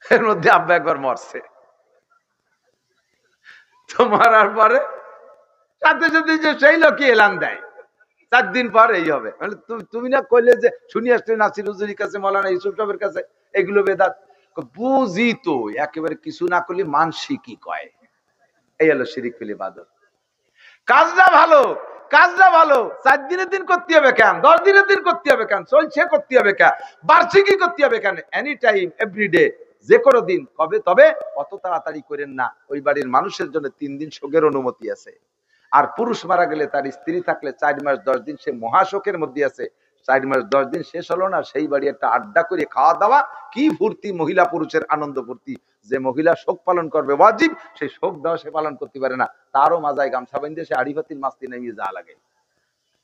Speaker 1: এর মধ্যে আব্বা একবার মরছে, তো মরার পরে সাথে সাথে যে সেই লোকই এলান দেয় 4 দিন পর এই হবে। তুমি না কইলে যে শুনি আসলে নাসির হুজুরির কাছে, মৌলানা ইউসুফ সাহেবের কাছে, এগুলো বেদাত। বুঝি তো, একেবারে কিছু না করলে মানসি কি কয়, এই হলো শিরিক ফিল ইবাদত। কাজটা ভালো, কাজটা ভালো, 4 দিনের দিন করতে হবে কেন? 10 দিনের দিন করতে হবে কেন? চলছে করতে হবে কেন? বার্ষিকী করতে হবে কেন? এনি টাইম, এভরিডে, যে কোনো দিন কবে। তবে অত তাড়াতাড়ি করেন না। ওই বাড়ির মানুষের জন্য 3 দিন শোকের অনুমতি আছে। আর পুরুষ মারা গেলে তার স্ত্রী থাকলে 4 মাস 10 দিন সে মহাশোকের মধ্যে আছে। 4 মাস 10 দিন শেষ হলো না, সেই বাড়ি একটা আড্ডা করে খাওয়া দাওয়া, কি ফুর্তি, মহিলা পুরুষের আনন্দ ফুর্তি। যে মহিলা শোক পালন করবে ওয়াজিব, সেই শোক দেওয়া সে পালন করতে পারে না, তারও মাজায় গামছা বেঁধে সে আড়িবাতির মাস্তি নামিয়ে যা লাগে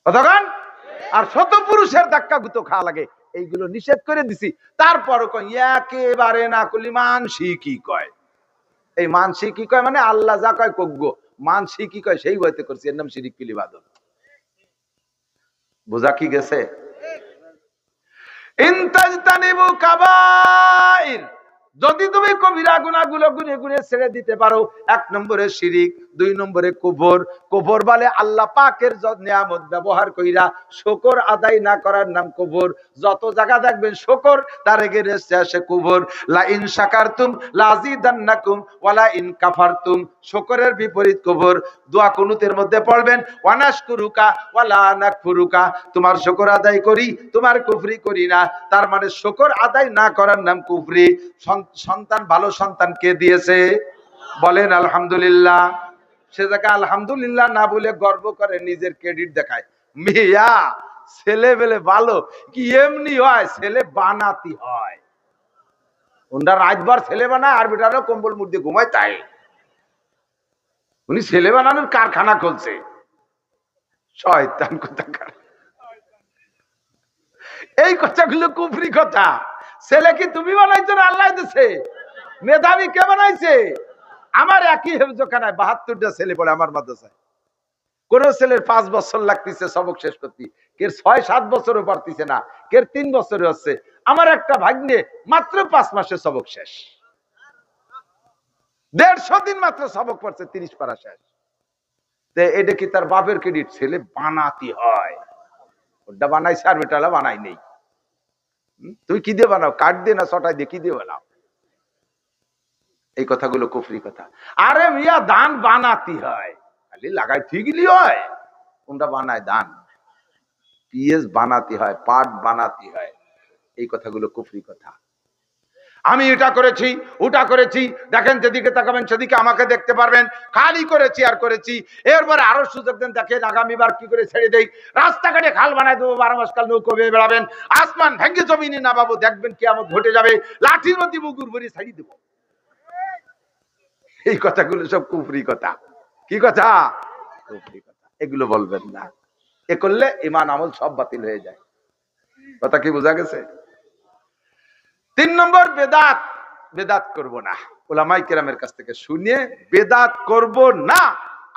Speaker 1: কতক্ষণ। আর শত পুরুষের ধাক্কা গুতো খাওয়া লাগে, এইগুলো নিষেধ করে দিছি। তারপরও কয় একেবারে না করলি মানসি কি কয়। এই মানসি কি কয় মানে আল্লাহ যা কয় কজ্ঞ, মানসি কি কয় সেই হইতে করছি, এর নাম শিরিক ফিল ইবাদত। বোঝা কি গেছে? ইনতাজতানিবু কাবাইর, যদি তুমি কবিরা গুনাহগুলো গুনে গুনে ছেড়ে দিতে পারো, 1 নম্বরে শিরিক, 2 নম্বরে কুফর। কুফর বলে আল্লাহ পাকের নিয়ামত ব্যবহার কইরা শুকর আদায় না করার নাম কুফর। যত জায়গা দেখবেন শুকর, তার এগেইনস্টে আসে কুফর। লা ইন শাকারতুম লাযিদান্নাকুম ওয়া লা ইন কাফারতুম, শুকরের বিপরীত কুফর। দোয়া কুনুতের মধ্যে পড়বেন ওয়ানাশকুরুকা ওয়া লা নাকফুরুকা, তোমার শুকর আদায় করি, তোমার কুফরি করি না। তার মানে শুকর আদায় না করার নাম কুফরি। সন্তান, ভালো সন্তান কে দিয়েছে? বলেন আলহামদুলিল্লাহ। সে জায়গায় আলহামদুলিল্লাহ না বলে গর্ব করে, নিজের ক্রেডিট দেখায়। মিয়া ছেলে বেলে ভালো কি এমনি হয়? ছেলে বানাতি হয়। ওনারা রাতভর ছেলে বানায়, আর বেটারও কম্বল মুড় দিয়ে ঘুমায়। তাই উনি ছেলে বানানোর কারখানা খুলছে। শয়তান কোথাকার। এই কথাগুলো কুফরি কথা। ছেলে কি তুমি বানাইছো না আল্লাহ দিছে? মেধাবী কে বানাইছে? আমার একই হেফজখানায় 72টা ছেলে পড়ে আমার মাদ্রাসায়। কোন ছেলের 5 বছর লাগতেছে সবক শেষ করতে, কের 6-7 বছরও পারতেছে না, কের 3 বছরে হচ্ছে। আমার একটা ভাগ্নে মাত্র 5 মাসে সবক শেষ, 150 দিন মাত্র সবক পড়ছে, 30 পারা শেষ। এটা কি তার বাপের ক্রেডিট? ছেলে বানাতে হয়, ওটা বানাইছে আর বেটালা বানাই নেই। তুমি কি দিয়ে বানাও? কাঠ দিয়ে না ছটাই দিয়ে? কি দিয়ে বানাও? এই কথাগুলো কুফরি কথা। আরে মিয়া ধান বানাতে হয়, খালি লাগাই ঠিকই হয়। কোনটা বানায়? ধান, পিএস বানাতে হয়, পাট বানাতে হয়। এই কথাগুলো কুফরি কথা। আমি এটা করেছি, ওটা করেছি, দেখেন যেদিকে তাকাবেন সেদিকে আমাকে দেখতে পারবেন, খালি করেছি আর করেছি। এরপরে আরো সুযোগ দেন, দেখেন আগামীবার কি করে ছেড়ে দেই। রাস্তাঘাটে খাল বানায় দেবো, 12 মাস কাল নৌকো বেয়ে বেড়াবেন, আসমান ভেঙ্গে জমিনে না পাবো, দেখবেন কিয়ামত ঘটে যাবে, লাঠির মধ্যে মুগুর ভরি ছাড়িয়ে দেবো। এই কথাগুলো সব কুফরি কথা। কি কথা? কুফরি কথা। এগুলো বলবেন না, এ করলে ঈমান আমল সব বাতিল হয়ে যায়। কথা কি বোঝা গেছে? 3 নম্বর বেদাত। বেদাত করব না, উলামায়ে কেরামের কাছ থেকে শুনে বেদাত করব না।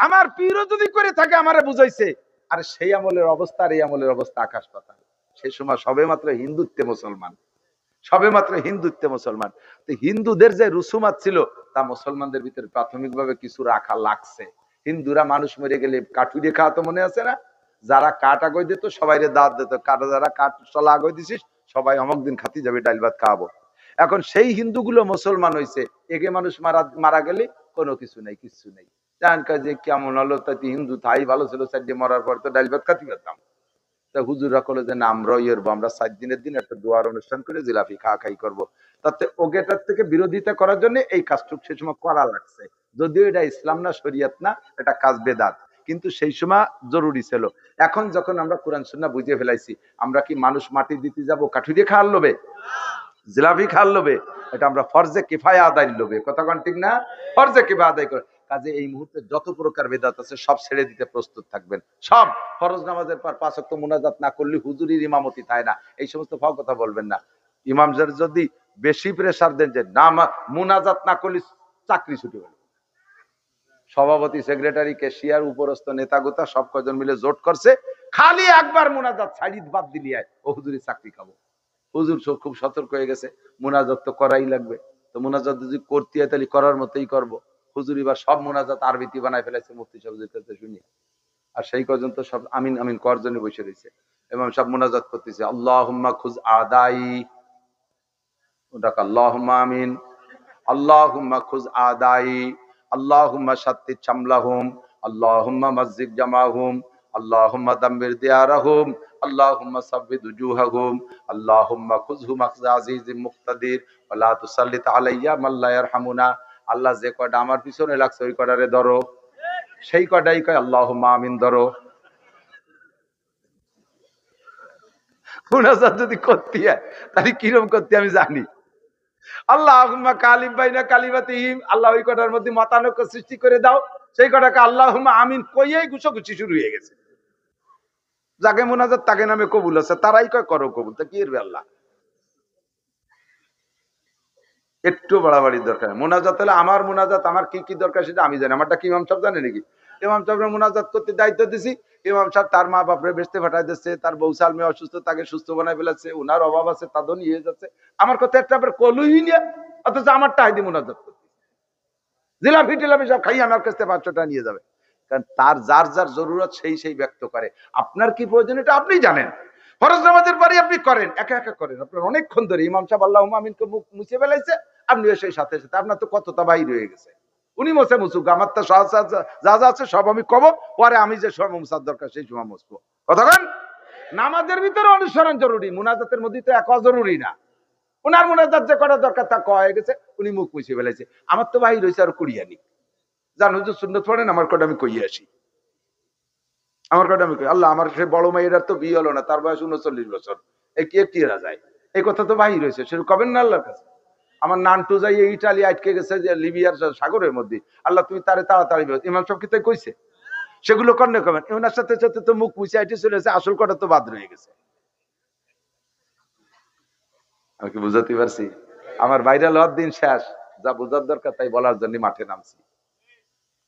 Speaker 1: আমার পীরও যদি করে থাকে আমারে বুঝাইছে, আর সেই আমলের অবস্থা আর এই আমলের অবস্থা আকাশ পাতাল। সেই সময় সবে মাত্র হিন্দুত্বে মুসলমান, সবে মাত্র হিন্দুত্বে মুসলমান। তো হিন্দুদের যে রুসুমাত ছিল তা মুসলমানদের ভিতরে প্রাথমিকভাবে কিছু রাখা লাগছে। হিন্দুরা মানুষ মরে গেলে কাঠুরে খাওয়া তো মনে আছে না? যারা কাঠ আগে দিত সবাই দাঁত দিত, কাটা যারা কাঠ চলা আগে দিছিস সবাই অমক দিন খাতি যাবে, ডাইল ভাত খাওয়াবো। এখন সেই হিন্দুগুলো মুসলমান হয়েছে, এগে মানুষ মারা গেলে কোনো কিছু নেই, কিচ্ছু নেই। জান কাজে কেমন হলো, তাই হিন্দু তাই ভালো ছিল, চারটে মরার পর তো ডাইল ভাত খাতি পারতাম। তা হুজুরা করলো যে না, আমরাও ইয়েরবো, আমরা 7 দিনের দিন একটা দোয়ার অনুষ্ঠান করে জিলাপি খাই করবো। তাতে ওগেটার থেকে বিরোধিতা করার জন্য এই কাজটুক সেই সময় করা লাগছে। যদিও এটা ইসলাম না, শরিয়ত না, এটা কাজ বেদাত, কিন্তু সেই সময় জরুরি ছিল। এখন যখন আমরা কোরআন সুন্নাহ বুঝে ফেলাইছি, আমরা কি মানুষ মাটি দিতে যাবো কাঠুরিয়ে খাওয়ার লোভে, জিলাপি খাওয়ার লোভে? এটা আমরা ফরজে কিফায়া আদায়ের লোভে, কথা কোন ঠিক না? ফরজে কিফায়া আদায় করে। কাজে এই মুহূর্তে যত প্রকার বেদাত আছে সব ছেড়ে দিতে প্রস্তুত থাকবেন। সব ফরজ নামাজের পর 5 ওয়াক্ত মুনাজাত না করলে হুজুরির ইমামতি থাকে না, এই সমস্ত ফাও কথা বলবেন না। ইমাম যদি বেশি প্রেসার দেন যে না মুনাজাত না করলে চাকরি ছুটি হলো, সভাপতি, সেক্রেটারি, ক্যাশিয়ার, উপরস্থ নেতাগোতা সব কজন মিলে জোট করছে, খালি একবার মুনাজাত ছাড়িয়ে বাদ দিলিয়ে ও হুজুরি চাকরি খাবো। হুজুর খুব সতর্ক হয়ে গেছে, মুনাজাত তো করাই লাগবে। তো মুনাজাত যদি করতে হয় তাহলে করার মতোই করবো। হুজুর এবার সব মুনাজাত আরবিতে বানায় ফেলেছে, মুফতি সাহেবের কাছে শুনি। আর সেই কজন তো সব আমিন আমিন কর জন্য বসে রয়েছে, এবং সব মুনাজাত করতেছে, আল্লাহুম্মা খুজ আদাই, ওটাকে আল্লাহুম্মা আমিন, আল্লাহুম্মা খুজ আদাই, আল্লাহুম্মা শাত্তিত শামলাহুম, আল্লাহুম্মা মসজিদ জামাহুম, আল্লাহুম্মা দাম্বির দিয়ারাহুম, আল্লাহুম্মা সাব্বিদ উজুহাহুম, আল্লাহুম্মা খুযহুম আখযা আজিজিম মুক্তাদির ওয়া লা তুসাল্লিত আলাইয়া মান লা ইয়ারহামুনা। আল্লাহ যে কয়টা আমার পিছনে লাগছে ওই কয়টারে ধরো, সেই কয়টাই কয় আল্লাহুম্মা আমিন ধরো। মুনাজাত যদি করতে হয় তাহলে কিরকম করতে আমি জানি। আল্লাহুম্মা কালিম বাইনা কালিমাতিহিম, আল্লাহ ওই কটার মধ্যে মতানৈক্য সৃষ্টি করে দাও, সেই কটাকে আল্লাহুম্মা আমিন কইয়েই ঘুষোঘুষি শুরু হয়ে গেছে। যাকে মুনাজাত তাকে নামে কবুল আছে, তারাই কয় করো কবুল, তা কি এর আল্লাহ। একটু বাড়াবাড়ির দরকার। মুনাজাত হলে আমার মুনাজাত, আমার কি কি দরকার সেটা আমি জানি। আমারটা কি ইমাম সাহেব জানে নাকি? ইমাম সাহেবের মুনাজাত করতে দায়িত্ব দিছি, ইমাম সাহেব তার মা বাপরে বেসতে ফাটাই দিচ্ছে, তার বউ সাল মেয়ে অসুস্থ, তাকে সুস্থ বানাই ফেলাচ্ছে, ওনার অভাব আছে তাদের নিয়ে যাচ্ছে, আমার কথা একটা আবার কলুই নিয়ে, অথচ আমারটা হাইদি মুনাজাত করতে জিলাপি টিলাপি সব খাই আমার কাছ থেকে 500 টাকা নিয়ে যাবে। কারণ তার যার যার জরুরত সেই ব্যক্ত করে। আপনার কি প্রয়োজন এটা আপনি জানেন। ফরজ নামাজের পরে আপনি করেন, একা একা করেন, আপনার অনেকক্ষণ ধরে ইমাম সাহেব আল্লাহুম্মা আমিনকে মুখ মুছে ফেলাইছে, আপনি সেই সাথে সাথে আপনার তো কতটা বাইর হয়ে গেছে, উনি মোছে মুছুক, আমার তো যা যা আছে সব আমি কব, পরে আমি যে সময় মুছার দরকার সেই সময় মুছবো। কতক্ষণ নামাজের ভিতরে অনুসরণ জরুরি, মুনাজাতের মধ্যে তো এক জরুরি না। ওনার মুনাজাত যে করা দরকার তা কয়া হয়ে গেছে, উনি মুখ মুছে ফেলাইছে, আমার তো বাইর হয়েছে আর কুড়িয়ানি জানো যে সুন্নত পড়েন, আমার কটা আমি কইয়ে আসি, আমার কটা আমি কই। আল্লাহ আমার সে বড় মেয়েটার তো বিয়ে হলো না, তার বয়স 39 বছর, একটি এরা যায়, এই কথা তো বাহির হয়েছে, সে কবেন না আল্লাহর কাছে। আমার নানটু যাই ইটালি আটকে গেছে যে লিবিয়ার সাগরের মধ্যে, আল্লাহ তুমি তারে তাড়াতাড়ি, ইমাম সব কিতাই কইছে, সেগুলো কর্ণে কবেন। ওনার সাথে সাথে তো মুখ মুছে আইটে চলেছে, আসল কটা তো বাদ রয়ে গেছে। আমি কি বুঝাতে পারছি? আমার ভাইরাল হওয়ার দিন শেষ, যা বোঝার দরকার তাই বলার জন্য মাঠে নামছি।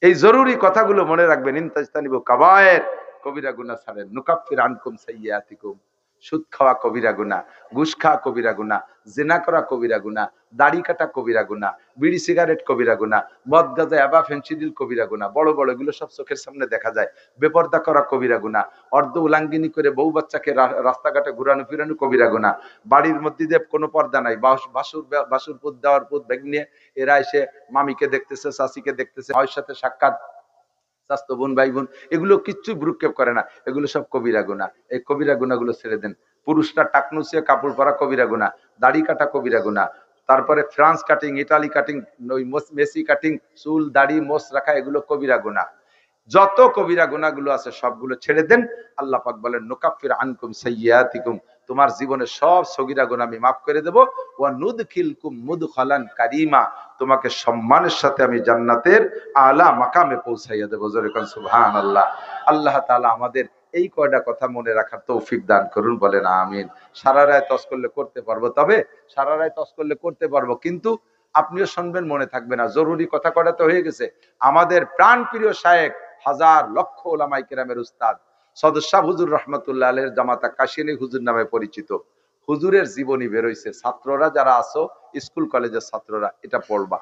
Speaker 1: এই জরুরি কথাগুলো মনে রাখবেন। ইনতাজতানিবু কাবায়ের, কবিরা গুনাহ ছাড়েন, নুকাফির আনকুম সাইয়্যাতিকুম। সুদ খাওয়া কবিরা গুনাহ, ঘুষ খাওয়া কবিরা গুনাহ, জিনা করা কবিরা গুনাহ, দাড়ি কাটা কবিরা গুনাহ, বিড়ি সিগারেট কবিরা গুনাহ, মদ গাঁজা ইয়াবা ফেনসিডিল কবিরা গুনাহ, বড় বড় এগুলো সব চোখের সামনে দেখা যায়। বেপরদা করা কবিরা গুনাহ, অর্ধ উলাঙ্গিনী করে বউ বাচ্চাকে রাস্তাঘাটে ঘুরানো ফিরানো কবিরা গুনাহ, বাড়ির মধ্যে যে কোনো পর্দা নাই, বাসুর পুত দেওয়ার পুত ব্যাগ নিয়ে এরা এসে মামিকে দেখতেছে, চাচিকে দেখতেছে, হয় সাথে সাক্ষাৎ, স্বাস্থ্য বোন ভাই বোন, এগুলো কিচ্ছু ভ্রুক্ষেপ করে না, এগুলো সব কবিরা গুনাহ। এই কবিরা গুনাহগুলো ছেড়ে দেন। পুরুষরা টাকনুসিয়ে কাপড় পরা কবিরা গুনাহ, দাড়ি কাটা কবিরা গুনাহ, তারপরে ফ্রান্স কাটিং, ইটালি কাটিং, ওই মেসি কাটিং, চুল দাড়ি মোছ রাখা, এগুলো কবিরা গুনাহ। যত কবিরা গুনাহগুলো আছে সবগুলো ছেড়ে দেন। আল্লাহ পাক বলেন নুকাফির আনকুম সাইয়্যাতিকুম, তোমার জীবনের সব সগীরা গুনাহ আমি মাফ করে দেব। ওয়া নুদখিলকুম মুদখালান কারীমা, তোমাকে সম্মানের সাথে আমি জান্নাতের আলা মাকামে পৌঁছাইয়া দেব। জোরে কোন সুবহানাল্লাহ। আল্লাহ তাআলা আমাদের এই কয়টা কথা মনে রাখার তৌফিক দান করুন, বলেন আমিন। সারা রাত তস করলে করতে পারবো, তবে সারা রাত তস করলে করতে পারবো, কিন্তু আপনিও শুনবেন, মনে থাকবে না। জরুরি কথা কয়টা তো হয়ে গেছে। আমাদের প্রাণ প্রিয় শায়েখ, হাজার লক্ষ ওলামায়ে কেরামের উস্তাদ সদস্য হুজুর রহমতুল্লাহ আলাইহির জামাতা কাশিনী হুজুর নামে পরিচিত হুজুরের জীবনী বেরোইছে, ছাত্ররা যারা আছো স্কুল কলেজের ছাত্ররা এটা পড়বা,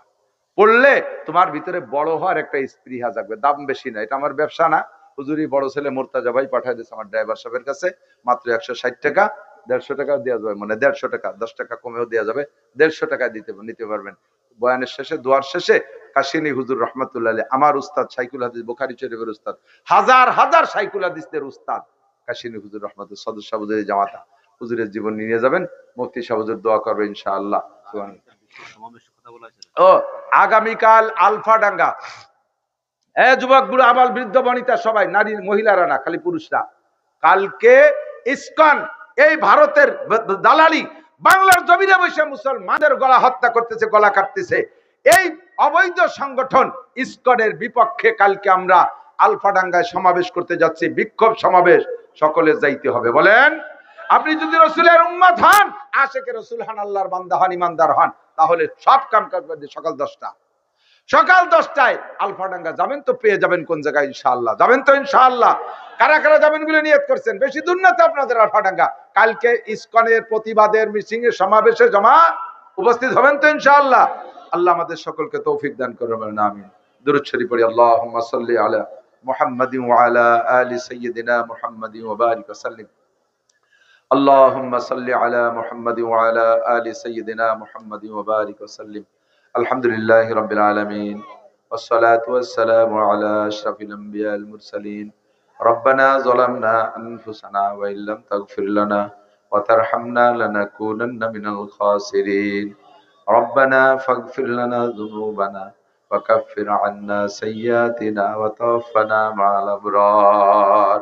Speaker 1: পড়লে তোমার ভিতরে বড় হওয়ার একটা স্পৃহা জাগবে। দাম বেশি না, এটা আমার ব্যবসা না। হুজুরি বড় ছেলে মোর্তাজা ভাই পাঠাই দিয়েছে আমার ড্রাইভার সাহেবের কাছে, মাত্র 160 টাকা। 150 টাকা দেওয়া যাবে, মানে 150 টাকা, 10 টাকা কমেও দেওয়া যাবে, 150 টাকা নিতে পারবেন। বয়ানের শেষে, দোয়ার শেষে কাশিনী হুজুর রহমতুল্লাহ আলাইহি, আমার উস্তাদ শাইখুল হাদিস বুখারী শরীফের উস্তাদ, হাজার হাজার শাইখুল হাদিসদের উস্তাদ কাশিনী হুজুর রহমতুল্লাহ সদস্য হুজুরের জামাতা, হুজুরের জীবন নিয়ে যাবেন, মুফতি সাহেব হুজুর দোয়া করবে ইনশাআল্লাহ। ও আগামীকাল আলফাডাঙ্গা, যুবক বুড়ো আবাল বৃদ্ধ বনিতা সবাই, নারী মহিলারা না, খালি পুরুষরা। কালকে ইসকন এই ভারতের দালালি বাংলার জমিনে বসে মুসলমানদের গলা হত্যা করতেছে, গলা কাটতেছে। এই অবৈধ সংগঠন ইসকনের বিপক্ষে কালকে আমরা আলফাডাঙ্গায় সমাবেশ করতে যাচ্ছি, বিক্ষোভ সমাবেশ। সকলে যাইতে হবে। বলেন, আপনি যদি রসুলের উম্মত হন, আশেকে রসুল হন, আল্লাহর বান্দা হন, ইমানদার হন, তাহলে সব কাম কাজ সকাল 10টায় আলফাডাঙ্গা যাবেন তো পেয়ে যাবেন কোন জায়গায়, ইনশাআল্লাহ যাবেন তো ইনশাআল্লাহ। কারা কারা যাবেন বলে নিয়ত করছেন? বেশি দূর না তো আপনাদের আলফাডাঙ্গা। কালকে ইসকনের প্রতিবাদের মিটিং এ সমাবেশে জমা উপস্থিত হবেন তো ইনশাআল্লাহ। আল্লাহ আমাদের সকলকে তৌফিক দান করবেন, আমিন। দুরূদ শরীফ পড়ি। আল্লাহুম্মা সাল্লি আলা মুহাম্মাদিন ওয়া আলা আলি সাইয়্যিদিনা মুহাম্মাদিন ওয়া বারিক ওয়া সাল্লিম। আল্লাহুম্মা সাল্লি আলা মুহাম্মাদিন ওয়া আলা আলি সাইয়্যিদিনা মুহাম্মাদিন ওয়া বারিক ওয়া সাল্লিম। আলহামদুলিল্লাহি রাব্বিল আলামিন, ওয়াসসালাতু ওয়াসসালামু আলা আশরাফিল আমবিয়াল মুরসালিন। রব্বানা যালামনা আনফুসানা ওয়া ইল্লাম তাগফির লানা ওয়া তারহামনা লানাকুনান্না মিনাল খাসিরিন। রব্বানা ফাগফির লানা যুনুবানা ওয়া কাফফির আন্না সাইয়্যাতিনা ওয়া তাওয়াফানা মা'আল আবরার।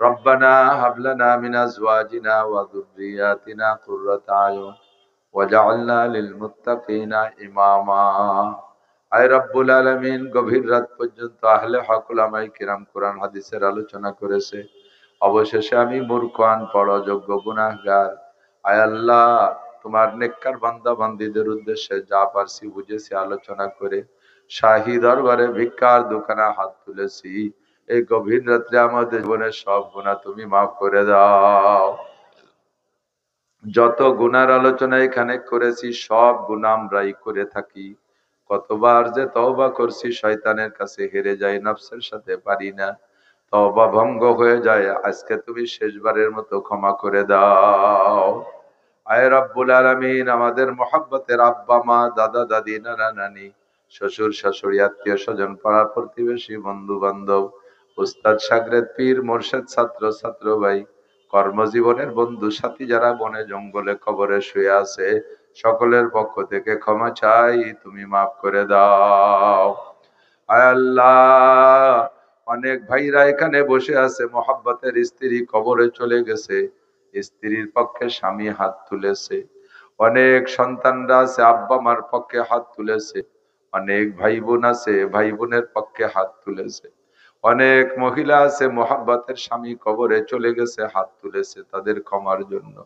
Speaker 1: রব্বানা হাব লানা মিন আজওয়াজিনা ওয়া যুররিয়াতিনা কুররাতা আয়ুন ওয়াজআলনা লিল মুত্তাকিনা ইমামা। আয় রব্বুল আলামিন, গভীর রাত পর্যন্ত আহলে হক উলামায়ে কিরাম কোরআন হাদিসের আলোচনা করেছে। অবশেষে আমি মূর্খ, আনপড়, অযোগ্য, গুনাহগার, আয় আল্লাহ তোমার নেককার বান্দা বান্দীদের উদ্দেশ্যে যা পারছি বুঝেছি আলোচনা করে শাহী দরবারে ভিক্ষার দোকানে হাত তুলেছি। এই গভীর রাত্রে আমাদের জীবনের সব গুনাহ তুমি মাফ করে দাও। যত গুনার আলোচনা এখানে করেছি সব গুনাহ আমরাই করে থাকি। কতবার যে তওবা করছি, শয়তানের কাছে হেরে যাই, নফসের সাথে পারি না, তওবা ভঙ্গ হয়ে যায়। আজকে তুমি শেষবারের মতো ক্ষমা করে দাও। আয় রব্বুল আলামিন, আমাদের মহব্বতের আব্বা মা, দাদা দাদি, নানা নানি, শ্বশুর শাশুড়ি, আত্মীয় স্বজন, পাড়া প্রতিবেশী, বন্ধু বান্ধব, উস্তাদ শাগরেদ, পীর মুর্শিদ, ছাত্র ছাত্র ভাই, কর্মজীবনের বন্ধু সাথী যারা বনে জঙ্গলে কবরে শুয়ে আছে, সকলের পক্ষ থেকে ক্ষমা চাই, তুমি মাফ করে দাও। আয় আল্লাহ, অনেক ভাইরা এখানে বসে আছে, মহব্বতের স্ত্রী কবরে চলে গেছে, স্ত্রীর পক্ষে স্বামী হাত তুলেছে। অনেক সন্তানরা আছে, আব্বা মার পক্ষে হাত তুলেছে। অনেক ভাই বোন আছে, ভাই বোনের পক্ষে হাত তুলেছে। অনেক মহিলা আছে, মহব্বতের স্বামী কবরে চলে গেছে, হাত তুলেছে তাদের ক্ষমার জন্য।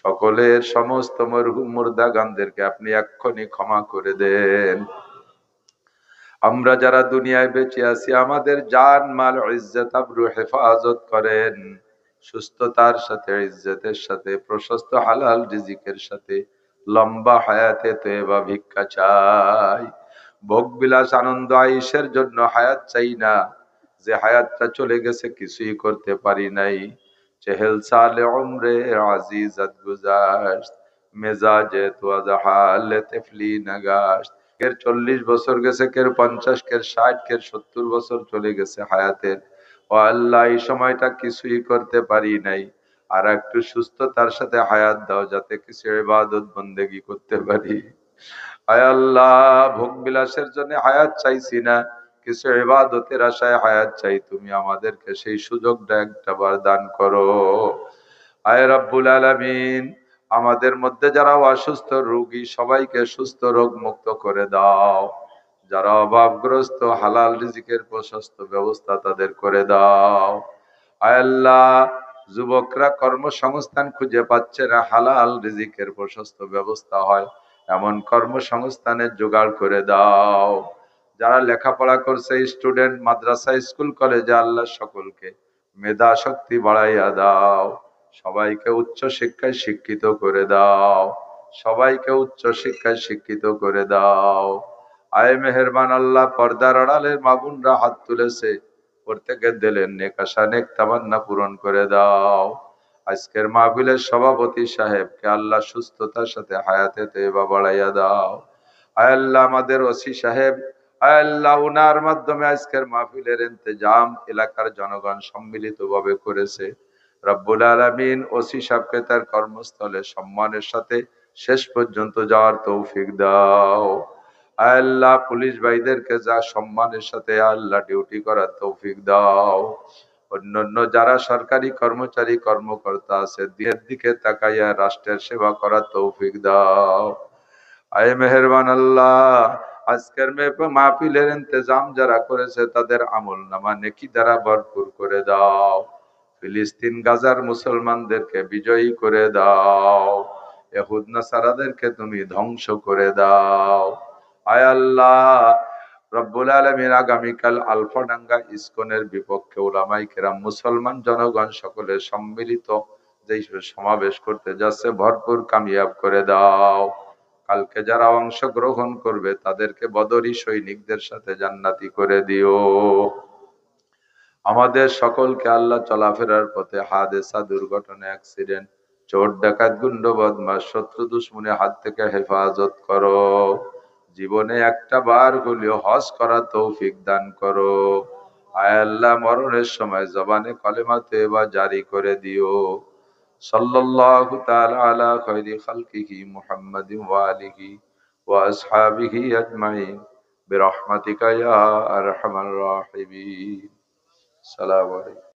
Speaker 1: সকলের সমস্ত মরহুম মুর্দাগানদেরকে আপনি এক্ষুনি ক্ষমা করে দেন। আমরা যারা দুনিয়ায় বেঁচে আছি, আমাদের জান মাল ইজ্জত আবরু হেফাজত করেন। সুস্থতার সাথে, ইজ্জতের সাথে, প্রশস্ত হালাল রিজিকের সাথে লম্বা হায়াতে তয়বা ভিক্ষা চাই। ভোগ বিলাস আনন্দ আয়েশের জন্য হায়াত চাই না, যে হায়াতটা চলে গেছে কিছুই করতে পারি নাই। চেহেল সালে উমরে আজিজত গুজাশত, মেজাজে তো আজহাল তেফলি নগাশত। কের 40 বছর গেছে, কের 50, কের 60, কের 70 বছর চলে গেছে হায়াতের। ও আল্লাহ, এই সময়টা কিছুই করতে পারি নাই, আর একটু সুস্থতার সাথে হায়াত দাও, যাতে কিছু ইবাদত বন্দেগি করতে পারি। আয় আল্লাহ, ভোগ বিলাসের জন্য হায়াত চাইছি না, কিছু ইবাদতের আশায় হায়াত চাই। তুমি আমাদেরকে সেই সুযোগটা একটাবার দান করো। আয় রব্বুল আলামিন, আমাদের মধ্যে যারা অসুস্থ রোগী সবাইকে সুস্থ রোগ মুক্ত করে দাও। যারা অভাবগ্রস্ত, হালাল রিজিকের প্রশস্ত ব্যবস্থা তাদের করে দাও। আয় আল্লাহ, যুবকরা কর্মসংস্থান খুঁজে পাচ্ছে না, হালাল রিজিকের প্রশস্ত ব্যবস্থা হয় এমন কর্মসংস্থানের জোগাড় করে দাও। যারা লেখাপড়া করছে, স্টুডেন্ট, মাদ্রাসা, স্কুল, কলেজে, আল্লাহ সকলকে মেধা শক্তি বাড়াইয়া দাও। সবাইকে উচ্চ শিক্ষায় শিক্ষিত করে দাও, সবাইকে উচ্চ শিক্ষায় শিক্ষিত করে দাও। আয় মেহেরবান আল্লাহ, পর্দার আড়ালের মা বোনরা হাত তুলেছে, প্রত্যেকের দিলের নেক আশা নেক তামান্না পূরণ করে দাও। আজকের মাহফিলের সভাপতি সাহেবকে আল্লাহ সুস্থতার সাথে হায়াতে তয়্যবা বাড়াইয়া দাও। আয় আল্লাহ, আমাদের ওসি সাহেব, আয় আল্লাহ, উনার মাধ্যমে আজকের মাহফিলের ইন্তজাম এলাকার জনগণ সম্মিলিতভাবে করেছে। রব্বুল আলামিন ওসি সাহেবকে তার কর্মস্থলে সম্মানের সাথে শেষ পর্যন্ত যাওয়ার তৌফিক দাও। আয় আল্লাহ, পুলিশ ভাইদেরকে যা সম্মানের সাথে আল্লাহ ডিউটি করার তৌফিক দাও। অন্যান্য যারা সরকারি কর্মচারী কর্মকর্তা আছে, দিনের দিকে তাকাইয়া রাষ্ট্রের সেবা করার তৌফিক দাও। আয় মেহেরবান আল্লাহ, আজকের মাহফিলের ইন্তজাম যারা করেছে তাদের আমল নামা নেকি দ্বারা ভরপুর করে দাও। ফিলিস্তিন গাজার মুসলমানদেরকে বিজয়ী করে দাও, ইহুদ নাসারাদেরকে তুমি ধ্বংস করে দাও। আয় আল্লাহ রব্বুল আলামিন, আগামীকাল আলফাডাঙ্গা ইসকনের বিপক্ষে উলামায়ে কেরাম মুসলমান জনগণ সকলে সম্মিলিত যে সমাবেশ করতে যাচ্ছে, ভরপুর কামিয়াব করে দাও। কালকে যারা অংশগ্রহণ করবে তাদেরকে বদরী সৈনিকদের সাথে জান্নাতি করে দিও। আমাদের সকলকে আল্লাহ চলাফেরার পথে হাদেসা, দুর্ঘটনা, অ্যাক্সিডেন্ট, চোর ডাকাত, গুন্ড বদমাশ, শত্রু দুশ্মনের হাত থেকে হেফাজত করো। জীবনে একটা বার হলেও হজ করার তৌফিক দান করো। আয় আল্লাহ, মরণের সময় জবানে কলেমা তয়্যবা জারি করে দিও। সাল্লাল্লাহু তাআলা আলা খায়রি খালকিহি মুহাম্মাদিন ওয়া আলিহি ওয়া আসহাবিহি আজমাইন বিরহমাতিকা ইয়া আরহামার রাহিমিন। আসসালামু আলাইকুম।